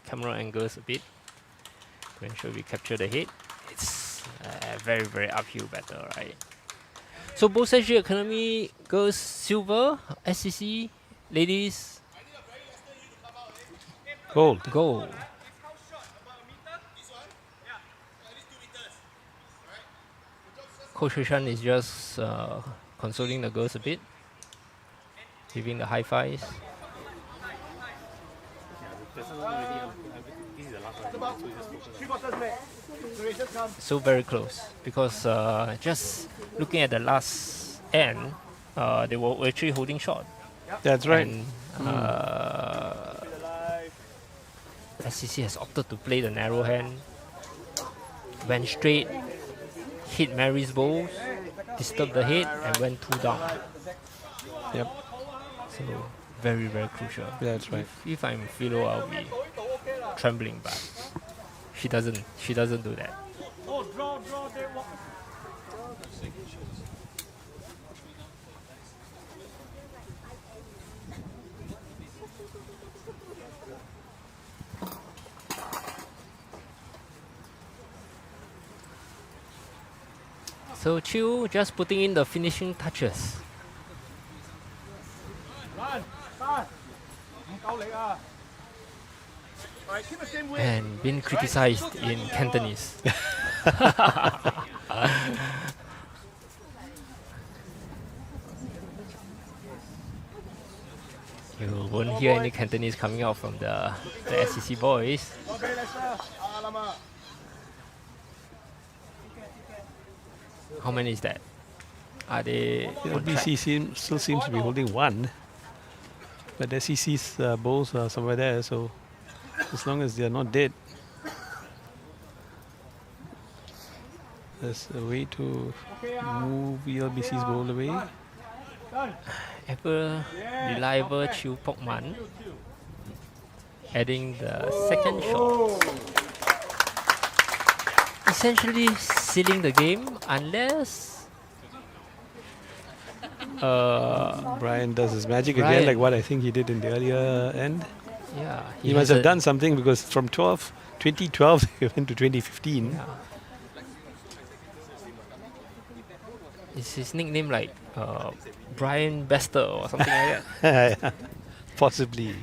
camera angles a bit to ensure we capture the head. It's a very, very uphill battle, right? So both SG Academy girls silver, SCC ladies Gold. gold. Coach Hishan is just consoling the girls a bit, giving the high fives. So very close because just looking at the last end, they were actually holding short. That's right. And SCC has opted to play the narrow hand, went straight, hit Mary's bowls, disturbed the head, and went 2 down. Yep, So very, very crucial. that's right. If I'm Philo, I'll be trembling, but she doesn't do that. So Chiu just putting in the finishing touches. And being criticized in Cantonese. You won't hear any Cantonese coming out from the SCC boys. How many is that? Are they on track? LBC still seems to be holding 1, but SEC's bowls are somewhere there, so as long as they are not dead, there's a way to move LBC's bowl away. Ever reliable Chiu Pokman adding the second shot. Essentially sealing the game unless Brian does his magic again, Brian. like what I think he did in the earlier end. yeah, He must has have done something because from 2012 they went to 2015. Yeah. Is his nickname like Brian Bester or something like that? Possibly.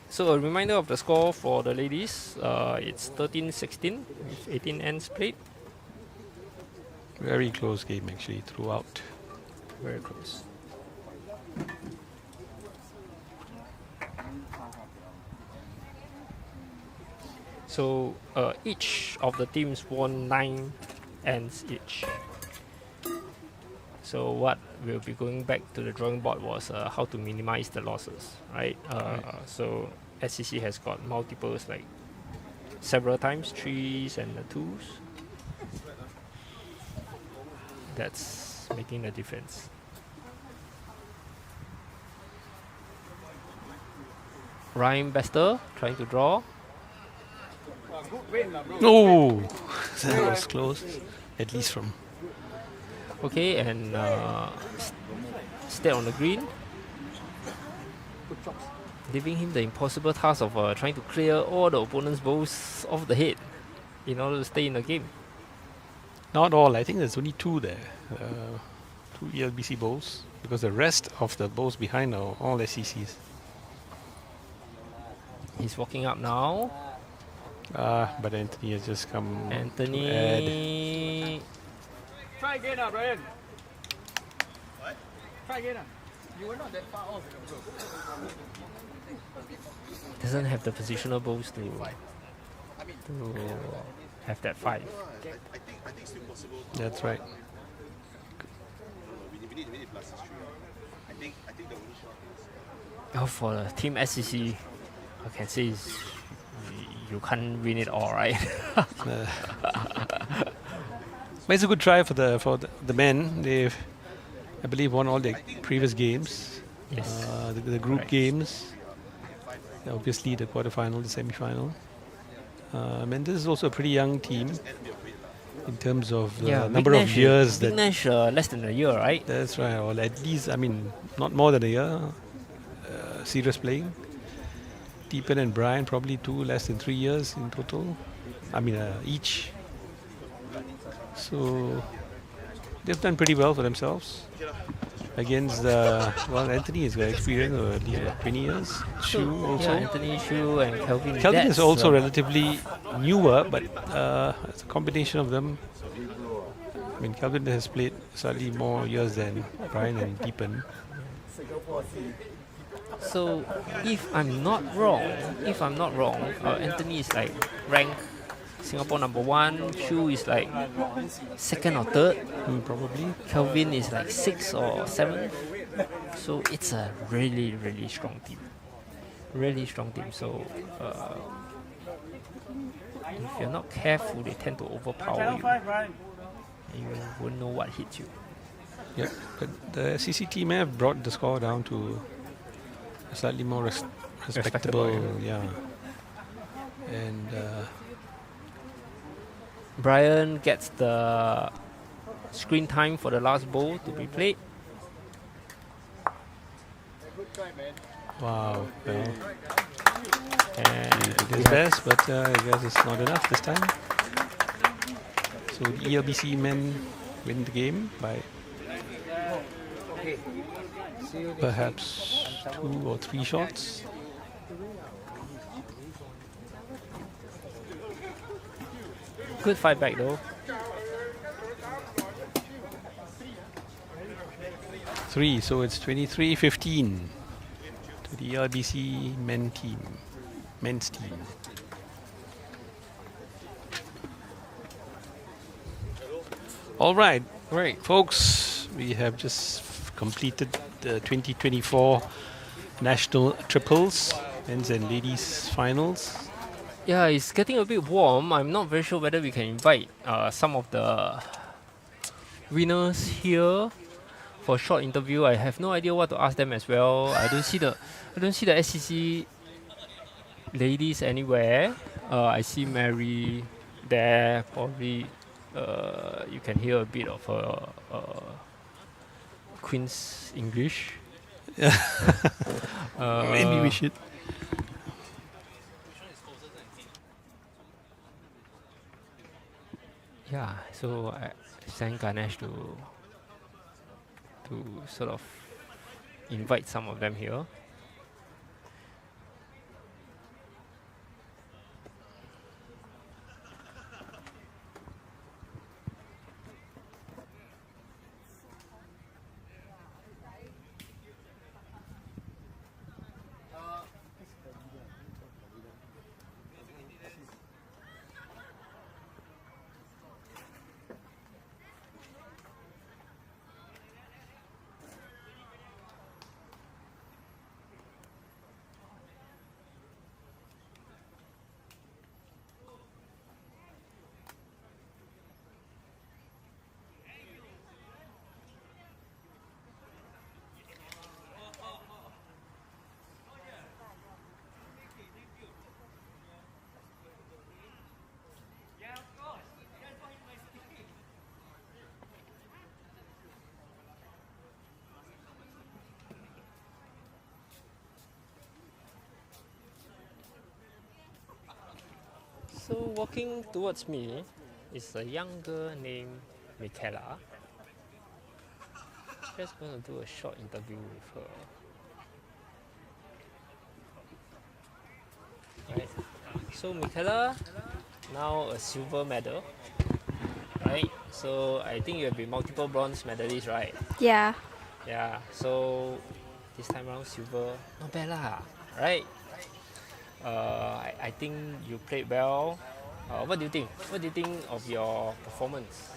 So a reminder of the score for the ladies. It's 13-16 with 18 ends played. Very close game actually throughout. Very close. So each of the teams won 9 ends each. So what we'll be going back to the drawing board was how to minimize the losses, right? So SCC has got multiples like several times, 3s and the 2s. That's making a difference. Ryan Bester trying to draw. Oh, that was close. At least from. Okay, and stay on the green. Leaving him the impossible task of trying to clear all the opponent's balls off the head in order to stay in the game. Not all. I think there's only 2 there. 2 ELBC bowls. Because the rest of the bowls behind are all SCCs. He's walking up now. But Anthony has just come to add. Anthony. Try again, Brian. What? Try again. You were not that far off. Doesn't have the positional balls to have that 5. I think it's still possible. That's right. We need plus history. I think the only shot is. Oh, for the team SCC, I can say is you can't win it all, right? But it's a good try for the men. They've, I believe, won all their previous games. Yes. The group Correct. games. Obviously, the quarterfinal, the semi-final. And this is also a pretty young team in terms of the number of years Big that. Nash, less than a year, right? That's right, or at least, I mean, not more than a year. Serious playing. Deepan and Brian probably 2 less than 3 years in total. I mean, each. So they've done pretty well for themselves against Anthony has got experience of at least about 20 years. Shu also. Yeah, Anthony, Shu, and Kelvin. Kelvin is That's, also relatively newer, but it's a combination of them. I mean, Kelvin has played slightly more years than Brian and Deepan. So if I'm not wrong, Anthony is like ranked Singapore number 1. Shu is like 2nd or 3rd. Probably. Kelvin is like 6th or 7th. So it's a really, really strong team. Really strong team. So if you're not careful, they tend to overpower you. And you won't know what hits you. Yeah, but the SCC team have brought the score down to a slightly more respectable. Yeah. And Brian gets the screen time for the last bowl to be played. wow, well, And he did his best, but I guess it's not enough this time. So the ELBC men win the game by perhaps 2 or 3 shots. good fight back though. 3, so it's 23-15 to the ELBC men's team. All right, folks, we have just completed the 2024 national triples, men's and ladies finals. Yeah, it's getting a bit warm. I'm not very sure whether we can invite some of the winners here for a short interview. I have no idea what to ask them as well. I don't see the SCC ladies anywhere. I see Mary there. Probably you can hear a bit of her Queen's English. Maybe we should. Yeah, so I sent Ganesh to to sort of invite some of them here. So walking towards me is a young girl named Michaela. Just going to do a short interview with her. Right. So Michaela, now a silver medal. Right. So I think you have been multiple bronze medalists, right? Yeah. Yeah. So this time around silver, not bad lah. Right. I think you played well. What do you think? What do you think of your performance?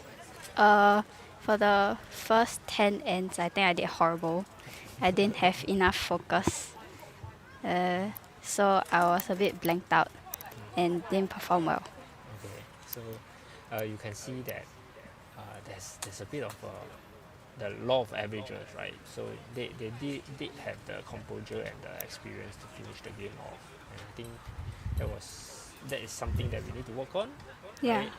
For the first 10 ends, I think I did horrible. I didn't have enough focus. So I was a bit blanked out and didn't perform well. Okay, so you can see that there's a bit of the law of averages, right? So they did have the composure and the experience to finish the game off. And I think that is something that we need to work on. Yeah. Right?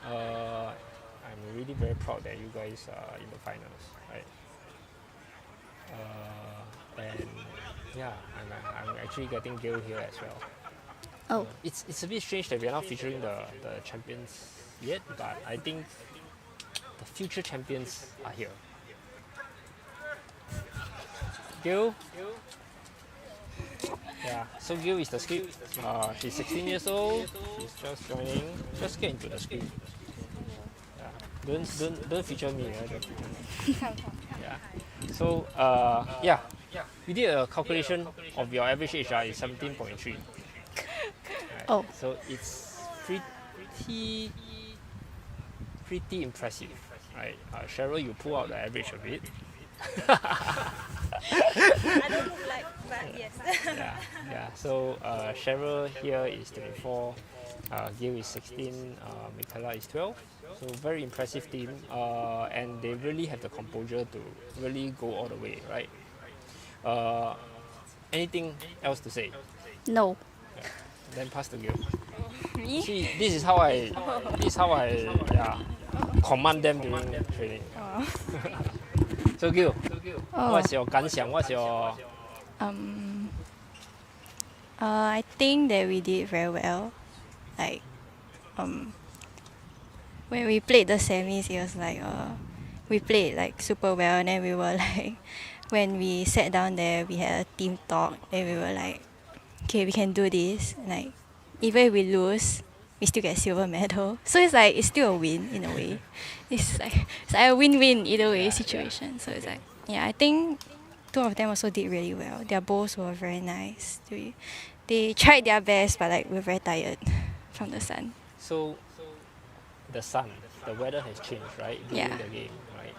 I'm really very proud that you guys are in the finals, right? And yeah, I'm actually getting Gail here as well. Oh. It's a bit strange that we are not featuring the champions yet, but I think the future champions are here. Gil? Yeah, so Gil is the script. She's 16 years old. She's just joining. Just get into the script. Yeah. Don't feature me. Don't feature me. Yeah. So yeah, we did a calculation of your average age is 17.3. Right. Oh. So it's pretty impressive, right? Cheryl, you pull out the average a bit. I don't look like, but yes. Yeah. So Cheryl here is 24, Gil is 16, Michaela is 12. So very impressive team, and they really have the composure to really go all the way, right? Anything else to say? No. Yeah. Then pass to Gil. Me? See, this is how I command them during training. So Gil, what's your 感想? What's your I think that we did very well. Like, when we played the semis, it was like we played like super well, and then we were like, when we sat down there, we had a team talk, and we were like, okay, we can do this. Like, even if we lose, we still get silver medal. So it's like it's still a win in a way. It's like a win-win either way situation. So it's like, yeah, I think two of them also did really well. Their bowls were very nice. They tried their best, but like we're very tired from the sun. So the sun, the weather has changed, right? During Yeah. the game, right?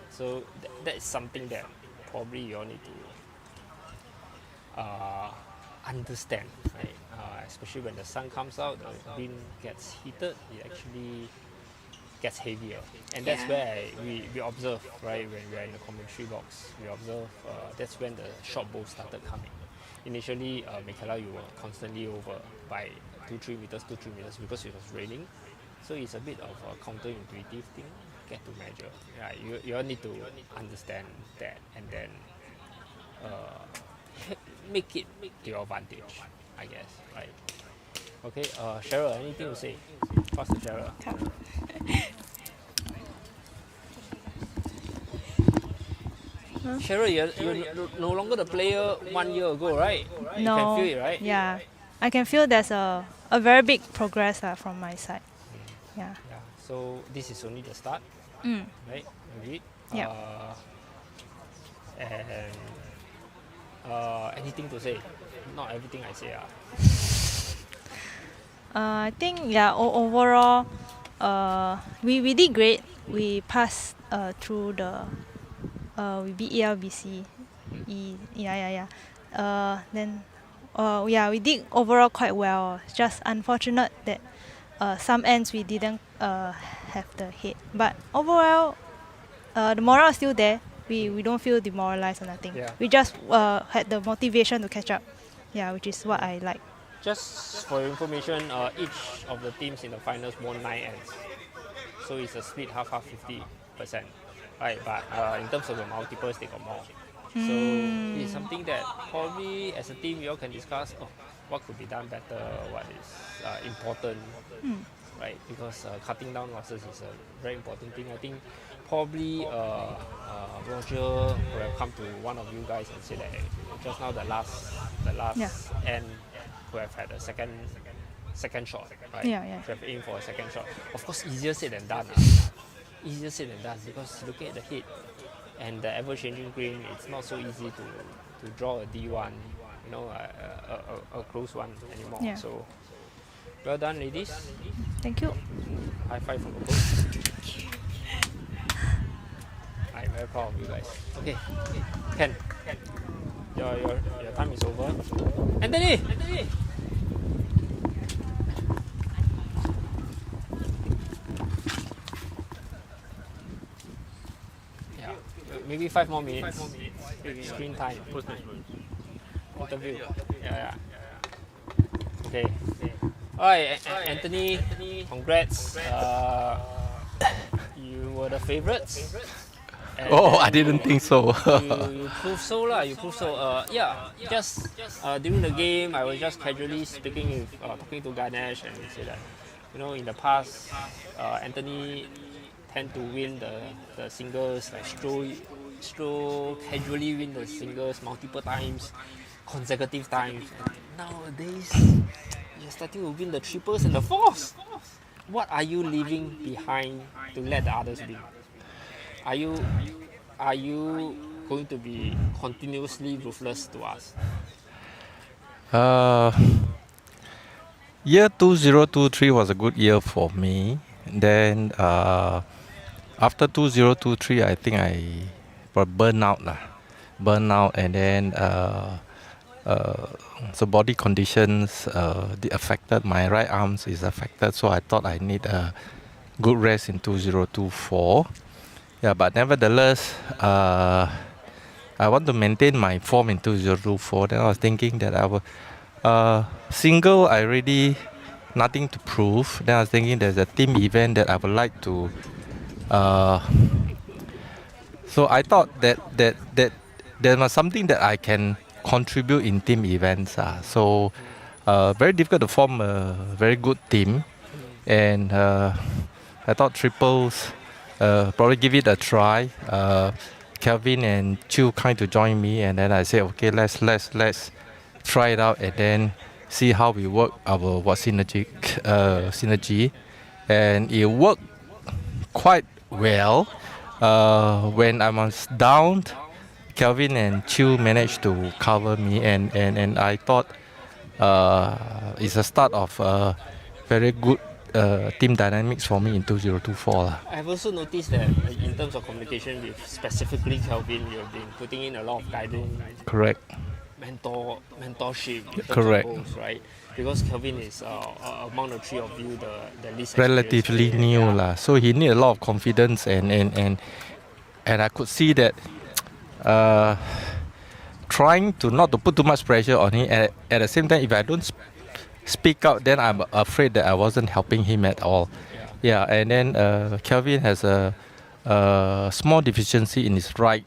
So that's something that probably you all need to understand, right? Especially when the sun comes out, the wind gets heated, it actually gets heavier. And that's Yeah. where we observe, right? When we are in the commentary box, we observe that's when the short bowls started coming. Initially, Michaela, you were constantly over by 2-3 meters because it was raining. So it's a bit of a counterintuitive thing, get to measure. Yeah, you all need to understand that and then make it to your advantage, I guess, right? Okay, Cheryl, anything to say? Pass to Cheryl. Cheryl, you're no longer the player 1 year ago, right? You can feel it, right? Yeah, I can feel there's a very big progress from my side. Yeah. Yeah. So this is only the start, Mm. right? Agreed. Yeah. And anything to say? Not everything I say. I think overall, we did great. We passed through the we beat ELBC. Then we did overall quite well. It's just unfortunate that some ends we didn't have the hit. But overall, the morale is still there. We don't feel demoralized or nothing. Yeah. We just had the motivation to catch up. Yeah, which is what I like. Just for your information, each of the teams in the finals won 9 ends. So it's a split half 50%. Right, but in terms of the multiples, they got more. So it's something that probably as a team you all can discuss what could be done better, what is important, right? Because cutting down losses is a very important thing. I think probably Roger would have come to one of you guys and said that just now the last end would have had a second shot, right? Yeah. To have aimed for a second shot. Of course, easier said than done. Easier said than done because looking at the hit and the ever-changing green, it's not so easy to draw a D1, a close one anymore. Yeah. So, well done, ladies. Thank you. High five from above. I'm very proud of you guys. Okay, Ken, your time is over. Anthony. Yeah, maybe 5 more minutes. Screen time. Interview. Yeah. Okay. Alright, Anthony, congrats. You were the favourites. Oh, I didn't think so. you proved so lah. You proved so. Just during the game, I was just casually talking to Ganesh, and he said that, in the past, Anthony tend to win the singles, like Stroh casually win the singles multiple times, consecutive times. And nowadays, you're starting to win the triples and the fours. What are you leaving behind to let the others win? Are you going to be continuously ruthless to us? Year 2023 was a good year for me. Then after 2023, I think I burned out, and then so body conditions affected. My right arms is affected, so I thought I need a good rest in 2024. Yeah, but nevertheless, I want to maintain my form in 2024. Then I was thinking that I will single. I really nothing to prove. Then I was thinking there's a team event that I would like to. So I thought that there was something that I can contribute in team events. So very difficult to form a very good team, and I thought triples. Probably give it a try. Kelvin and Chu kind to join me, and then I said, okay, let's try it out, and then see how we work our synergy, and it worked quite well. When I was down, Kelvin and Chu managed to cover me, and I thought it's a start of very good team dynamics for me in 2024. I've also noticed that in terms of communication with specifically Kelvin, you've been putting in a lot of guidance. Correct. Mentorship. In terms Correct. Of goals, right? Because Kelvin is among the three of you the least Relatively experienced new player. lah, so he need a lot of confidence, and I could see that trying to not to put too much pressure on him. At the same time, if I don't speak out, then I'm afraid that I wasn't helping him at all. Yeah, and then Kelvin has a small deficiency in his right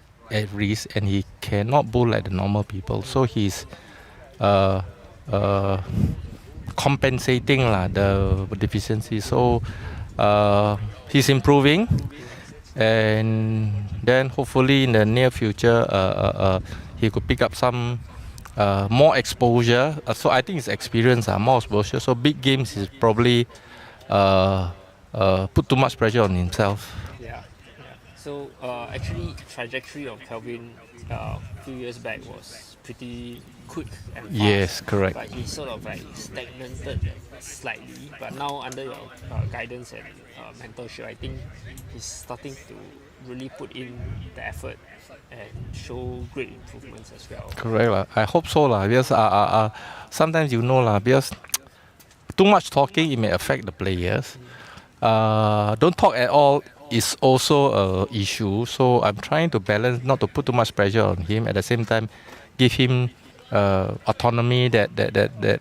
wrist, and he cannot bowl like the normal people. So he's compensating the deficiency. So he's improving. and then hopefully in the near future he could pick up some more exposure. So I think it's experience, more exposure. So big games is probably put too much pressure on himself. Yeah. So actually, trajectory of Kelvin a few years back was pretty quick and fast. Yes, correct. But he sort of like stagnated slightly. But now under your guidance and mentorship, I think he's starting to really put in the effort and show great improvements as well. Correct. I hope so. Because sometimes because too much talking, it may affect the players. Don't talk at all is also an issue. So I'm trying to balance, not to put too much pressure on him. At the same time, give him autonomy that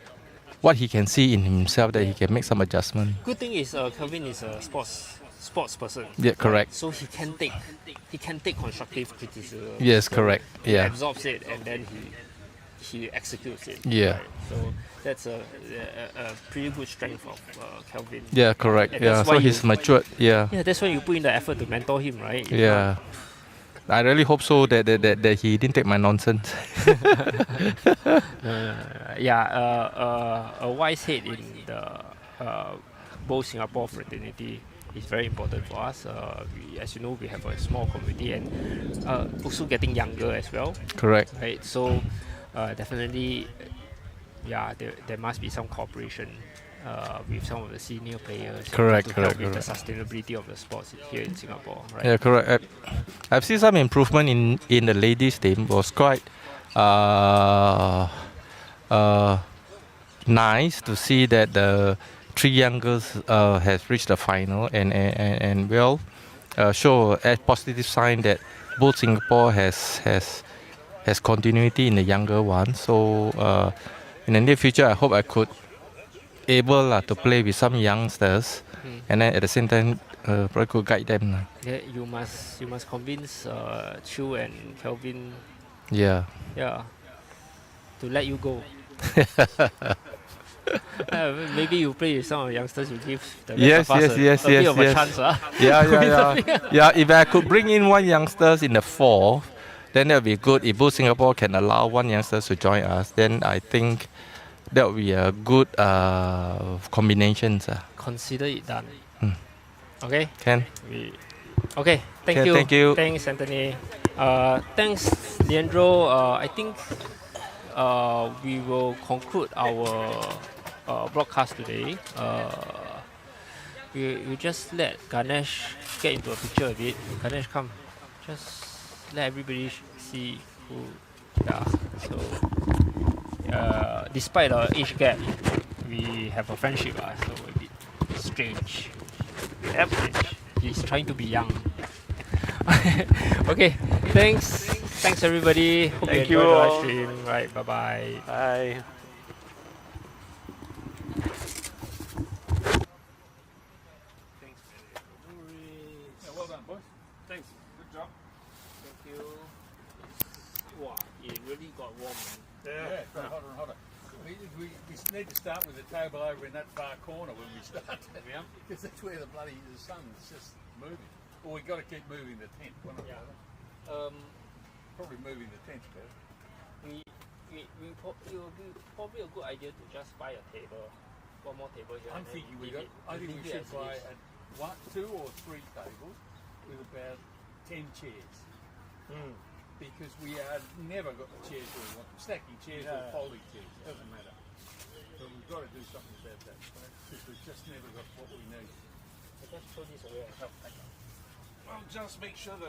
what he can see in himself, that he can make some adjustment. Good thing is Kelvin is a sports person. Yeah, correct. So he can take constructive criticism. Yes, correct. He Yeah. absorbs it and then he executes it. Yeah. Right? So that's a pretty good strength of Kelvin. Yeah, correct. And Yeah. that's So why he's matured. Yeah. Yeah, that's why you put in the effort to mentor him, right? Yeah. I really hope so that he didn't take my nonsense. A wise head in the both Singapore fraternity is very important for us. As you know, we have a small community and also getting younger as well. Correct. Right. So definitely, there must be some cooperation with some of the senior players. Correct, to correct, help with correct. the sustainability of the sports here in Singapore. Right. Yeah, correct. I've seen some improvement in the ladies team. Was quite nice to see that the three young girls has reached the final and will show a positive sign that both Singapore has continuity in the younger ones. So in the near future, I hope I could able to play with some youngsters, and then at the same time probably could guide them. Yeah, you must convince Chu and Kelvin. Yeah. Yeah. To let you go. Maybe you play with some of the youngsters, you give the rest of us a bit of a chance. Yeah. If I could bring in one youngsters in the fourth, then that would be good. If both Singapore can allow one youngsters to join us, then I think that would be a good combination. Consider it done. Okay? Okay? Okay, thank Okay, you. thank you. Thanks, Anthony. Thanks, Leandro. I think we will conclude our broadcast today. We just let Ganesh get into a picture of it. Ganesh, come. Just let everybody see who. Yeah. So, despite our age gap, we have a friendship. So a bit strange. Strange. He's trying to be young. Okay. Thanks everybody. Hope Thank you you enjoyed the all. live stream. Right. Bye bye. Bye. Well done, boys. Thanks. Good job. Thank you. Wow, it really got warm, man. Yeah, got hotter and hotter. We need to start with the table over in that far corner when we start. Yeah. Because that's where the sun's just moving. Or we've got to keep moving the tent. One or the other. Probably moving the tent better. It will be probably a good idea to just buy a table, one more table here. I'm and then thinking leave it- I think leave we it should as it buy is. 2 or 3 tables with about 10 chairs. Because we are never got the chairs where we want them. Stacking chairs or folding chairs, doesn't matter. So we've got to do something about that. Because we've just never got what we need. Just throw this away and help. Well, just make sure that